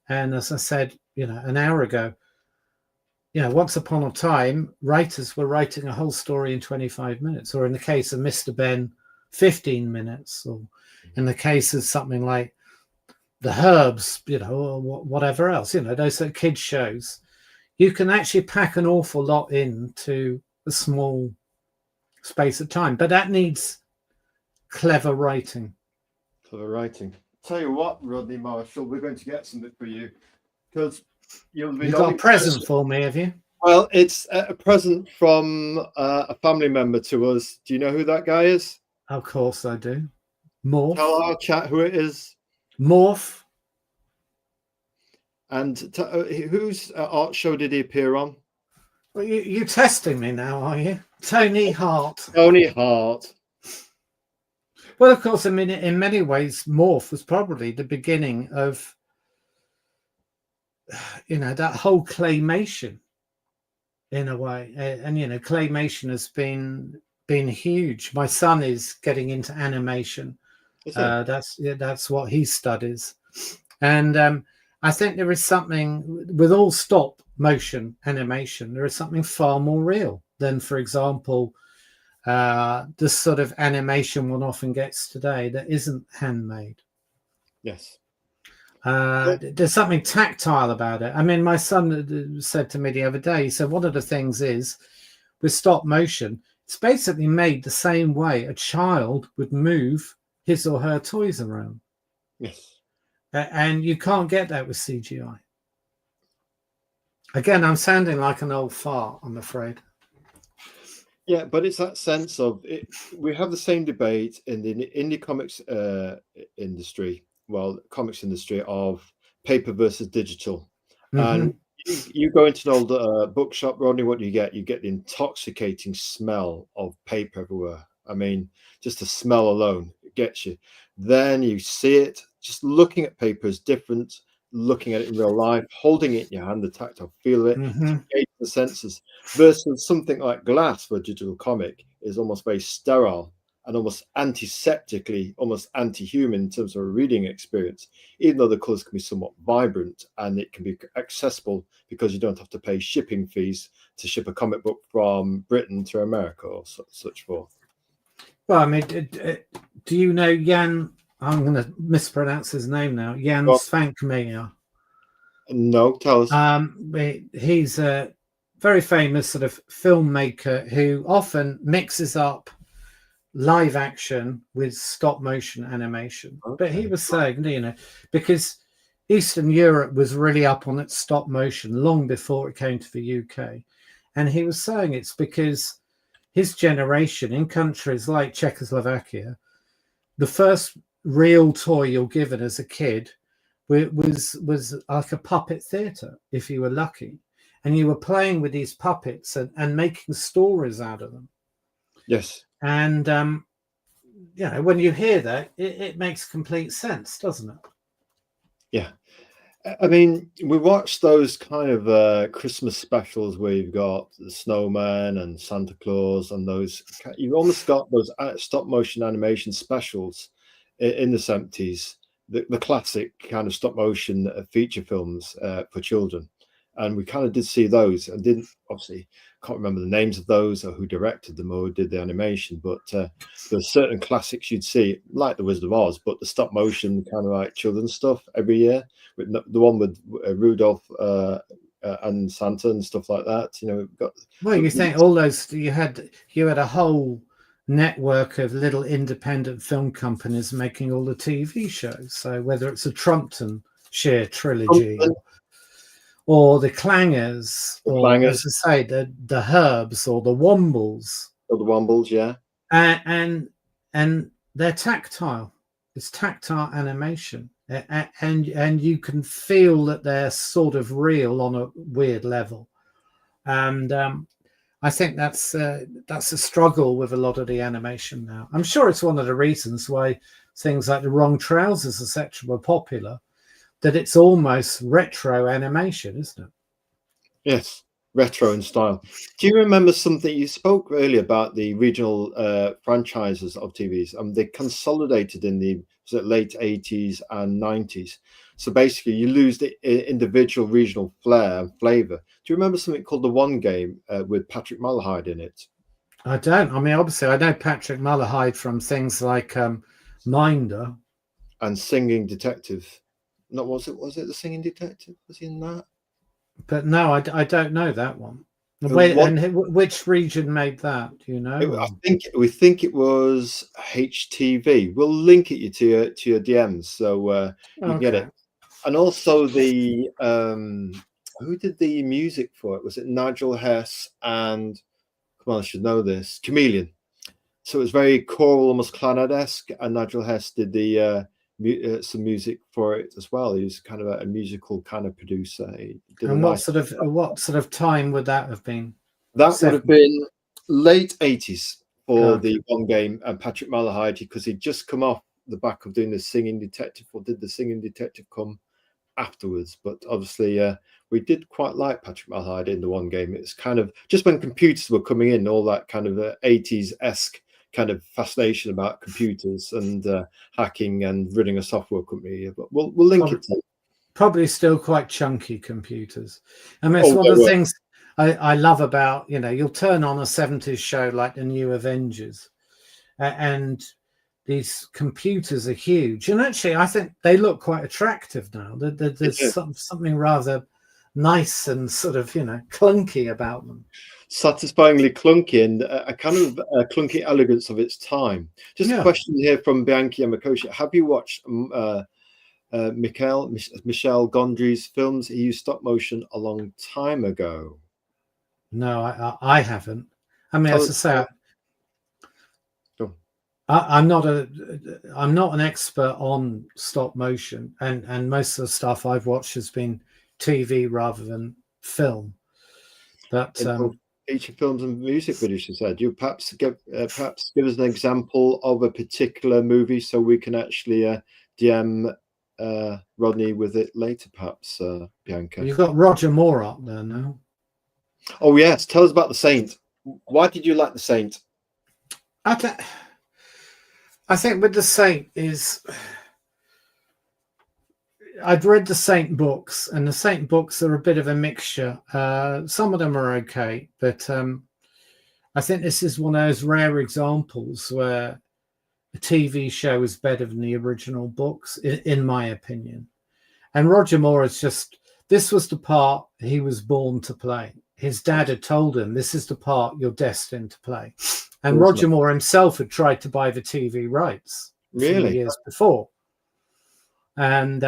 And as I said, you know, an hour ago, you know, once upon a time, writers were writing a whole story in 25 minutes, or in the case of Mr. Ben, 15 minutes, or in the case of something like The Herbs, you know, or whatever else, you know, those are kids shows. You can actually pack an awful lot into a small space of time, but that needs clever writing. Clever writing. Tell you what, Rodney Marshall, we're going to get something for you, because you've got a present for me, have you? Well, it's a present from a family member to us. Do you know who that guy is? Of course I do. Morph. Tell our chat who it is. Morph. And whose art show did he appear on? Well, you're testing me now, are you? Tony Hart. Tony Hart. Well, of course, I mean, in many ways, Morph was probably the beginning of, you know, that whole claymation, in a way. And you know, claymation has been huge. My son is getting into animation. That's what he studies, and I think there is something with all stop motion animation. There is something far more real than, for example, the sort of animation one often gets today that isn't handmade. Yes. There's something tactile about it. I mean, my son said to me the other day, he said, one of the things is with stop motion, it's basically made the same way a child would move his or her toys around. Yes. And you can't get that with CGI. Again, I'm sounding like an old fart, I'm afraid. Yeah, but it's that sense of it. We have the same debate in the indie comics industry, comics industry, of paper versus digital. Mm-hmm. And You go into an old bookshop, Rodney. What do you get? You get the intoxicating smell of paper everywhere. I mean, just the smell alone gets you. Then you see it. Just looking at paper is different. Looking at it in real life, holding it in your hand, the tactile feel it, Hmm. engage the senses, versus something like glass for a digital comic is almost very sterile and almost antiseptically, almost anti-human in terms of a reading experience, even though the colors can be somewhat vibrant and it can be accessible because you don't have to pay shipping fees to ship a comic book from Britain to America or such forth. Well, I mean, do you know Jan? I'm going to mispronounce his name now. Jan Svankmajer. No, tell us. He's a very famous sort of filmmaker who often mixes up live action with stop motion animation. Okay. But he was saying, because Eastern Europe was really up on its stop motion long before it came to the UK. And he was saying it's because his generation in countries like Czechoslovakia, the first real toy you're given as a kid was like a puppet theatre, if you were lucky. And you were playing with these puppets and making stories out of them. Yes. And, when you hear that, it makes complete sense, doesn't it? Yeah. I mean, we watched those kind of Christmas specials where you've got the snowman and Santa Claus and those. You've almost got those stop motion animation specials in the 70s, the classic kind of stop motion feature films for children. And we kind of did see those and didn't obviously can't remember the names of those or who directed them or who did the animation, but there's certain classics you'd see, like The Wizard of Oz, but the stop motion kind of like children's stuff every year. With the one with Rudolph and Santa and stuff like that, You think all those you had a whole network of little independent film companies making all the TV shows. So whether it's a Trumpton-Shire trilogy or the Clangers, or as I say, the Herbs or the Wombles. Or the Wombles, yeah. And they're tactile. It's tactile animation. And you can feel that they're sort of real on a weird level. And I think that's a struggle with a lot of the animation now. I'm sure it's one of the reasons why things like The Wrong Trousers, etc., were popular, that it's almost retro animation, isn't it? Yes, retro in style. Do you remember something you spoke earlier about the regional franchises of TVs? They consolidated in the late 80s and 90s. So basically, you lose the individual regional flair and flavor. Do you remember something called The One Game with Patrick Malahide in it? I don't. I mean, obviously, I know Patrick Malahide from things like Minder and Singing Detective. No, was it The Singing Detective? Was he in that? But no, I don't know that one. And which region made that? Do you know? We think it was HTV. We'll link it to your DMs so you can get it. And also the who did the music for it? Was it Nigel Hess and come on, I should know this, Chameleon? So it was very choral, almost Clannad-esque, and Nigel Hess did the some music for it as well. He was kind of a musical kind of producer. And what sort of time would that have been? That would have been late 80s for the One Game and Patrick Malahide, because he'd just come off the back of doing the Singing Detective, or did the Singing Detective come afterwards? But obviously we did quite like Patrick Malahide in The One Game. It's kind of just when computers were coming in, all that kind of 80s-esque kind of fascination about computers and hacking and running a software company. But we'll link it to probably still quite chunky computers. I mean, it's one of the things I love about, you'll turn on a 70s show like the New Avengers and these computers are huge. And actually, I think they look quite attractive now. There's something rather nice and sort of, clunky about them. Satisfyingly clunky and a kind of clunky elegance of its time. Just a question here from Bianchi Yamakoshi. Have you watched Michel Gondry's films? He used stop motion a long time ago. No, I haven't. I mean, as I say, I'm not an expert on stop motion, and most of the stuff I've watched has been TV rather than film. But feature films and music videos, you said. You perhaps give us an example of a particular movie so we can actually DM Rodney with it later, perhaps, Bianca. You've got Roger Moore up there now. Oh yes, tell us about The Saint. Why did you like The Saint? I think with The Saint is, I'd read the Saint books, and the Saint books are a bit of a mixture. Some of them are okay, but I think this is one of those rare examples where a TV show is better than the original books, in my opinion. And Roger Moore is just, this was the part he was born to play. His dad had told him, this is the part you're destined to play. And Roger Moore himself had tried to buy the TV rights years before. And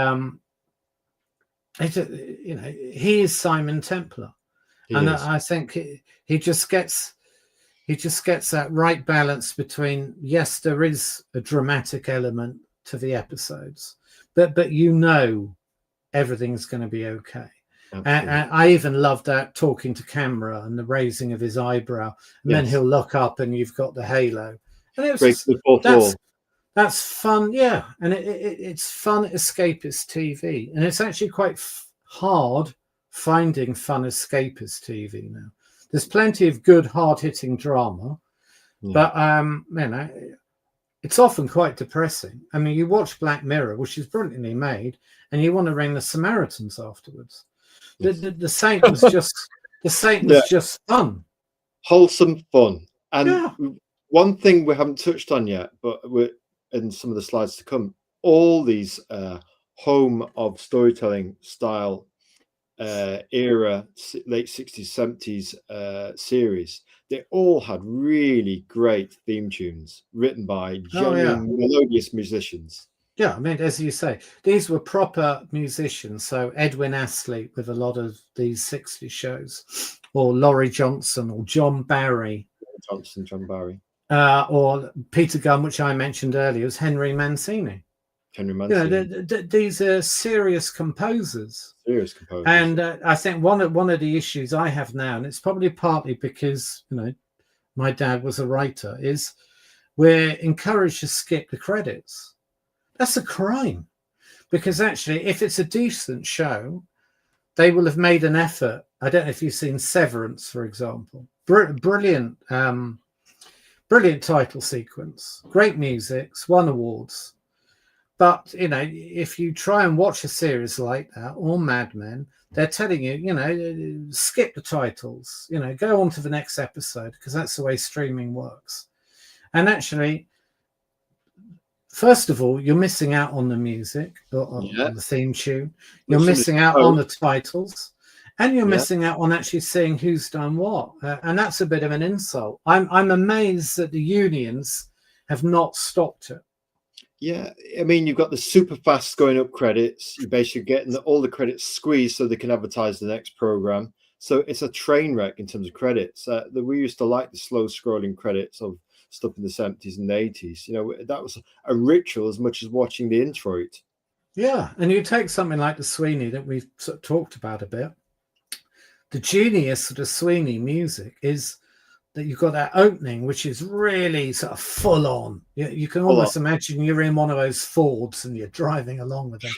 he is Simon Templar, I think he just gets that right balance between, yes, there is a dramatic element to the episodes, but everything's going to be okay. And I even love that talking to camera and the raising of his eyebrow, and then he'll look up and you've got the halo, and it was that's fun, yeah. And it's fun escapist TV, and it's actually quite hard finding fun escapist TV now. There's plenty of good hard-hitting drama, but it's often quite depressing. I mean, you watch Black Mirror, which is brilliantly made, and you want to ring the Samaritans afterwards. The Saint was just fun, wholesome fun. And one thing we haven't touched on yet, but we're in some of the slides to come, all these home of storytelling style era, late 60s, 70s series, they all had really great theme tunes written by genuine melodious musicians. Yeah, I mean, as you say, these were proper musicians. So Edwin Astley with a lot of these 60s shows, or Laurie Johnson, or John Barry. John Barry. Or Peter Gunn, which I mentioned earlier, was Henry Mancini. These are serious composers. And I think one of the issues I have now, and it's probably partly because my dad was a writer, is we're encouraged to skip the credits. That's a crime, because actually, if it's a decent show, they will have made an effort. I don't know if you've seen Severance, for example. Brilliant title sequence, great music, won awards. But if you try and watch a series like that, or Mad Men, they're telling you, skip the titles, go on to the next episode, because that's the way streaming works. And actually, first of all, you're missing out on the music, on the theme tune. You're missing out on the titles, and you're missing out on actually seeing who's done what. And that's a bit of an insult. I'm amazed that the unions have not stopped it. Yeah, I mean, you've got the super fast going up credits. You're basically getting all the credits squeezed so they can advertise the next program. So it's a train wreck in terms of credits. We used to like the slow scrolling credits of stuff in the 70s and 80s. That was a ritual as much as watching the introit. Yeah, and you take something like the Sweeney that we've sort of talked about a bit. The genius of the Sweeney music is that you've got that opening, which is really sort of full on. You can almost imagine you're in one of those Fords and you're driving along with them.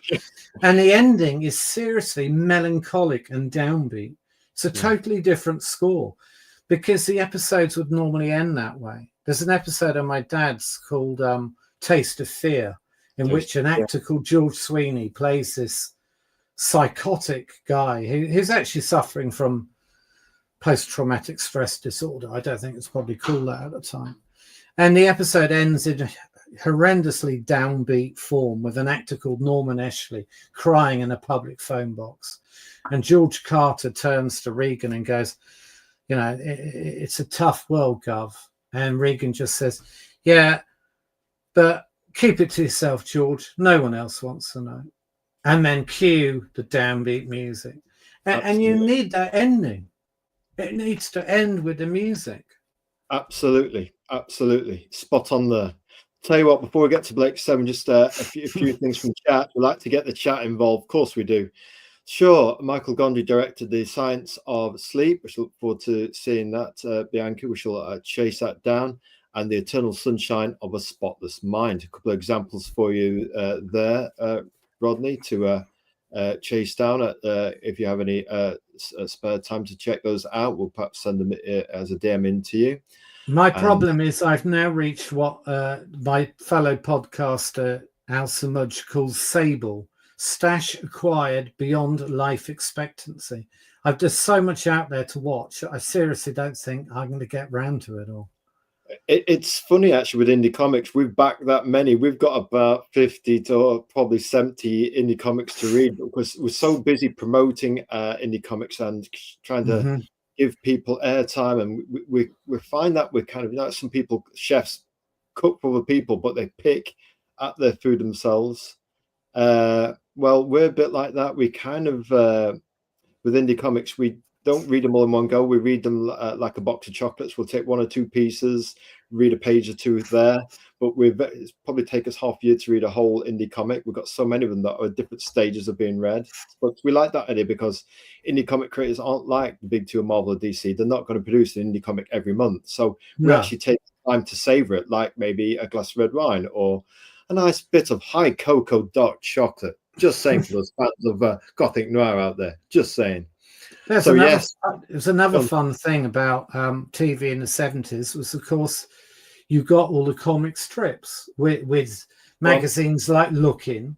And the ending is seriously melancholic and downbeat. It's a totally different score, because the episodes would normally end that way. There's an episode of my dad's called Taste of Fear, in which an actor called George Sweeney plays this psychotic guy who's actually suffering from post-traumatic stress disorder. I don't think it's probably called that at the time. And the episode ends in horrendously downbeat form with an actor called Norman Eshley crying in a public phone box. And George Carter turns to Regan and goes, it's a tough world, Gov. And Regan just says, yeah, but keep it to yourself, George. No one else wants to know. And then cue the downbeat music. And you need that ending. It needs to end with the music. Absolutely. Spot on there. Tell you what, before we get to Blake 7, just a few things from chat. We like to get the chat involved. Of course we do. Sure. Michael Gondry directed The Science of Sleep. We shall look forward to seeing that, Bianca. We shall chase that down. And The Eternal Sunshine of a Spotless Mind. A couple of examples for you there, Rodney, to chase down. If you have any spare time to check those out, we'll perhaps send them as a DM in to you. My problem is I've now reached what my fellow podcaster Al Samudge calls Sable, stash acquired beyond life expectancy. I've just so much out there to watch. I seriously don't think I'm going to get round to it all. It's funny, actually, with indie comics. We've backed that many. We've got about 50 to probably 70 indie comics to read because we're so busy promoting indie comics and trying to give people airtime. And we find that we're kind of, some people, chefs, cook for other people, but they pick at their food themselves. Well, we're a bit like that. We kind of, with indie comics, we don't read them all in one go. We read them like a box of chocolates. We'll take one or two pieces, read a page or two there. But it's probably take us half a year to read a whole indie comic. We've got so many of them that are at different stages of being read. But we like that idea because indie comic creators aren't like the big two of Marvel or DC. They're not going to produce an indie comic every month. So we actually take time to savor it, like maybe a glass of red wine or a nice bit of high cocoa dark chocolate. Just saying for those fans of Gothic Noir out there. Just saying. There's another fun thing about TV in the 70s was, of course, you got all the comic strips with magazines like Lookin'.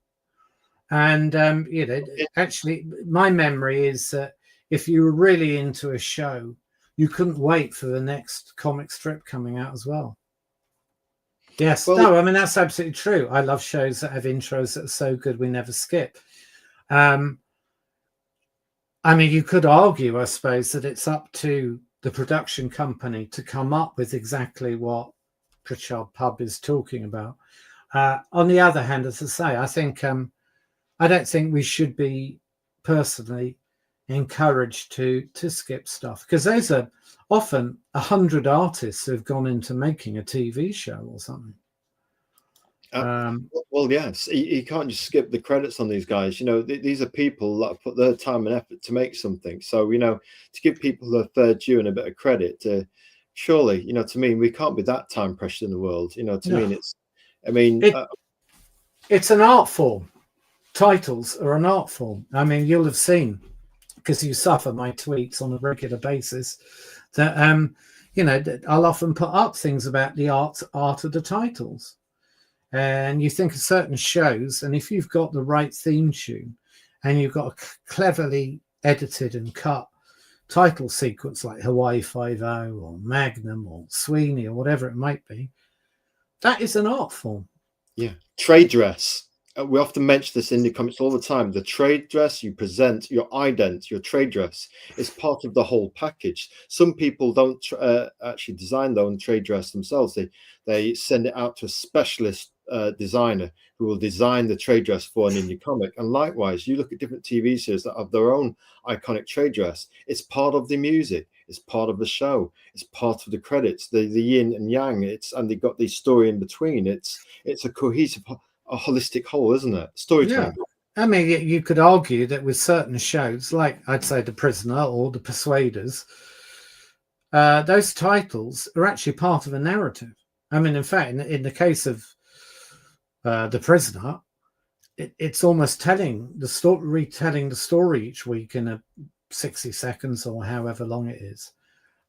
And, actually, my memory is that if you were really into a show, you couldn't wait for the next comic strip coming out as well. Yes. Well, no, I mean, that's absolutely true. I love shows that have intros that are so good we never skip. I mean, you could argue, I suppose, that it's up to the production company to come up with exactly what Pritchard Pub is talking about. On the other hand, as I say, I think I don't think we should be personally encouraged to skip stuff because those are often 100 artists who've gone into making a TV show or something. Well, yes, you can't just skip the credits on these guys. These are people that put their time and effort to make something. So, to give people their fair due and a bit of credit, surely, to me, we can't be that time pressured in the world. It's an art form. Titles are an art form. I mean, you'll have seen, because you suffer my tweets on a regular basis, that, I'll often put up things about the art of the titles. And you think of certain shows, and if you've got the right theme tune and you've got a cleverly edited and cut title sequence like Hawaii 5-0 or Magnum or Sweeney or whatever it might be, that is an art form. Yeah. Trade dress. We often mention this in the comics all the time. The trade dress you present, your ident, your trade dress is part of the whole package. Some people don't actually design their own trade dress themselves. They send it out to a specialist designer who will design the trade dress for an indie comic. And likewise, you look at different TV series that have their own iconic trade dress. It's part of the music. It's part of the show. It's part of the credits, the yin and yang. And they've got the story in between. It's a cohesive, a holistic whole, isn't it? Storytelling. Yeah. I mean, you could argue that with certain shows, like I'd say The Prisoner or The Persuaders, those titles are actually part of a narrative. I mean, in fact, in the case of The Prisoner, it's almost telling the story, retelling the story each week in 60 seconds or however long it is.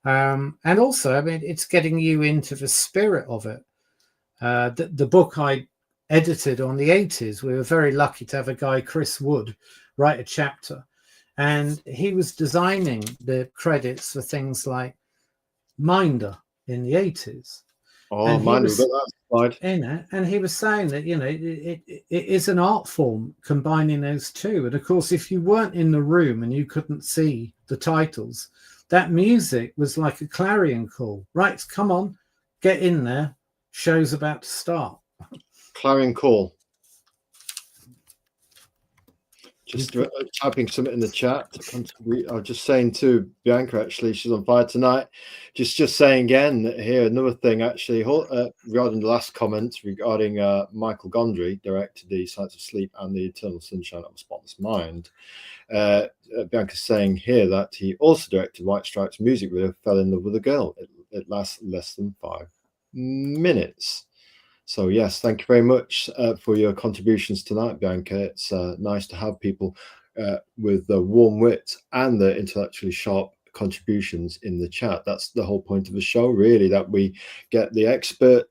And also, I mean, it's getting you into the spirit of it. The book I edited on the 80s, we were very lucky to have a guy, Chris Wood, write a chapter. And he was designing the credits for things like Minder in the 80s. Oh, Minder, we've got that slide. And he was saying that, it is an art form combining those two. And of course, if you weren't in the room and you couldn't see the titles, that music was like a clarion call. Right, come on, get in there. Show's about to start. Clarion call. Just typing something in the chat. I was just saying to Bianca, actually, she's on fire tonight. Just saying again here, another thing, actually, regarding the last comment regarding Michael Gondry, directed The Science of Sleep and The Eternal Sunshine of a Spotless Mind. Bianca's saying here that he also directed White Stripes music video, Fell in Love with a Girl. It lasts less than 5 minutes. So yes, thank you very much for your contributions tonight, Bianca. It's nice to have people with the warm wit and the intellectually sharp contributions in the chat. That's the whole point of the show, really, that we get the expert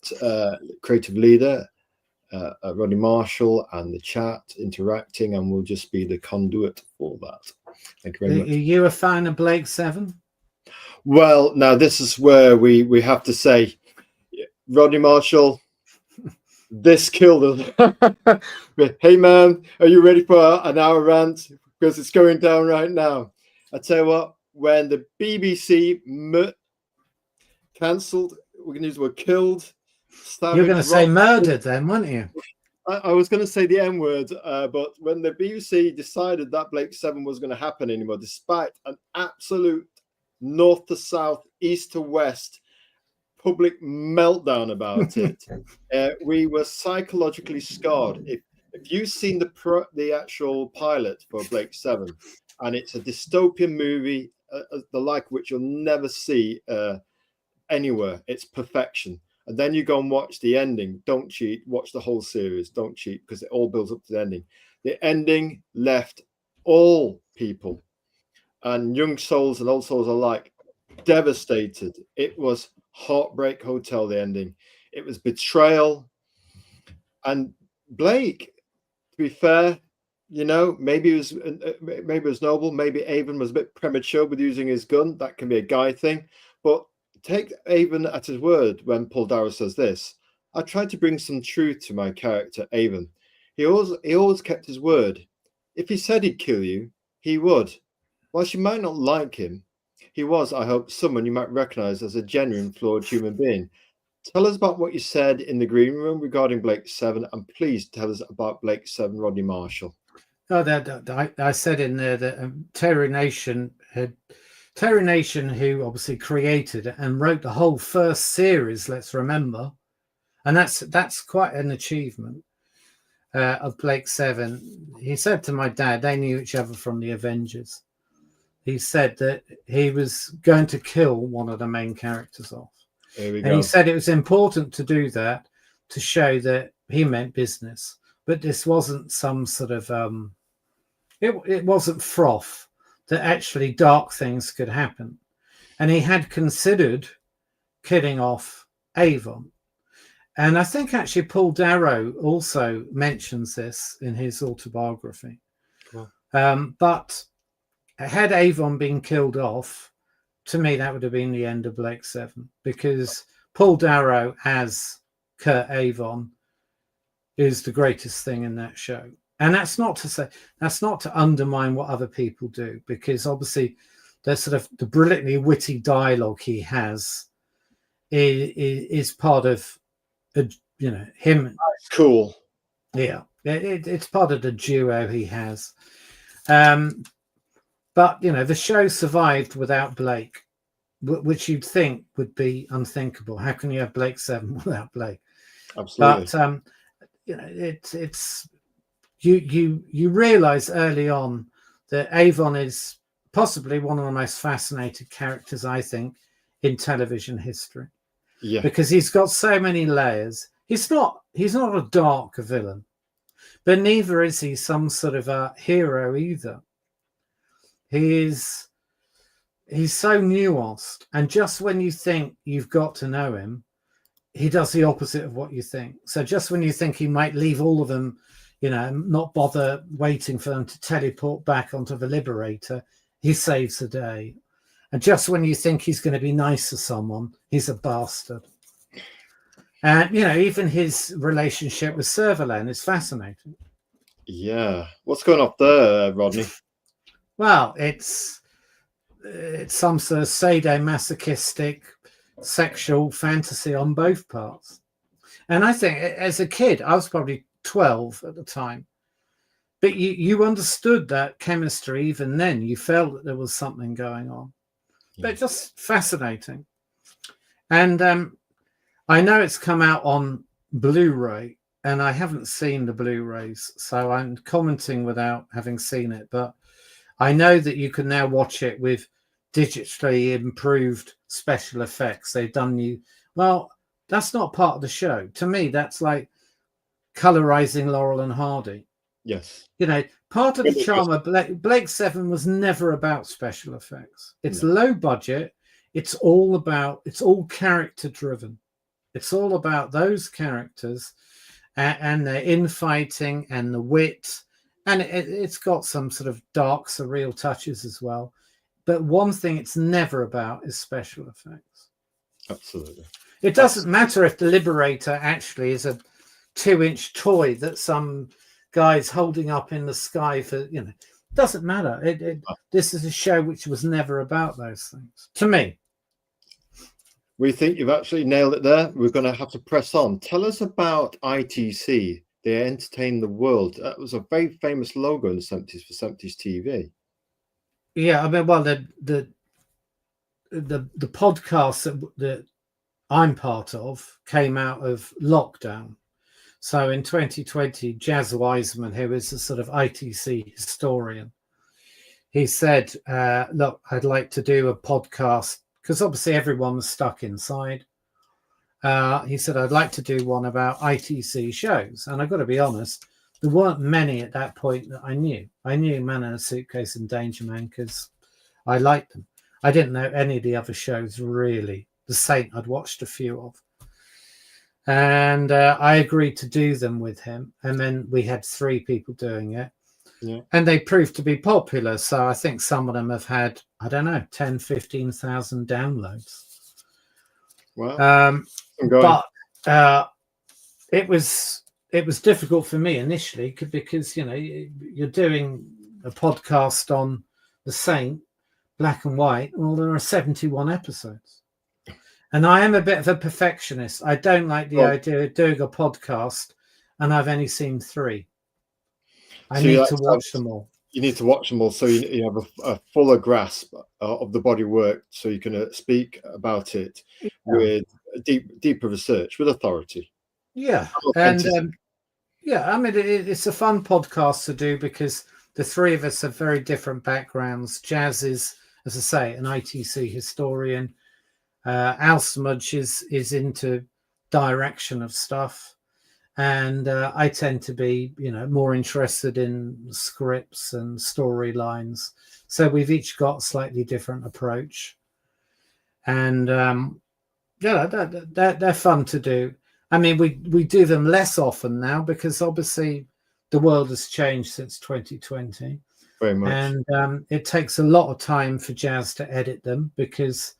creative leader, Rodney Marshall, and the chat interacting, and we'll just be the conduit for that. Thank you very much. Are you a fan of Blake 7? Well, now this is where we have to say, Rodney Marshall, this killed us. Hey man, are you ready for an hour rant? Because it's going down right now. I tell you what, when the BBC cancelled, we're going to use the word killed. You're going to say murdered then, weren't you? I was going to say the M word, but when the BBC decided that Blake 7 was going to happen anymore, despite an absolute north to south, east to west public meltdown about it, we were psychologically scarred. If you've seen the actual pilot for Blake 7, and it's a dystopian movie, the like which you'll never see anywhere. It's perfection. And then you go and watch the ending. Don't cheat. Watch the whole series. Don't cheat, because it all builds up to the ending. The ending left all people, and young souls and old souls alike, devastated. It was Heartbreak Hotel, the ending. It was betrayal. And Blake, to be fair, you know, maybe it was noble. Maybe Avon was a bit premature with using his gun. That can be a guy thing. But take Avon at his word when Paul Darrow says this. I tried to bring some truth to my character, Avon. He always kept his word. If he said he'd kill you, he would. Whilst you might not like him, he was, I hope, someone you might recognize as a genuine, flawed human being. Tell us about what you said in the green room regarding Blake 7, and please tell us about Blake 7, Rodney Marshall. Oh, I said in there that Terry Nation, who obviously created and wrote the whole first series, let's remember, and that's quite an achievement of Blake 7. He said to my dad, they knew each other from the Avengers. He said that he was going to kill one of the main characters off. And he said it was important to do that to show that he meant business. But this wasn't some sort of, it wasn't froth, that actually dark things could happen. And he had considered killing off Avon. And I think actually Paul Darrow also mentions this in his autobiography. Cool. But had Avon been killed off, to me, that would have been the end of Blake 7, because Paul Darrow as Kurt Avon is the greatest thing in that show. And that's not to undermine what other people do, because obviously there's sort of the brilliantly witty dialogue he has is part of, him. That's cool. Yeah, it's part of the duo he has. But, the show survived without Blake, which you'd think would be unthinkable. How can you have Blake 7 without Blake? Absolutely. But, it's you realize early on that Avon is possibly one of the most fascinating characters, I think, in television history. Yeah. Because he's got so many layers. He's not a dark villain, but neither is he some sort of a hero either. He's so nuanced, and just when you think you've got to know him, he does the opposite of what you think. So just when you think he might leave all of them, not bother waiting for them to teleport back onto the Liberator, he saves the day. And just when you think he's going to be nice to someone, he's a bastard. And, even his relationship with Servalan is fascinating. Yeah. What's going on there, Rodney? Well, it's some sort of sadomasochistic sexual fantasy on both parts. And I think as a kid, I was probably 12 at the time, But you understood that chemistry even then. You felt that there was something going on. Yeah. But just fascinating. And I know it's come out on Blu-ray, and I haven't seen the Blu-rays, so I'm commenting without having seen it. But I know that you can now watch it with digitally improved special effects. They've done well, that's not part of the show. To me, that's like colorizing Laurel and Hardy. Yes. You know, part of the charm of Blake 7 was never about special effects. It's low budget. It's all character driven. It's all about those characters and their infighting and the wit. And it's got some sort of dark, surreal touches as well. But one thing it's never about is special effects. Absolutely. It doesn't matter if the Liberator actually is a 2-inch toy that some guy's holding up in the sky for, doesn't matter. This is a show which was never about those things, to me. We think you've actually nailed it there. We're going to have to press on. Tell us about ITC. They entertain the world. That was a very famous logo in the 70s for 70s TV. Yeah, I mean, well, the podcast that I'm part of came out of lockdown. So in 2020, Jazz Wiseman, who is a sort of ITC historian, he said, look, I'd like to do a podcast because obviously everyone was stuck inside. He said, I'd like to do one about ITC shows. And I've got to be honest, there weren't many at that point that I knew. I knew Man in a Suitcase and Danger Man because I liked them. I didn't know any of the other shows really. The Saint I'd watched a few of. And I agreed to do them with him. And then we had 3 people doing it. Yeah. And they proved to be popular. So I think some of them have had, 10, 15,000 downloads. Wow. But it was difficult for me initially because, you're doing a podcast on The Saint, black and white. Well, there are 71 episodes. And I am a bit of a perfectionist. I don't like the idea of doing a podcast and I've only seen 3. I need to watch them all. You need to watch them all so you have a fuller grasp of the body work so you can speak about it with deeper research, with authority. Yeah. And I mean, it's a fun podcast to do because the 3 of us have very different backgrounds. Jazz is, as I say, an ITC historian. Al Smudge is into direction of stuff, and I tend to be more interested in scripts and storylines, so we've each got a slightly different approach, and they're fun to do. I mean, we do them less often now because obviously the world has changed since 2020 very much, and it takes a lot of time for Jazz to edit them because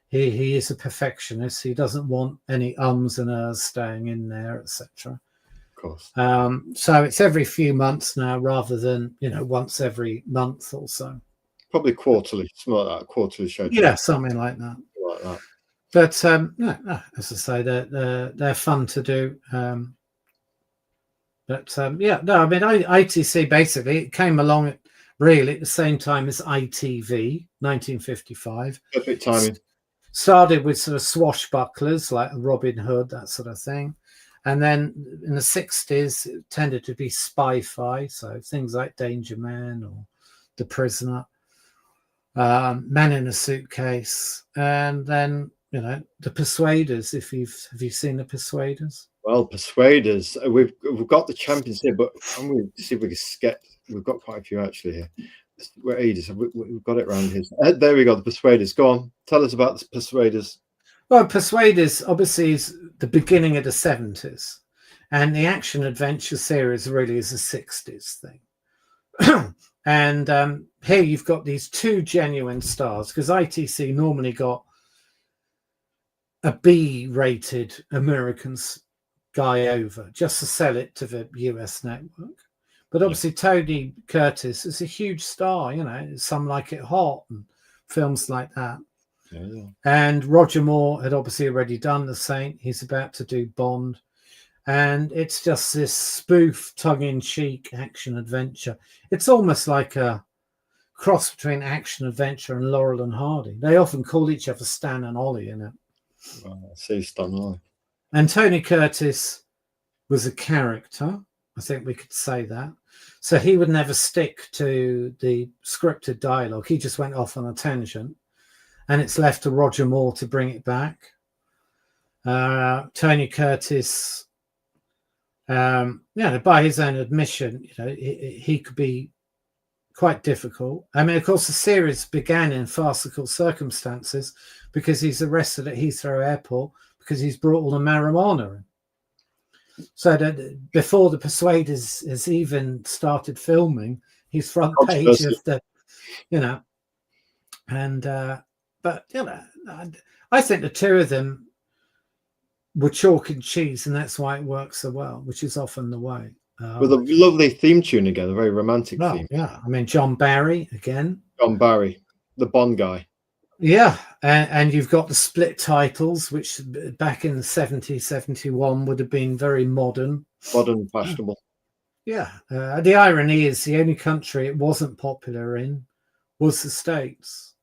he is a perfectionist. He doesn't want any ums and ers staying in there, etc. Of course. So it's every few months now rather tan once every month or so. Probably quarterly, something like that, quarterly schedule. Yeah, something like that. But no, as I say, they're fun to do. I mean, ITC basically it came along really at the same time as ITV, 1955. Perfect timing. Started with sort of swashbucklers like Robin Hood, that sort of thing. And then in the 60s, it tended to be spy-fi. So things like Danger Man or The Prisoner, Man in a Suitcase. And then, The Persuaders, have you seen The Persuaders? Well, Persuaders, we've got the champions here, but I'm going to see if we can skip. We've got quite a few actually here. We're ages. We've got it around here. There we go. The Persuaders. Go on. Tell us about the Persuaders. Well, Persuaders obviously is the beginning of the 70s, and the action adventure series really is a 60s thing. And here you've got these 2 genuine stars because ITC normally got a B-rated American guy over just to sell it to the US network. But obviously, Tony Curtis is a huge star, Some Like It Hot and films like that. Yeah. And Roger Moore had obviously already done The Saint. He's about to do Bond. and it's just this spoof, tongue-in-cheek action adventure. It's almost like a cross between action adventure and Laurel and Hardy. They often call each other Stan and Ollie in it. Well, I see Stan Ollie. And Tony Curtis was a character. I think we could say that. So he would never stick to the scripted dialogue. He just went off on a tangent, and it's left to Roger Moore to bring it back. Tony Curtis, by his own admission, he could be quite difficult. I mean, of course, the series began in farcical circumstances because he's arrested at Heathrow Airport because he's brought all the marijuana in. So that before the Persuaders has even started filming, he's front page of the, but I think the two of them were chalk and cheese, and that's why it works so well, which is often the way. With a lovely theme tune again, a very romantic theme. Yeah, I mean, John Barry again. John Barry, the Bond guy. Yeah, and you've got the split titles, which back in the 70s, 71 would have been very modern. Modern, fashionable. Yeah. The irony is the only country it wasn't popular in was the States.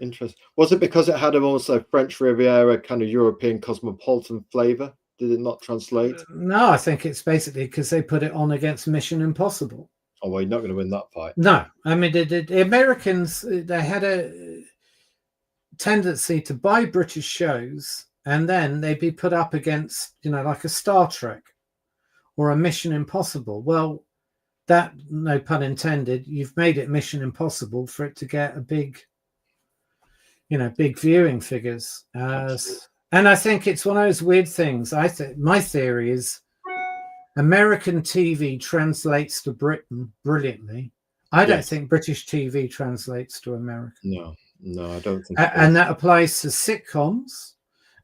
Interesting. Was it because it had almost a French Riviera kind of European cosmopolitan flavour? Did it not translate? No, I think it's basically because they put it on against Mission Impossible. Oh, well, you're not going to win that fight. No. I mean, the Americans, they had a tendency to buy British shows and then they'd be put up against, like a Star Trek or a Mission Impossible. Well, that, no pun intended, you've made it Mission Impossible for it to get a big viewing figures. And I think it's one of those weird things. My theory is American TV translates to Britain brilliantly. I don't think British TV translates to America. No, I don't think. And that applies to sitcoms,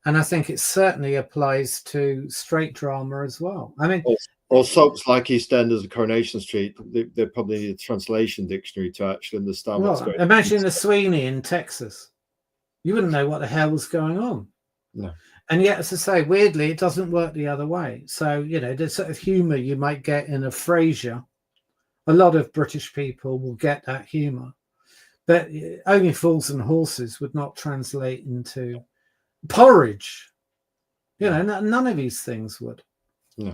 and I think it certainly applies to straight drama as well. I mean, or soaps like EastEnders and Coronation Street. They probably need a translation dictionary to actually understand what's going on. Imagine the Sweeney in Texas. You wouldn't know what the hell was going on. No. And yet, as I say, weirdly, it doesn't work the other way. So, the sort of humour you might get in a Frasier, a lot of British people will get that humour. But Only Fools and Horses would not translate into Porridge. None of these things would. No.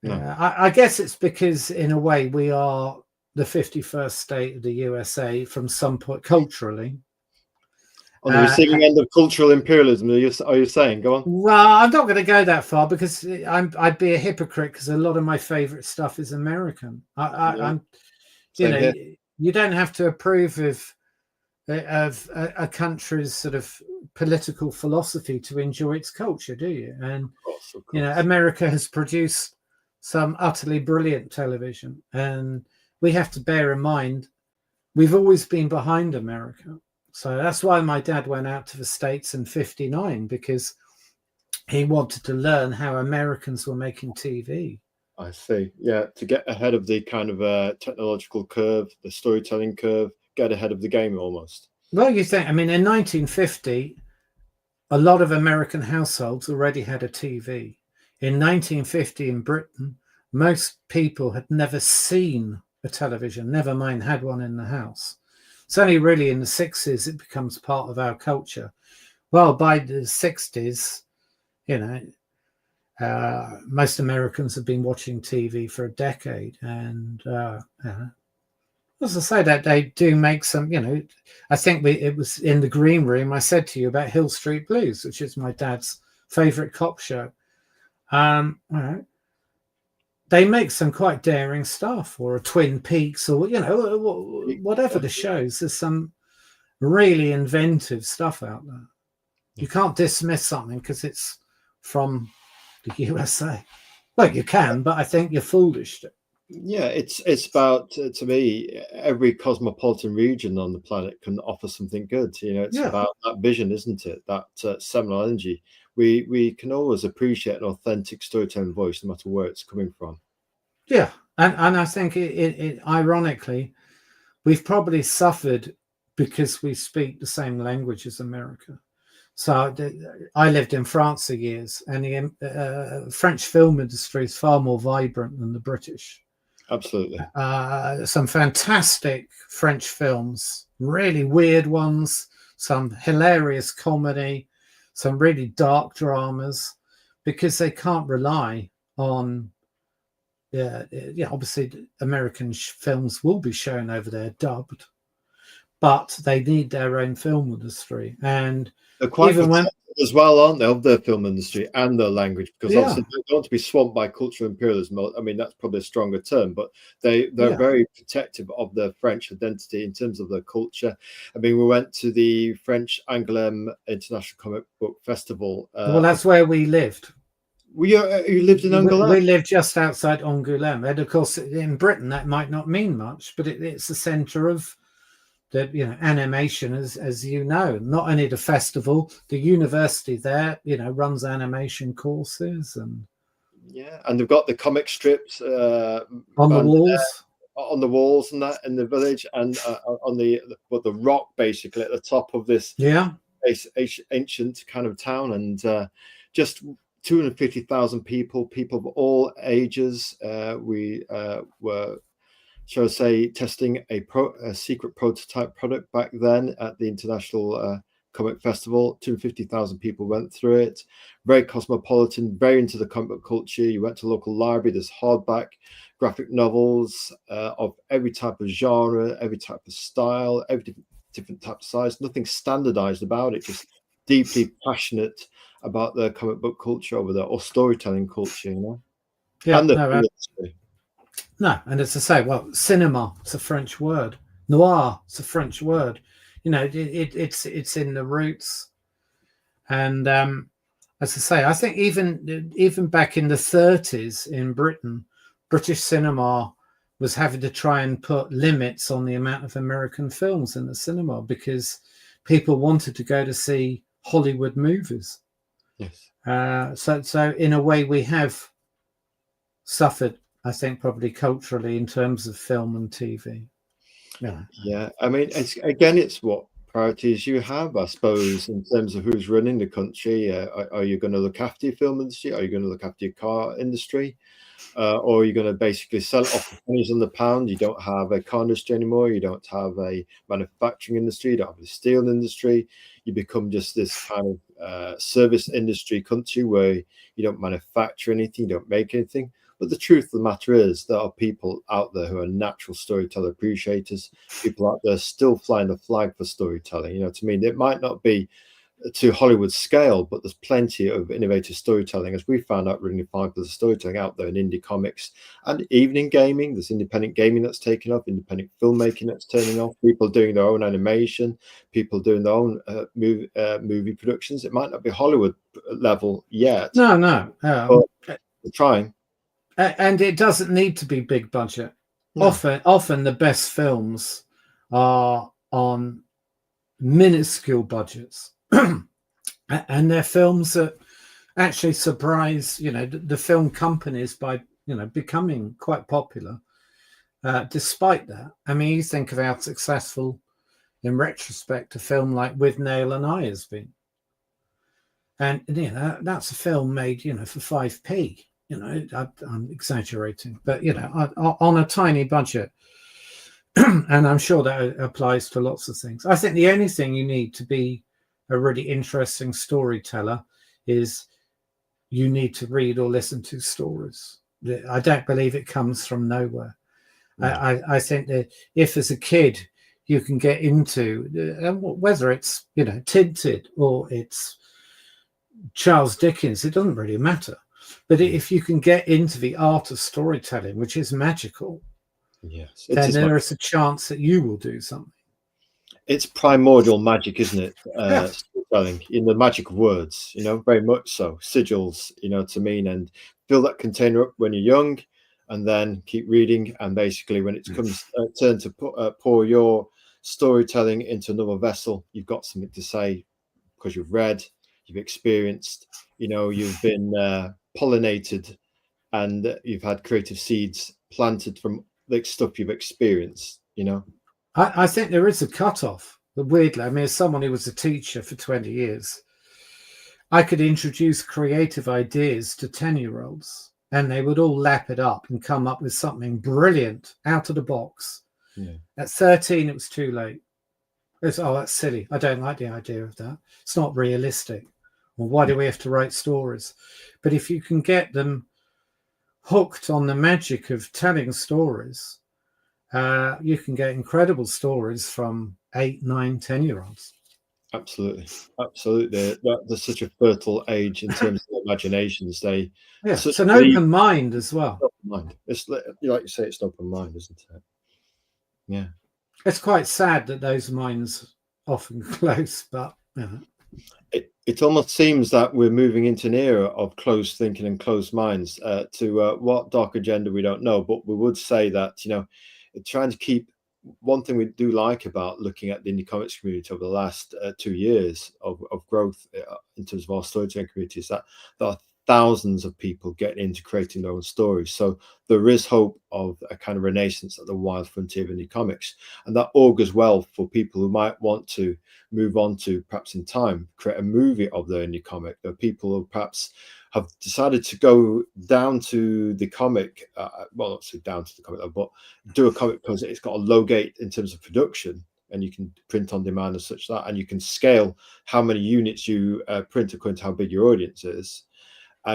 I guess it's because, in a way, we are the 51st state of the USA from some point culturally. On the receiving end of cultural imperialism, are you saying? Go on. Well, I'm not going to go that far because I'd be a hypocrite because a lot of my favourite stuff is American. I'm, you don't have to approve of a country's sort of political philosophy to enjoy its culture, do you? And of course. America has produced some utterly brilliant television, and we have to bear in mind we've always been behind America. So that's why my dad went out to the States in '59, because he wanted to learn how Americans were making TV. I see. Yeah, to get ahead of the kind of technological curve, the storytelling curve, get ahead of the game almost. Well, you think, in 1950, a lot of American households already had a TV. In 1950 in Britain, most people had never seen a television, never mind had one in the house. It's only really in the 60s it becomes part of our culture. Well, by the 60s, most Americans have been watching TV for a decade. And as I say, that they do make some, I think it was in the green room, I said to you about Hill Street Blues, which is my dad's favourite cop show. They make some quite daring stuff, or a Twin Peaks, or whatever the shows. There's some really inventive stuff out there. You can't dismiss something because it's from the USA. Well, you can, but I think you're foolish. Yeah, it's about, to me, every cosmopolitan region on the planet can offer something good. It's about that vision, isn't it? That seminal energy. We can always appreciate an authentic storytelling voice, no matter where it's coming from. Yeah, and I think it ironically, we've probably suffered because we speak the same language as America. So I lived in France for years, and the French film industry is far more vibrant than the British. Absolutely. Some fantastic French films, really weird ones, some hilarious comedy, some really dark dramas, because they can't rely on, obviously American films will be shown over there dubbed, but they need their own film industry. And they're quite even when, as well, aren't they, of their film industry and their language? Because yeah, obviously they don't want to be swamped by cultural imperialism. I mean, that's probably a stronger term, but they're yeah. very protective of their French identity in terms of their culture. I mean, we went to the French Angoulême International Comic Book Festival. Well, that's where we lived. You lived in Angoulême? We lived just outside Angoulême, and of course, in Britain that might not mean much, but it's the centre of the animation, as you know. Not only the festival, the university there, runs animation courses, and and they've got the comic strips on the walls, and that in the village, and on the rock basically at the top of this ancient kind of town, and just 250,000 people of all ages. We were, shall I say, testing a secret prototype product back then at the International Comic Festival. 250,000 people went through it. Very cosmopolitan, very into the comic book culture. You went to local library, there's hardback graphic novels of every type of genre, every type of style, every different type of size. Nothing standardized about it, just deeply passionate about their comic book culture or storytelling culture, Yeah, and no, and as I say, well, cinema, it's a French word. Noir, it's a French word. It's in the roots. And as I say, I think even back in the 30s in Britain, British cinema was having to try and put limits on the amount of American films in the cinema because people wanted to go to see Hollywood movies. Yes. So in a way, we have suffered, I think, probably culturally in terms of film and TV. Yeah. I mean, it's what priorities you have, I suppose, in terms of who's running the country. Are you going to look after your film industry? Are you going to look after your car industry? Or are you going to basically sell it off for pennies on the pound? You don't have a car industry anymore. You don't have a manufacturing industry. You don't have a steel industry. You become just this kind of service industry country where you don't manufacture anything, you don't make anything. But the truth of the matter is there are people out there who are natural storyteller appreciators, people out there still flying the flag for storytelling. You know what I mean? It might not be to Hollywood scale, but there's plenty of innovative storytelling, as we found out really fine for the storytelling out there in indie comics and even in gaming. There's independent gaming that's taken off, independent filmmaking that's turning off, people doing their own animation, people doing their own movie productions. It might not be Hollywood level yet. No. But we're trying. And it doesn't need to be big budget. No. Often the best films are on minuscule budgets. And they're films that actually surprise, the film companies by, becoming quite popular. Despite that, I mean, you think of how successful, in retrospect, a film like With Nail and I has been. And, that's a film made, for 5p. I'm exaggerating, but, on a tiny budget. And I'm sure that applies to lots of things. I think the only thing you need to be a really interesting storyteller is you need to read or listen to stories. I don't believe it comes from nowhere. I think that if as a kid you can get into whether it's Tinted or it's Charles Dickens, it doesn't really matter. But if you can get into the art of storytelling, which is magical, yes, then there is a chance that you will do something. It's primordial magic, isn't it? Storytelling, in the magic of words, very much so. Sigils, what I mean, and fill that container up when you're young, and then keep reading. And basically, when it comes turn to pour your storytelling into another vessel, you've got something to say because you've read, you've experienced, you've been pollinated, and you've had creative seeds planted from the stuff you've experienced. I think there is a cutoff. But weirdly, I mean, as someone who was a teacher for 20 years, I could introduce creative ideas to 10-year-olds and they would all lap it up and come up with something brilliant out of the box. Yeah. At 13, it was too late. It's, oh, that's silly. I don't like the idea of that. It's not realistic. Well, why do we have to write stories? But if you can get them hooked on the magic of telling stories, you can get incredible stories from 8, 9, 10-year-olds. Absolutely, absolutely. That's such a fertile age in terms of imaginations. It's an open mind as well. Open mind. It's like you say, it's an open mind, isn't it? Yeah. It's quite sad that those minds often close, but it almost seems that we're moving into an era of closed thinking and closed minds. To what dark agenda we don't know, but we would say that trying to keep. One thing we do like about looking at the indie comics community over the last 2 years of growth in terms of our storytelling community is that there are thousands of people getting into creating their own stories. So there is hope of a kind of renaissance at the wild frontier of indie comics. And that augurs well for people who might want to move on to, perhaps in time, create a movie of their indie comic. There are people who perhaps have decided to go down to the comic, well, not so down to the comic, but do a comic because it's got a low gate in terms of production, and you can print on demand and such that, and you can scale how many units you print according to how big your audience is,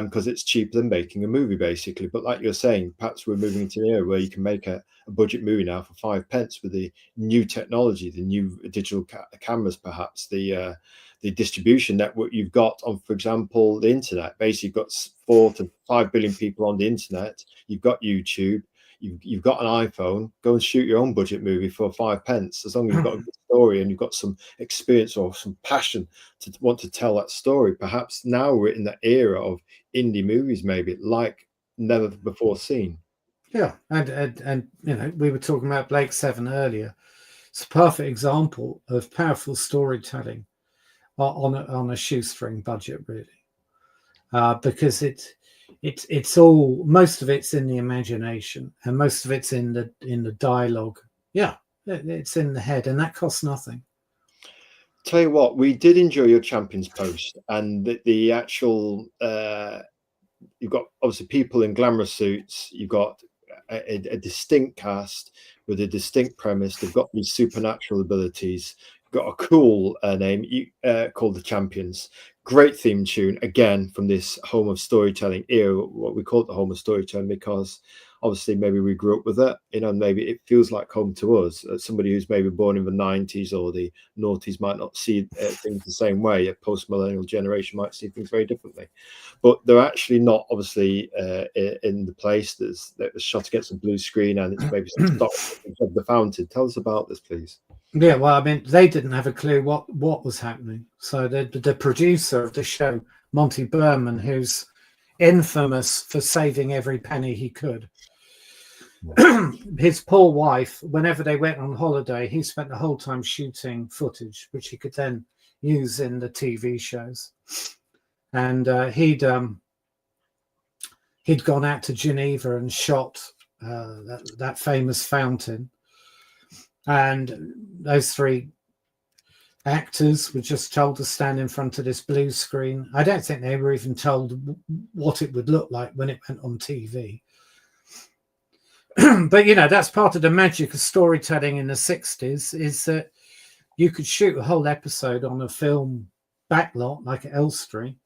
because it's cheaper than making a movie, basically. But like you're saying, perhaps we're moving into an era where you can make a budget movie now for 5 pence with the new technology, the new digital cameras, perhaps the distribution network you've got on, for example, the internet. Basically, you've got 4 to 5 billion people on the internet. You've got YouTube. You've got an iPhone. Go and shoot your own budget movie for 5 pence. As long as you've got a good story and you've got some experience or some passion to want to tell that story. Perhaps now we're in the era of indie movies, maybe like never before seen. Yeah, and we were talking about Blake 7 earlier. It's a perfect example of powerful storytelling on a shoestring budget, really, because it's all, most of it's in the imagination and most of it's in the dialogue. Yeah, it's in the head, and that costs nothing. Tell you what, we did enjoy your Champions post, and the actual you've got obviously people in glamorous suits. You've got a distinct cast with a distinct premise. They've got these supernatural abilities. Got a cool name called the Champions. Great theme tune, again, from this home of storytelling era, what we call it the home of storytelling, because obviously maybe we grew up with it, maybe it feels like home to us. Somebody who's maybe born in the 90s or the noughties might not see things the same way. A post-millennial generation might see things very differently. But they're actually not, obviously, in the place. There's shot against a blue screen, and it's maybe some stock of the fountain. Tell us about this, please. Yeah, well, I mean, they didn't have a clue what was happening. So the producer of the show, Monty Berman, who's infamous for saving every penny he could, his poor wife, whenever they went on holiday, he spent the whole time shooting footage, which he could then use in the TV shows. And he'd gone out to Geneva and shot that famous fountain. And those 3 actors were just told to stand in front of this blue screen. I don't think they were even told what it would look like when it went on TV. But, that's part of the magic of storytelling in the 60s, is that you could shoot a whole episode on a film backlot like at Elstree,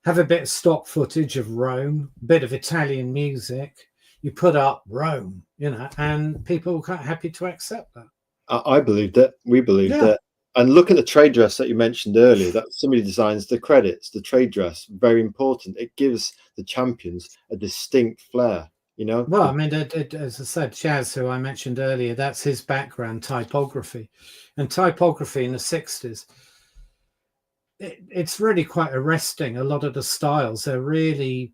have a bit of stock footage of Rome, a bit of Italian music. You put up Rome, and people were quite happy to accept that. I believed it. We believed it. And look at the trade dress that you mentioned earlier. That somebody designs the credits, the trade dress, very important. It gives the Champions a distinct flair. Well, I mean, as I said, Chaz, who I mentioned earlier, that's his background, typography. And typography in the 60s, it's really quite arresting. A lot of the styles, they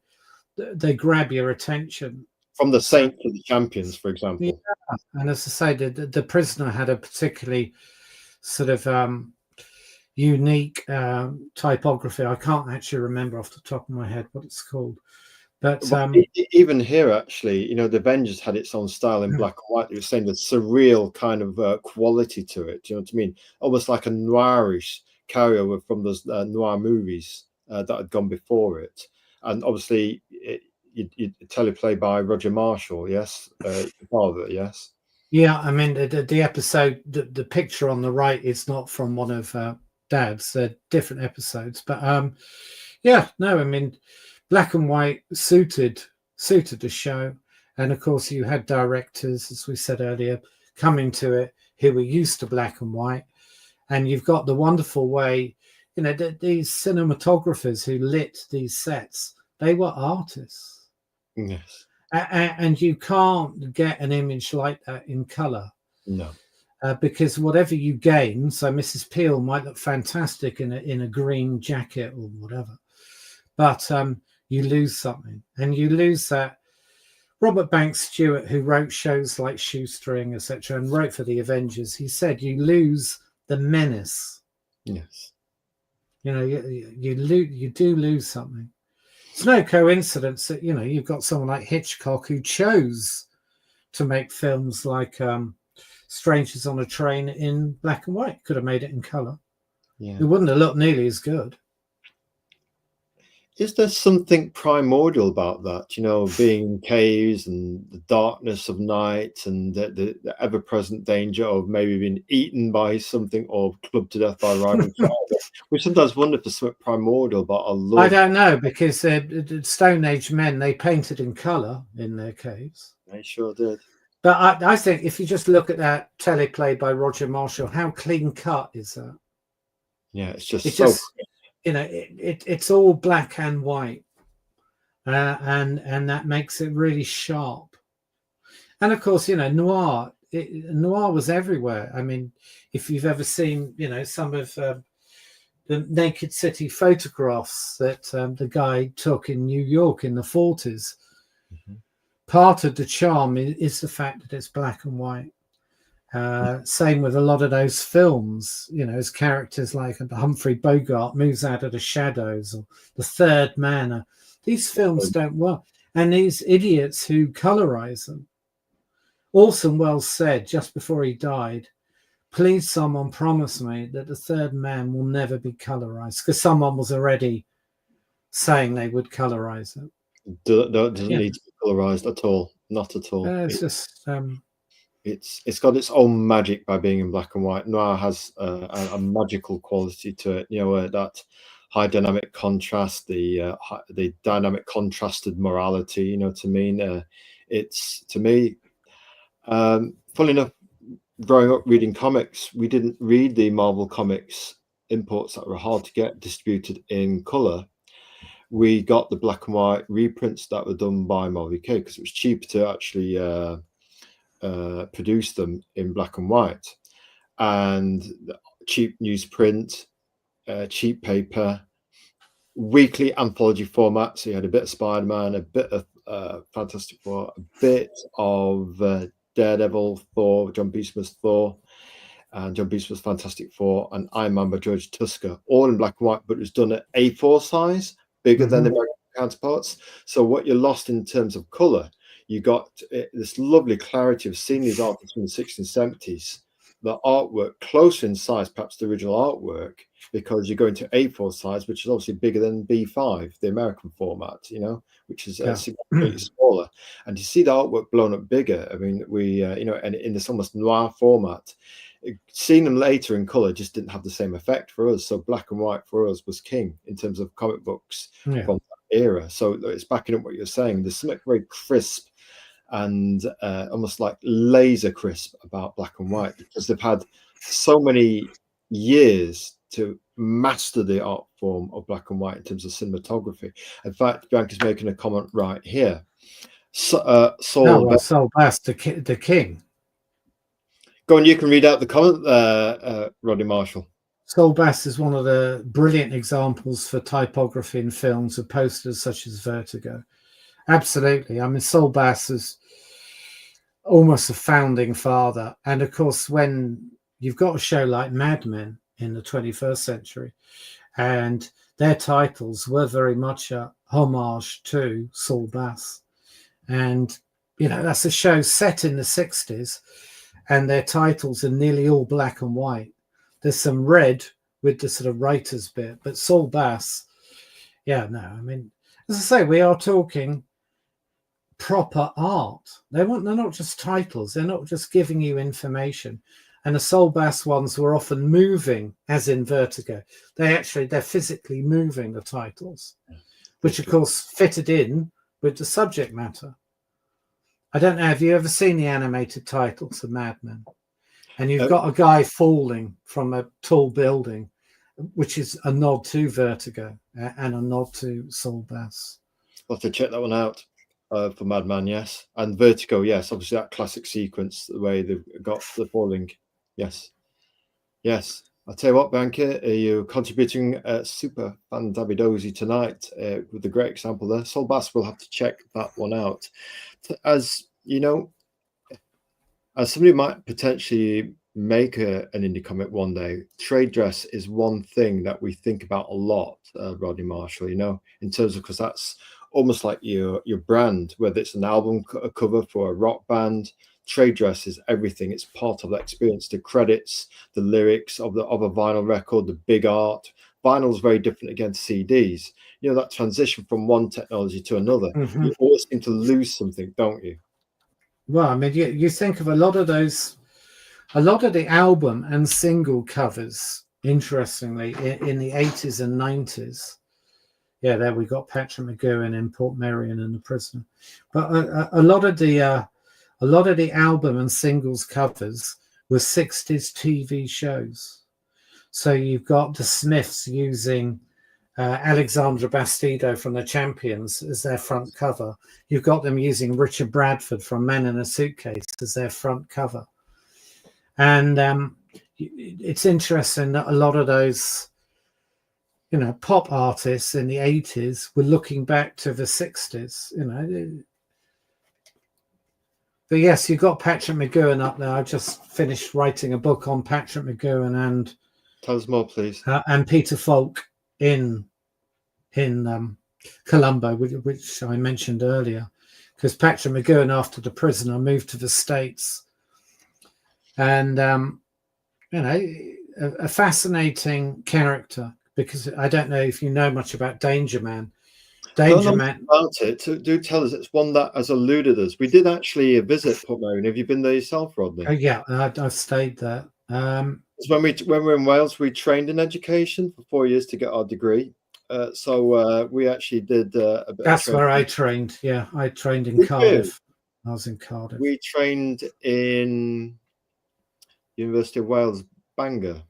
grab your attention. From the Saint to the Champions, for example. Yeah. And as I say, the Prisoner had a particularly sort of unique typography. I can't actually remember off the top of my head what it's called. But even here, actually, the Avengers had its own style in black and white. They were saying the surreal kind of quality to it. Do you know what I mean? Almost like a noirish carryover from those noir movies that had gone before it. And obviously, you teleplay by Roger Marshall, yes, your father, yes. Yeah, I mean the episode, the picture on the right is not from one of Dad's. They're different episodes, but yeah, no, I mean black and white suited the show, and of course you had directors, as we said earlier, coming to it who were used to black and white, and you've got the wonderful way, you know, these cinematographers who lit these sets, they were artists. Yes. And you can't get an image like that in color. No. Because whatever you gain, so Mrs. Peel might look fantastic in a green jacket or whatever, but you lose something, and you lose that. Robert Banks Stewart, who wrote shows like Shoestring, etc., and wrote for the Avengers, he said you lose the menace. Yes. You know, you do lose something. It's no coincidence that, you know, you've got someone like Hitchcock who chose to make films like Strangers on a Train in black and white. Could have made it in color. Yeah. It wouldn't have looked nearly as good. Is there something primordial about that, you know, being in caves and the darkness of night and the ever-present danger of maybe being eaten by something or clubbed to death by a riding fire? We sometimes wonder if there's something primordial about our Lord. I don't know, because Stone Age men, they painted in color in their caves. They sure did. But I think if you just look at that teleplay by Roger Marshall, how clean cut is that? Yeah, it's just It's so... just, you know, it's all black and white, and that makes it really sharp. And of course, you know, noir was everywhere. I mean, if you've ever seen, you know, some of the Naked City photographs that the guy took in New York in the 40s, part of the charm is the fact that it's black and white. Same with a lot of those films, you know, as characters like Humphrey Bogart moves out of the shadows, or The Third Man. These films don't work. And these idiots who colorize them. Orson Welles said just before he died, please someone promise me that The Third Man will never be colorized, because someone was already saying they would colorize it. Doesn't need to be colorized at all. Not at all. It's just... It's got its own magic by being in black and white. Noir has a magical quality to it. You know, that high dynamic contrast, the dynamic contrasted morality. You know, to mean it's to me. Funny enough, growing up reading comics, we didn't read the Marvel Comics imports that were hard to get distributed in color. We got the black and white reprints that were done by Marvel UK because it was cheaper to actually produce them in black and white, and cheap newsprint, cheap paper, weekly anthology format. So you had a bit of Spider-Man, a bit of Fantastic Four, a bit of Daredevil, Thor, John Buscema's Thor, and John Buscema's Fantastic Four, and Iron Man by George Tusker, all in black and white, but it was done at A4 size, bigger than the American counterparts. So what you lost in terms of color, you got this lovely clarity of seeing these artists from the 60s and 70s, the artwork closer in size, perhaps the original artwork, because you're going to A4 size, which is obviously bigger than B5, the American format, you know, which is significantly smaller. And you see the artwork blown up bigger. I mean, we, you know, and in this almost noir format, seeing them later in color just didn't have the same effect for us. So black and white for us was king in terms of comic books from that era. So it's backing up what you're saying. There's something very crisp and almost like laser crisp about black and white, because they've had so many years to master the art form of black and white in terms of cinematography. In fact, Bianca's making a comment right here. Saul Bass, the king. Go on, you can read out the comment, Rodney Marshall. Saul Bass is one of the brilliant examples for typography in films of posters such as Vertigo. Absolutely. I mean, Saul Bass is almost a founding father. And of course, when you've got a show like Mad Men in the 21st century, and their titles were very much a homage to Saul Bass. And, you know, that's a show set in the 60s, and their titles are nearly all black and white. There's some red with the sort of writers bit. But Saul Bass, yeah, no, I mean, as I say, we are talking proper art. They're not just titles. They're not just giving you information. And the Saul Bass ones were often moving, as in Vertigo. They're physically moving the titles, which of course fitted in with the subject matter. I don't know, have you ever seen the animated titles of Mad Men? And you've got a guy falling from a tall building, which is a nod to Vertigo and a nod to Saul Bass. I'll have to check that one out for Madman, yes. And Vertigo, yes. Obviously, that classic sequence, the way they've got the falling. Yes. Yes. I'll tell you what, Bianca, you're contributing super fan Davidosi tonight with a great example there. Saul Bass will have to check that one out. As you know, as somebody might potentially make an indie comic one day, trade dress is one thing that we think about a lot, Rodney Marshall, you know, in terms of, because that's almost like your brand, whether it's an album cover for a rock band. Trade dress is everything. It's part of that experience. The credits, the lyrics of a vinyl record, the big art. Vinyl is very different against CDs. You know, that transition from one technology to another. Mm-hmm. You always seem to lose something, don't you? Well, I mean, you think of a lot of the album and single covers, interestingly, in the 80s and 90s. Yeah, there we got Patrick McGowan in Portmeirion and The Prisoner. But a lot of the album and singles covers were 60s TV shows. So you've got the Smiths using Alexandra Bastido from The Champions as their front cover. You've got them using Richard Bradford from Men in a Suitcase as their front cover. And it's interesting that a lot of those, you know, pop artists in the 80s were looking back to the 60s, you know. But yes, you've got Patrick McGowan up there. I just finished writing a book on Patrick McGowan and tell us more, please. And Peter Falk in Colombo, which I mentioned earlier, because Patrick McGowan, after The Prisoner, moved to the States, and you know, a fascinating character. Because I don't know if you know much about Danger Man. Danger Man. About it, do tell us. It's one that has eluded us. We did actually visit Portmeirion. Have you been there yourself, Rodney? Oh, yeah, I've stayed there. When we were in Wales, we trained in education for 4 years to get our degree. So we actually did a bit. That's where I trained. Yeah, I trained in Cardiff. I was in Cardiff. We trained in University of Wales, Bangor.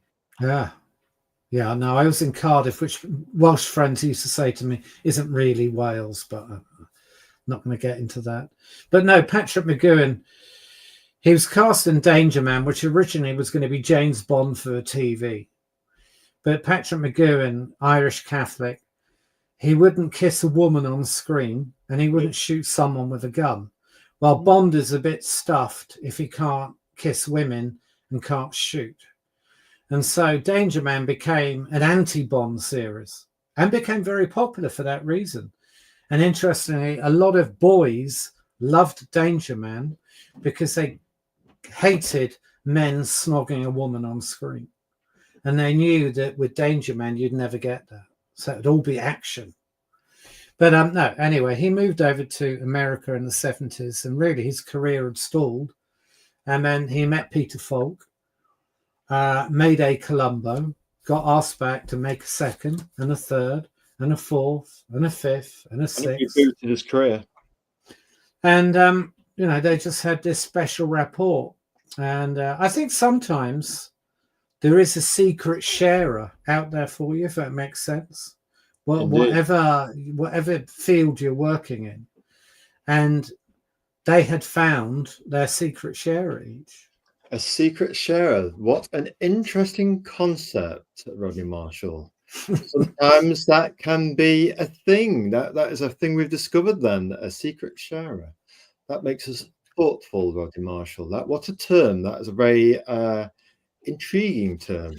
Yeah, no, I was in Cardiff, which Welsh friends used to say to me, isn't really Wales, but I'm not going to get into that. But no, Patrick McGowan, he was cast in Danger Man, which originally was going to be James Bond for TV. But Patrick McGowan, Irish Catholic, he wouldn't kiss a woman on screen and he wouldn't shoot someone with a gun. Well, Bond is a bit stuffed if he can't kiss women and can't shoot. And so Danger Man became an anti-Bond series and became very popular for that reason. And interestingly, a lot of boys loved Danger Man because they hated men snogging a woman on screen. And they knew that with Danger Man, you'd never get that. So it'd all be action. But no, anyway, he moved over to America in the 70s and really his career had stalled. And then he met Peter Falk. Made a Colombo, got asked back to make a second and a third and a fourth and a fifth and a sixth. He booted his career. And, you know, they just had this special rapport. And I think sometimes there is a secret sharer out there for you, if that makes sense. Well, whatever field you're working in. And they had found their secret sharer each. A secret sharer. What an interesting concept, Rodney Marshall. Sometimes that can be a thing. That is a thing we've discovered then, a secret sharer. That makes us thoughtful, Rodney Marshall. What a term. That is a very intriguing term.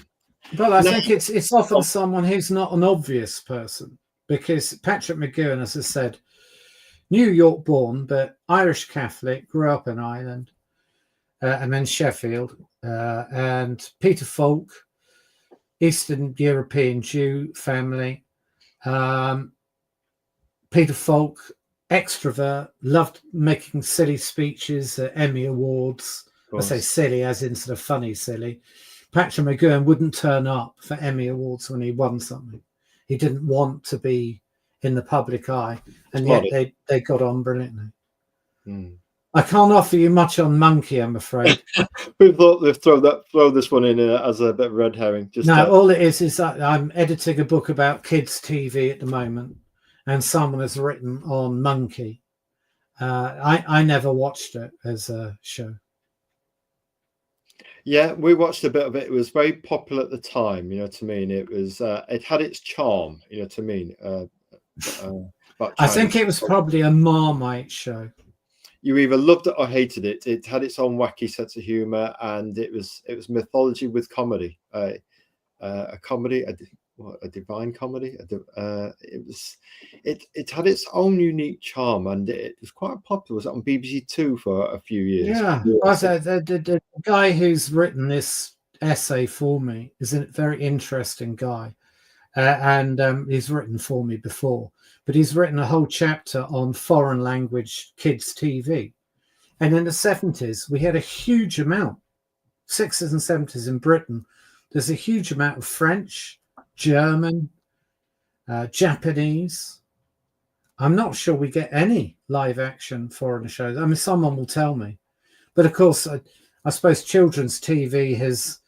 Well, I think it's often someone who's not an obvious person, because Patrick McGowan, as I said, New York born, but Irish Catholic, grew up in Ireland. And then Sheffield, and Peter Falk, Eastern European Jew family. Peter Falk, extrovert, loved making silly speeches at Emmy Awards. I say silly as in sort of funny silly. Patrick McGowan wouldn't turn up for Emmy Awards when he won something. He didn't want to be in the public eye, and yet they got on brilliantly. I can't offer you much on Monkey, I'm afraid. We thought they'd throw this one in as a bit of red herring. All it is that I'm editing a book about kids' TV at the moment, and someone has written on Monkey. I never watched it as a show. Yeah, we watched a bit of it. It was very popular at the time, you know what I mean? It was it had its charm, you know what I mean? I think it was probably a Marmite show. You either loved it or hated it. It had its own wacky sense of humor, and it was mythology with comedy. A comedy, a divine comedy. It had its own unique charm, and it was quite popular. It was on BBC Two for a few years. Yeah, the guy who's written this essay for me is a very interesting guy, and he's written for me before. But he's written a whole chapter on foreign language kids' TV. And in the 70s, we had a huge amount, 60s and 70s in Britain. There's a huge amount of French, German, Japanese. I'm not sure we get any live action foreign shows. I mean, someone will tell me. But of course, I suppose children's TV has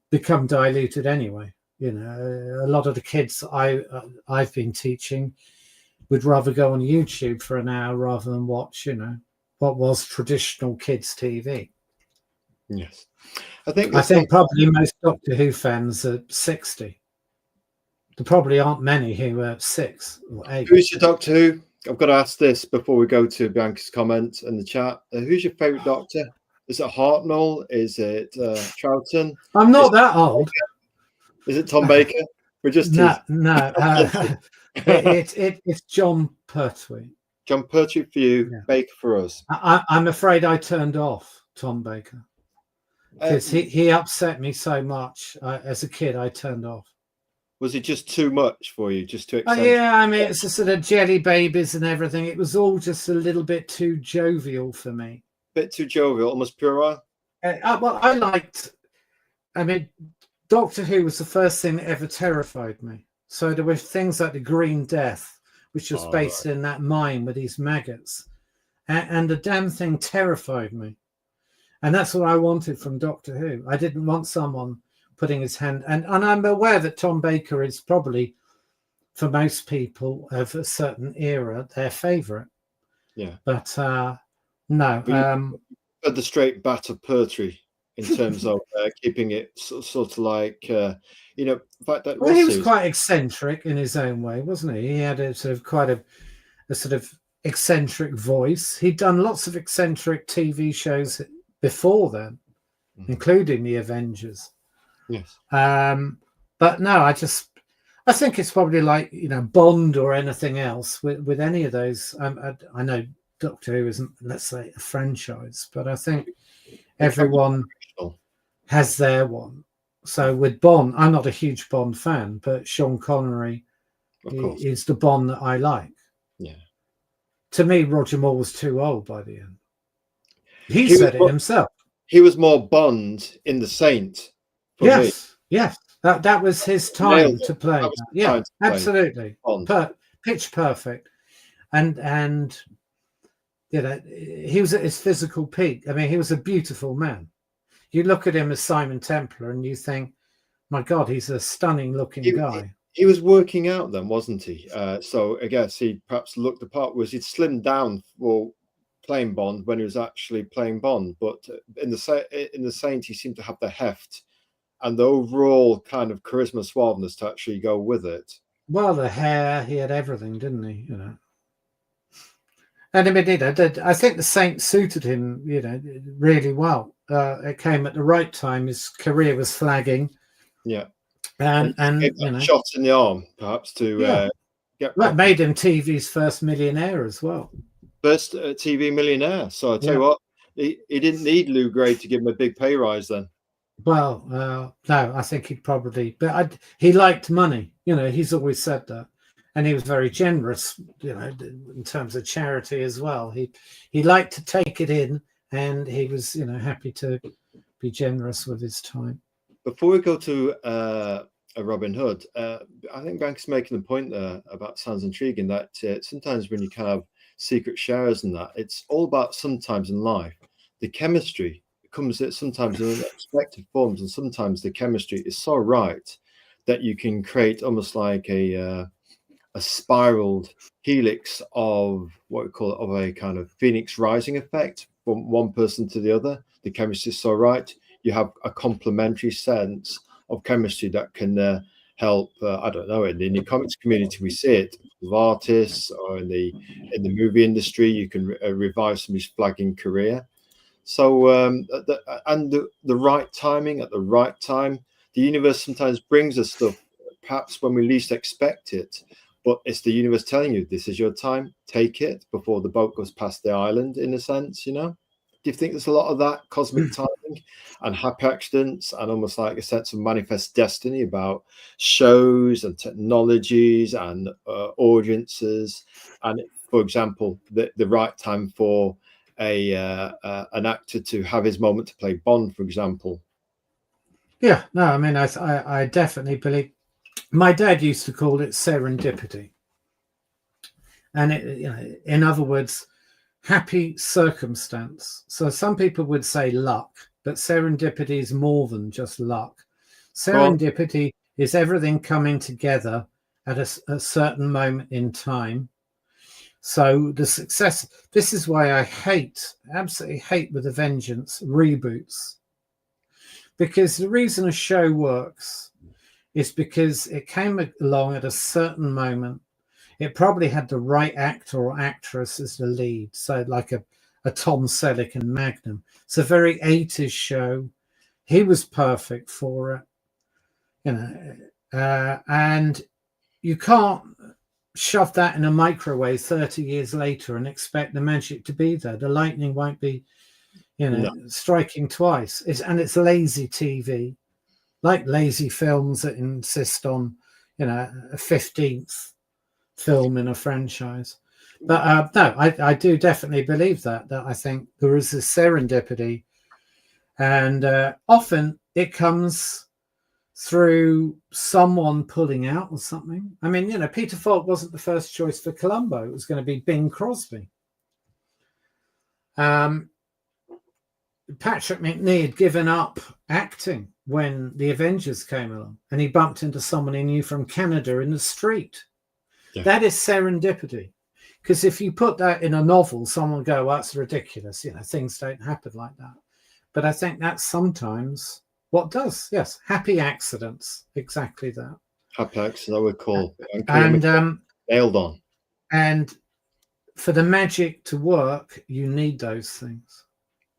become diluted anyway. You know, a lot of the kids I've been teaching would rather go on YouTube for an hour rather than watch, you know, what was traditional kids' TV. Yes, I think probably most Doctor Who fans are 60. There probably aren't many who are 6 or 8. Who's your Doctor Who? I've got to ask this before we go to Bianca's comment in the chat. Who's your favourite Doctor? Is it Hartnell? Is it Troughton? I'm not that old. Is it Tom Baker? We're just no. It's John Pertwee. John Pertwee for you, yeah. Baker for us. I'm afraid I turned off Tom Baker because he upset me so much. As a kid, I turned off. Was it just too much for you? Just to accept? Yeah, I mean, it's the sort of jelly babies and everything. It was all just a little bit too jovial for me. Bit too jovial, almost puerile. Well, I mean, Doctor Who was the first thing that ever terrified me. So there were things like the Green Death, which was based in that mine with these maggots. And the damn thing terrified me. And that's what I wanted from Doctor Who. I didn't want someone putting his hand... And I'm aware that Tom Baker is probably, for most people of a certain era, their favourite. Yeah. But no. At the straight bat of Pertwee. In terms of keeping it sort of like, you know, the fact that he was quite eccentric in his own way, wasn't he? He had a sort of quite a sort of eccentric voice. He'd done lots of eccentric TV shows before then, including The Avengers. Yes. But no, I think it's probably like, you know, Bond or anything else with any of those. I know Doctor Who isn't, let's say, a franchise, but I think everyone has their one. So with Bond, I'm not a huge Bond fan, but Sean Connery is the Bond that I like. Yeah. To me, Roger Moore was too old by the end. He said it himself. He was more Bond in The Saint. Yes. That was his time to play. Yeah, absolutely. Pitch perfect. And you know, he was at his physical peak. I mean, he was a beautiful man. You look at him as Simon Templar and you think, my God, he's a stunning looking guy. He was working out then, wasn't he? So I guess he perhaps looked the part. Was he'd slimmed down for playing Bond when he was actually playing Bond? But in the Saint, he seemed to have the heft and the overall kind of charisma, suaveness to actually go with it. Well, the hair, he had everything, didn't he? You know. And I mean, you know, I think the Saint suited him, you know, really well. It came at the right time. His career was flagging. Yeah. And you know, shot in the arm, perhaps, to get... That made him TV's first millionaire as well. First TV millionaire. So I tell you what, he didn't need Lou Gray to give him a big pay rise then. Well, no, I think he'd probably, but he liked money. He's always said that, and he was very generous. In terms of charity as well. He liked to take it in, and he was, happy to be generous with his time. Before we go to Robin Hood, I think Banks is making a point there about sounds intriguing that sometimes when you kind of secret shares and that, it's all about sometimes in life, the chemistry comes sometimes in unexpected forms, and sometimes the chemistry is so right that you can create almost like a spiraled helix of what we call it, of a kind of phoenix rising effect from one person to the other. The chemistry is so right. You have a complementary sense of chemistry that can help. I don't know. In the comics community, we see it with artists, or in the movie industry, you can revive somebody's flagging career. So, the right timing at the right time. The universe sometimes brings us stuff, perhaps when we least expect it. But it's the universe telling you this is your time. Take it before the boat goes past the island. In a sense, Do you think there's a lot of that cosmic timing and happy accidents, and almost like a sense of manifest destiny about shows and technologies and audiences, and, for example, the right time for an actor to have his moment to play Bond, for example? Yeah, no, I mean, I definitely believe. My dad used to call it serendipity, and in other words, happy circumstance. So some people would say luck, but serendipity is more than just luck. Serendipity is everything coming together at a certain moment in time. So the success, this is why I absolutely hate with a vengeance, reboots. Because the reason a show works is because it came along at a certain moment. It probably had the right actor or actress as the lead. So like a Tom Selleck in Magnum. It's a very 80s show. He was perfect for it, and you can't shove that in a microwave 30 years later and expect the magic to be there. The lightning won't be, striking twice. It's lazy TV, like lazy films that insist on, a 15th film in a franchise. But no, I do definitely believe that I think there is this serendipity, and often it comes through someone pulling out or something. I mean, Peter Falk wasn't the first choice for Columbo. It was going to be Bing Crosby. Patrick Macnee had given up acting when the Avengers came along, and he bumped into someone he knew from Canada in the street. Yeah. That is serendipity. Because if you put that in a novel, someone will go, well, that's ridiculous. Things don't happen like that. But I think that's sometimes what does. Yes, happy accidents. Exactly that. Happy accidents, I would call. And nailed on. And for the magic to work, you need those things.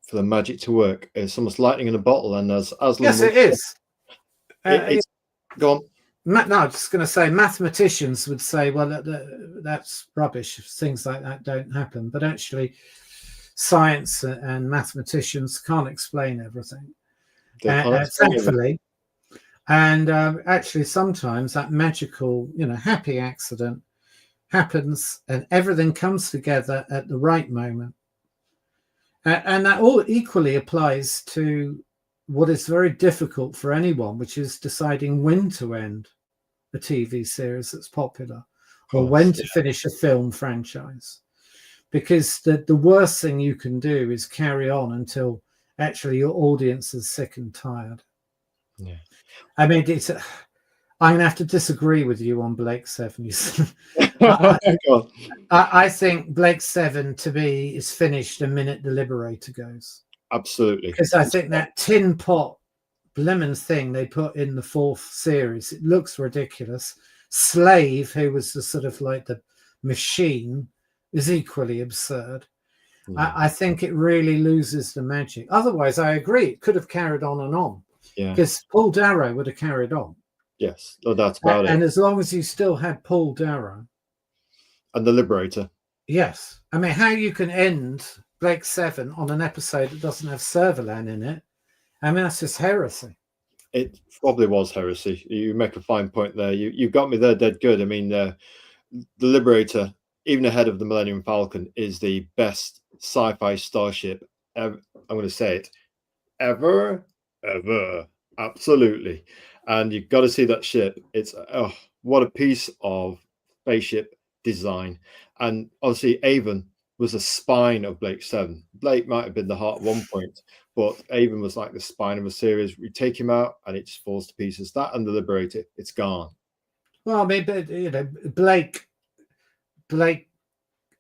For the magic to work, it's almost lightning in a bottle. And as yes, it is. Go on. No, I'm just going to say mathematicians would say, well, that's rubbish. Things like that don't happen. But actually, science and mathematicians can't explain everything. Thankfully. And actually, sometimes that magical, happy accident happens and everything comes together at the right moment. And that all equally applies to what is very difficult for anyone, which is deciding when to end a TV series that's popular, or when to finish a film franchise. Because the worst thing you can do is carry on until actually your audience is sick and tired. Yeah. I mean, I'm going to have to disagree with you on Blake Seven. I think Blake Seven, to me, is finished the minute the Liberator goes. Absolutely. Because I think that tin pot blimmin' thing they put in the 4th series, it looks ridiculous. Slave, who was the sort of like the machine, is equally absurd. Yeah. I think it really loses the magic. Otherwise, I agree, it could have carried on and on. Yeah. Because Paul Darrow would have carried on. Yes, no doubt about it. And as long as you still had Paul Darrow. And the Liberator. Yes. I mean, how you can end Blake Seven on an episode that doesn't have Servalan in it I mean, that's just heresy. It probably was heresy. You make a fine point there. You got me there dead good. I mean, the Liberator, even ahead of the Millennium Falcon, is the best sci-fi starship ever. I'm going to say it, ever, absolutely. And you've got to see that ship. It's what a piece of spaceship design. And obviously, Avon was the spine of Blake 7. Blake might have been the heart at one point, but Avon was like the spine of a series. We take him out and it just falls to pieces. That and the Liberator, it's gone. Well, I mean, but you know, Blake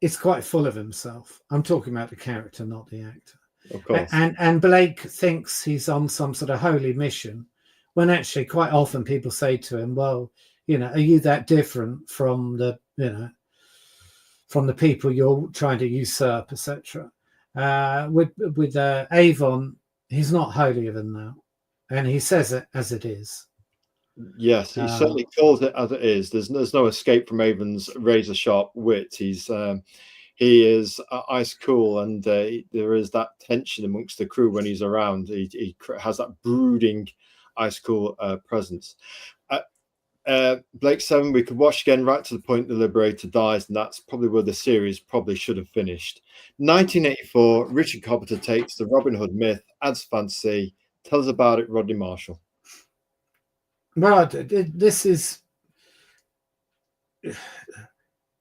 is quite full of himself. I'm talking about the character, not the actor. Of course. And Blake thinks he's on some sort of holy mission, when actually quite often people say to him, well, you know, are you that different from the, you know, from the people you're trying to usurp, etc. With Avon, he's not holier than thou, and he says it as it is. Yes, he certainly calls it as it is. There's no escape from Avon's razor sharp wit. He is ice cool, and there is that tension amongst the crew when he's around. He has that brooding, ice cool presence. Blake 7, we could watch again right to the point the Liberator dies, and that's probably where the series probably should have finished. 1984, Richard Carpenter takes the Robin Hood myth, adds fantasy. Tell us about it, Rodney Marshall. Well, this is...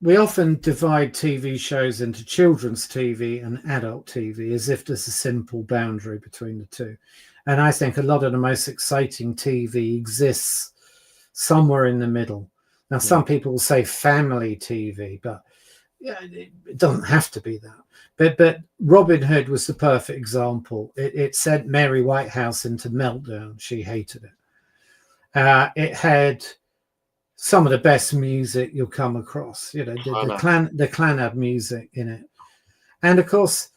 We often divide TV shows into children's TV and adult TV as if there's a simple boundary between the two. And I think a lot of the most exciting TV exists somewhere in the middle. Now, some people will say family TV, but yeah, it doesn't have to be that. But Robin Hood was the perfect example. It sent Mary Whitehouse into meltdown. She hated it. It had some of the best music you'll come across. You know, the Clannad music in it, and of course,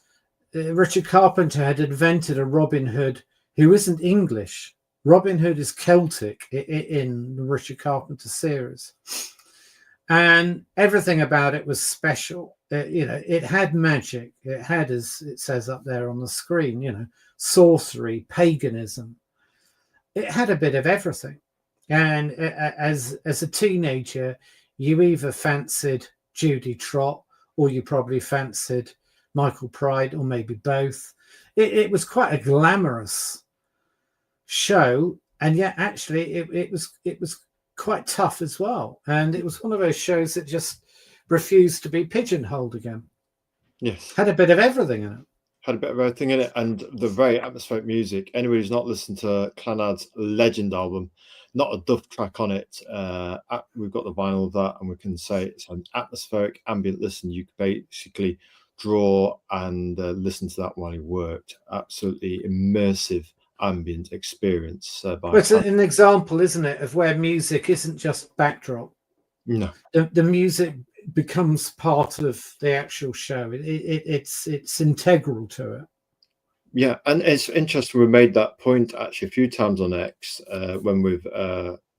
Richard Carpenter had invented a Robin Hood who isn't English. Robin Hood is Celtic in the Richard Carpenter series, and everything about it was special. You know, it had magic. It had, as it says up there on the screen, you know, sorcery, paganism. It had a bit of everything. And as a teenager, you either fancied Judy Trott or you probably fancied Michael Pride, or maybe both. It was quite a glamorous show, and yet actually it was quite tough as well. And it was one of those shows that just refused to be pigeonholed again. Yes, had a bit of everything in it. Had a bit of everything in it, and the very atmospheric music. Anybody who's not listened to Clannad's Legend album, not a duff track on it. We've got the vinyl of that, and we can say it's an atmospheric ambient listen. You could basically draw and listen to that while you worked. Absolutely immersive ambient experience. Well, it's an example, isn't it, of where music isn't just backdrop. No, the music becomes part of the actual show. It's integral to it. Yeah, and it's interesting. We made that point actually a few times on X when we've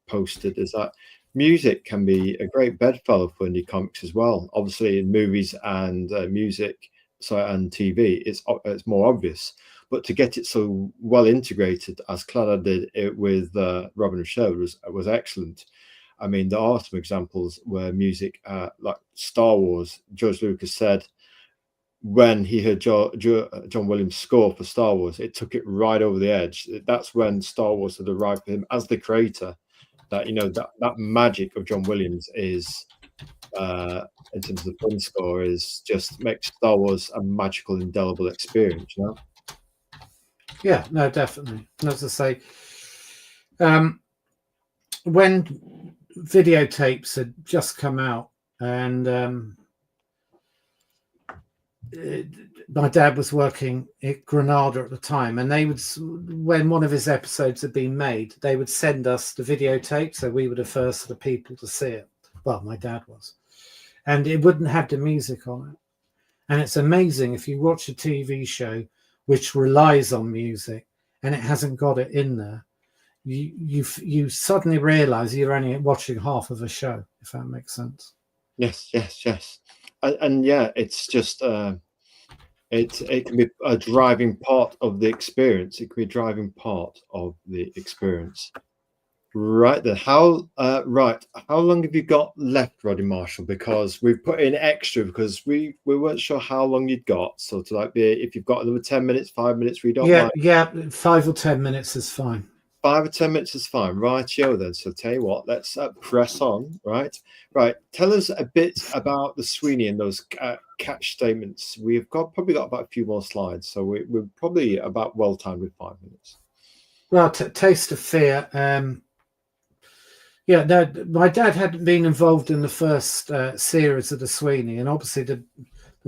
posted, is that music can be a great bedfellow for indie comics as well. Obviously, in movies and music, and TV, it's more obvious. But to get it so well integrated as Clannad did it with Robin Hood Show was excellent. I mean, there are some examples where music, like Star Wars, George Lucas said, when he heard John Williams' score for Star Wars, it took it right over the edge. That's when Star Wars had arrived for him as the creator. That, you know, that magic of John Williams is, in terms of the film score, is just makes Star Wars a magical, indelible experience. You know? Yeah, no, definitely. And as I say, when videotapes had just come out, and my dad was working at Granada at the time, and they would, when one of his episodes had been made, they would send us the videotape, so we were the first of the people to see it. Well, my dad was, and it wouldn't have the music on it. And it's amazing if you watch a TV show which relies on music and it hasn't got it in there, you suddenly realize you're only watching half of a show, if that makes sense. Yes. And yeah, it's just It can be a driving part of the experience. It can be a driving part of the experience. Right then. How long have you got left, Rodney Marshall? Because we've put in extra because we weren't sure how long you'd got. So to like be, if you've got another 10 minutes, 5 minutes, we don't mind. Yeah, 5 or 10 minutes is fine. 5 or 10 minutes is fine. Right, yo then. So tell you what, let's press on. Right. Tell us a bit about the Sweeney and those catch statements. We've probably got about a few more slides, so we're probably about well timed with 5 minutes. Well, Taste of Fear. Yeah, no, my dad hadn't been involved in the first series of the Sweeney, and obviously the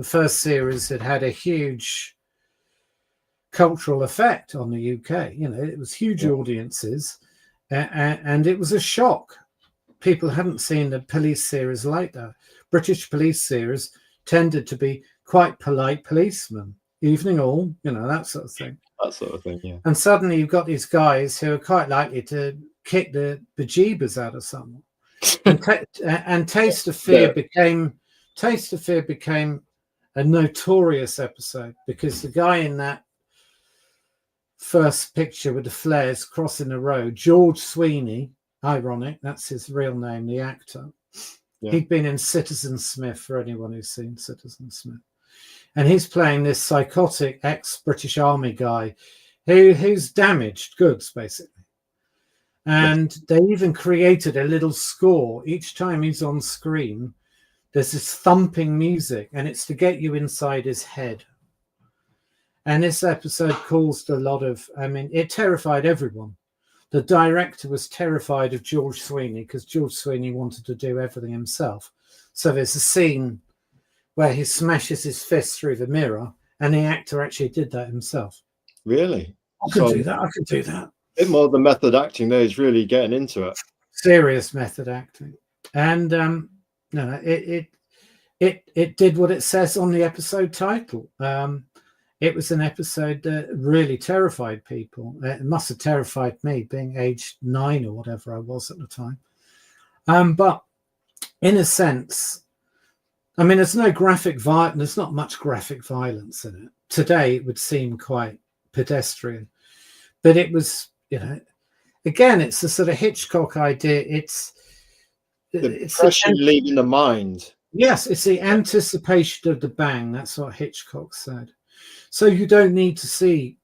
first series had a huge cultural effect on the UK. You know, it was huge audiences, and it was a shock. People hadn't seen a police series like that. British police series tended to be quite polite policemen, evening all, you know, that sort of thing. That sort of thing, yeah. And suddenly you've got these guys who are quite likely to kick the bejeebers out of someone. And Taste of Fear became a notorious episode because the guy in that first picture with the flares crossing the road, George Sweeney, ironic, that's his real name, the actor. Yeah. He'd been in Citizen Smith, for anyone who's seen Citizen Smith. And he's playing this psychotic ex-British Army guy who's damaged goods, basically. And they even created a little score. Each time he's on screen, there's this thumping music, and it's to get you inside his head. And this episode caused a lot of, it terrified everyone. The director was terrified of George Sweeney because George Sweeney wanted to do everything himself. So there's a scene where he smashes his fist through the mirror, and the actor actually did that himself. Really? I could do that. A bit more of the method acting there is really getting into it. Serious method acting. And no, it did what it says on the episode title. It was an episode that really terrified people. It must have terrified me, being aged 9 or whatever I was at the time. But in a sense, there's no graphic violence. There's not much graphic violence in it. Today, it would seem quite pedestrian, but it was, again, it's the sort of Hitchcock idea. It's pressure leaving the mind. Yes, it's the anticipation of the bang. That's what Hitchcock said. So you don't need to see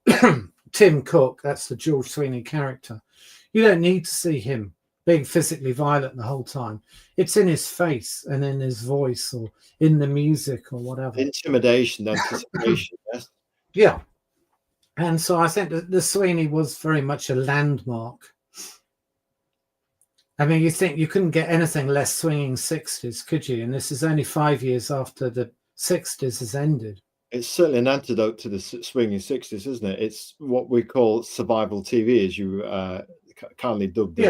Tim Cook, that's the George Sweeney character. You don't need to see him being physically violent the whole time. It's in his face and in his voice or in the music or whatever. Intimidation, anticipation, yes. Yeah. And so I think that the Sweeney was very much a landmark. You think you couldn't get anything less swinging 60s, could you? And this is only 5 years after the 60s has ended. It's certainly an antidote to the swinging 60s, isn't it? It's what we call survival TV, as you kindly dubbed it.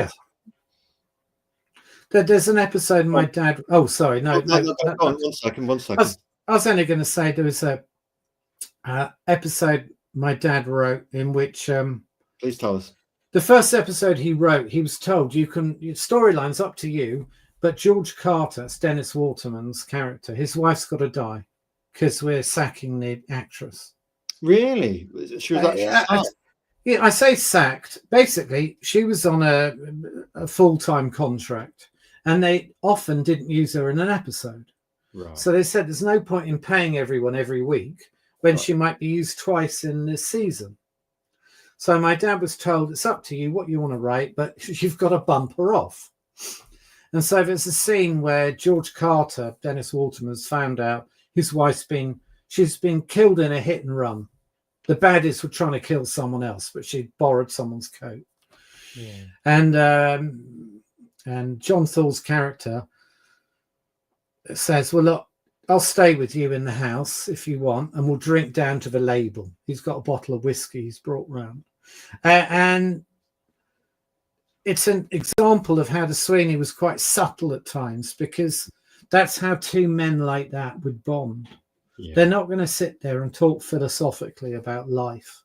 Yeah. There's an episode my dad... Oh, sorry. No. One second. I was only going to say there was a episode my dad wrote in which... Please tell us. The first episode he wrote, he was told, your storyline's up to you, but George Carter, it's Dennis Waterman's character, his wife's got to die because we're sacking the actress. Really? She was actually sacked? I say sacked. Basically, she was on a full-time contract, and they often didn't use her in an episode. Right. So they said there's no point in paying everyone every week when she might be used twice in this season. So my dad was told, it's up to you what you want to write, but you've got to bump her off. And so there's a scene where George Carter, Dennis Waterman's, found out his wife's she's been killed in a hit and run. The baddies were trying to kill someone else, but she'd borrowed someone's coat. Yeah. And John Thor's character says, well, look, I'll stay with you in the house if you want, and we'll drink down to the label. He's got a bottle of whiskey he's brought round. And it's an example of how the Sweeney was quite subtle at times, because that's how two men like that would bond. Yeah. They're not going to sit there and talk philosophically about life,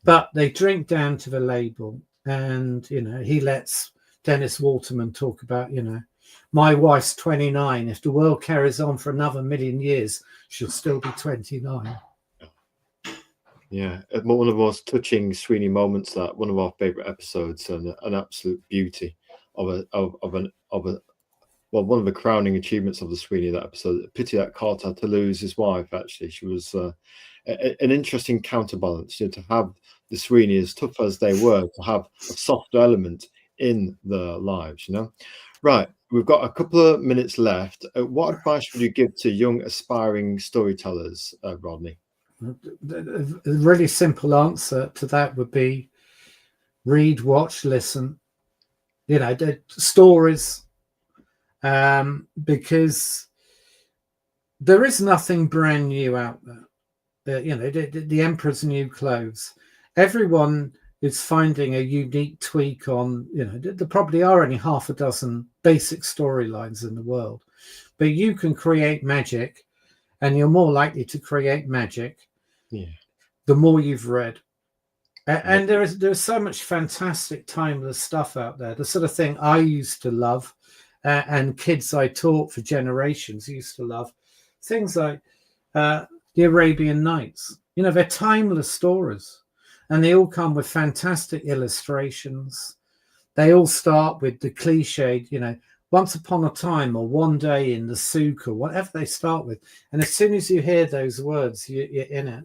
but they drink down to the label. And, he lets Dennis Waterman talk about, my wife's 29. If the world carries on for another 1,000,000 years, she'll still be 29. Yeah, one of the most touching Sweeney moments. That one of our favorite episodes, and an absolute beauty of a well, one of the crowning achievements of the Sweeney, that episode. Pity that Carter had to lose his wife. Actually, she was an interesting counterbalance. To have the Sweeney, as tough as they were, to have a softer element in their lives. Right. We've got a couple of minutes left. What advice would you give to young aspiring storytellers, Rodney? The really simple answer to that would be read, watch, listen. The stories. Because there is nothing brand new out there. The emperor's new clothes. Everyone is finding a unique tweak on, there probably are only half a dozen basic storylines in the world, but you can create magic, and you're more likely to create magic the more you've read. And there's so much fantastic timeless stuff out there. The sort of thing I used to love, and kids I taught for generations used to love, things like the Arabian Nights. They're timeless stories, and they all come with fantastic illustrations. They all start with the cliched, once upon a time, or one day in the souk, or whatever they start with. And as soon as you hear those words, you're in it.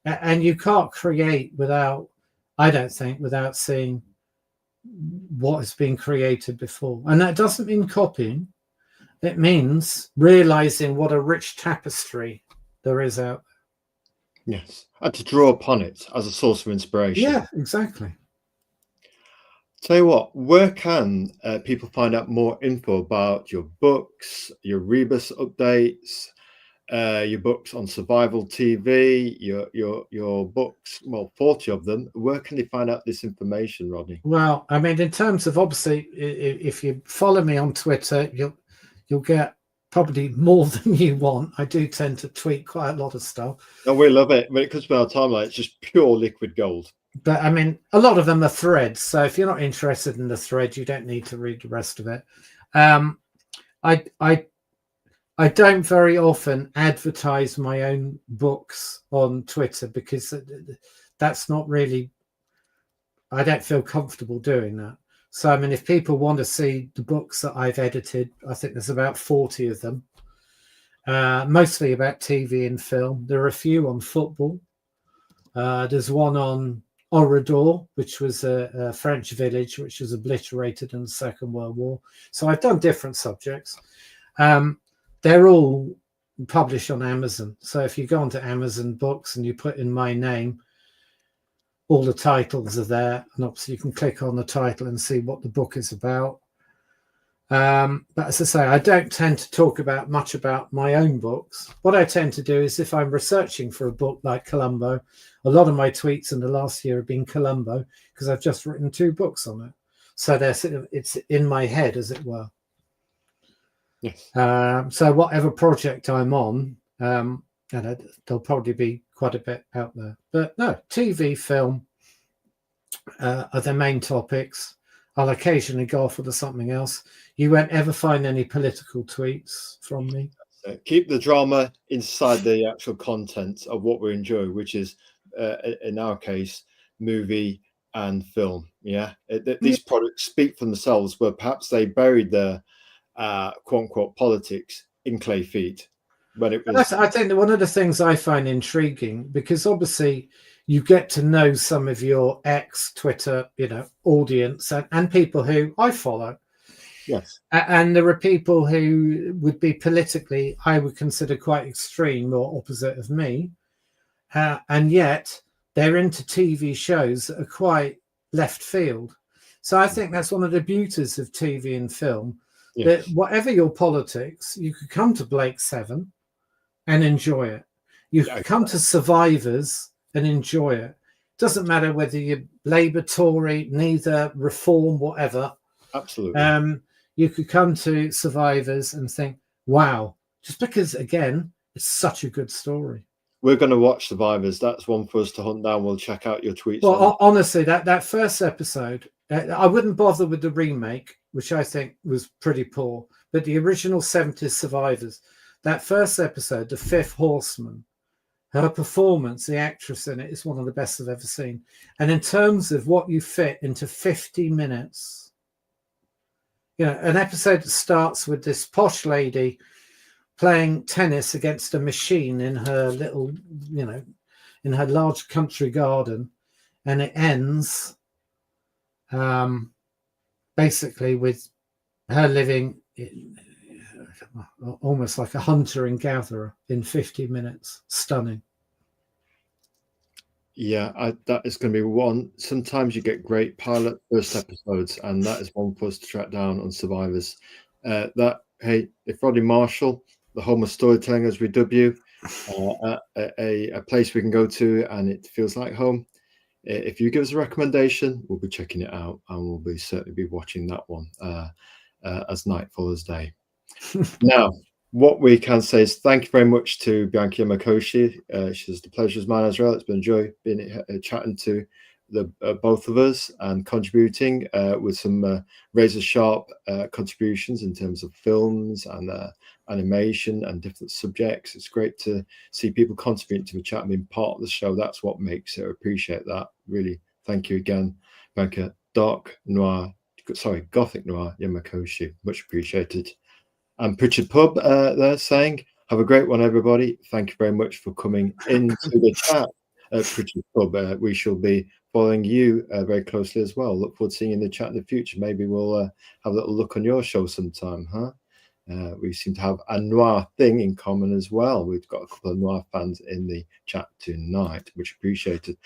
And you can't create I don't think, without seeing what has been created before. And that doesn't mean copying. It means realizing what a rich tapestry there is out there. Yes, and to draw upon it as a source of inspiration. Yeah, exactly. Tell you what, where can people find out more info about your books, your Rebus updates, your books on survival TV, your books, well, 40 of them? Where can they find out this information, Rodney? Well, I mean, in terms of, obviously, if you follow me on Twitter, you'll get probably more than you want. I do tend to tweet quite a lot of stuff. No, we love it. When it comes to our timeline, it's just pure liquid gold. But I mean, a lot of them are threads. So if you're not interested in the thread, you don't need to read the rest of it. I don't very often advertise my own books on Twitter, because that's not really, I don't feel comfortable doing that. So, I mean, if people want to see the books that I've edited, I think there's about 40 of them, mostly about TV and film. There are a few on football. There's one on Oradour, which was a French village which was obliterated in the Second World War. So I've done different subjects. They're all published on Amazon. So if you go onto Amazon Books and you put in my name, all the titles are there. And obviously you can click on the title and see what the book is about. But as I say, I don't tend to talk much about my own books. What I tend to do is, if I'm researching for a book like Columbo, a lot of my tweets in the last year have been Columbo, because I've just written 2 books on it. So it's in my head, as it were. Yes. So whatever project I'm on, there'll probably be quite a bit out there. But no, TV, film are the main topics. I'll occasionally go off with something else. You won't ever find any political tweets from me. Keep the drama inside the actual content of what we enjoy, which is, in our case, movie and film. Yeah, these products speak for themselves, where perhaps they buried their quote unquote politics in clay feet. But it was. I think that one of the things I find intriguing, because obviously you get to know some of your ex-Twitter, audience and people who I follow. Yes. And there are people who would be politically, I would consider, quite extreme or opposite of me. And yet they're into TV shows that are quite left field. So I think that's one of the beauties of TV and film, that whatever your politics, you could come to Blake 7 and enjoy it. You could come to Survivors and enjoy it. Doesn't matter whether you're Labour, Tory, neither, Reform, whatever. Absolutely. You could come to Survivors and think, wow, just because, again, it's such a good story. We're going to watch Survivors. That's one for us to hunt down. We'll check out your tweets. Well, honestly, that first episode, I wouldn't bother with the remake, which I think was pretty poor. But the original 70s Survivors, that first episode, The Fifth Horseman, Her performance, the actress in it, is one of the best I've ever seen. And in terms of what you fit into 50 minutes, you know, an episode that starts with this posh lady playing tennis against a machine in her little, you know, in her large country garden, and it ends basically with her living almost like a hunter and gatherer in 50 minutes. Stunning. Yeah, that is going to be one. Sometimes you get great pilot first episodes, and that is one for us to track down on Survivors. Hey, if Rodney Marshall, the home of storytelling as we dub you, a place we can go to and it feels like home. If you give us a recommendation, we'll be checking it out, and we'll be certainly be watching that one as night follows day. Now, what we can say is thank you very much to Bianca Yamakoshi. She's the pleasure is mine, Azrael. It's been a joy being chatting to the both of us and contributing with some razor sharp contributions in terms of films and animation and different subjects. It's great to see people contributing to the chat and being part of the show. That's what makes it. I appreciate that. Really, thank you again, Bianca. Gothic Noir Yamakoshi, much appreciated. And Pritchard Pub there saying, have a great one, everybody. Thank you very much for coming into the chat at Pritchard Pub. We shall be following you very closely as well. Look forward to seeing you in the chat in the future. Maybe we'll have a little look on your show sometime, huh? We seem to have a noir thing in common as well. We've got a couple of noir fans in the chat tonight, which appreciated.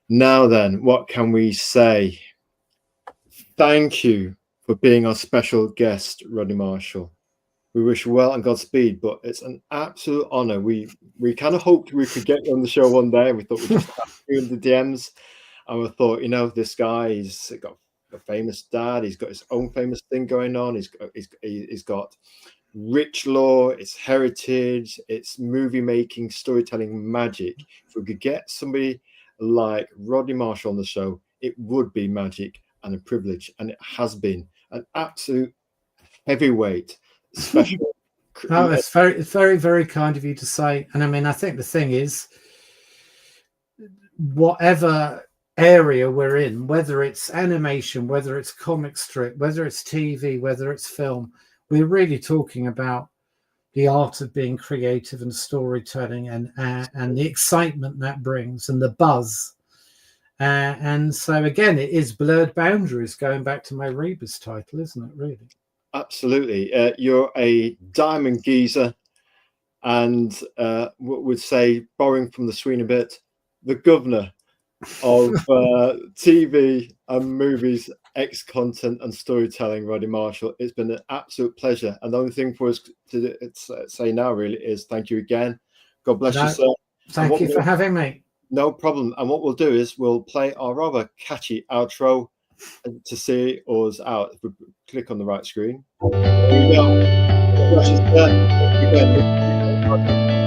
Now then, what can we say? Thank you for being our special guest, Rodney Marshall. We wish you well and Godspeed, but it's an absolute honor. We kind of hoped we could get you on the show one day. We thought we'd just ask you in the DMs, and we thought, you know, this guy, he's got a famous dad. He's got his own famous thing going on. He's got rich lore, it's heritage, it's movie making, storytelling magic. If we could get somebody like Rodney Marshall on the show, it would be magic and a privilege, and it has been an absolute heavyweight. Special. Oh, it's very, very kind of you to say. And I mean, I think the thing is, whatever area we're in, whether it's animation, whether it's comic strip, whether it's TV, whether it's film, we're really talking about the art of being creative and storytelling and the excitement that brings and the buzz. And so again, it is blurred boundaries, going back to my Rebus title, isn't it, really? Absolutely. You're a diamond geezer, and what would say, borrowing from the Sweeney bit, the governor of TV and movies, content and storytelling, Rodney Marshall. It's been an absolute pleasure. And the only thing for us to say now really is thank you again. God bless you, sir. Thank you for having me. No problem. And what we'll do is we'll play our rather catchy outro to see us out. If we click on the right screen, there we go. God bless you, sir. Thank you again.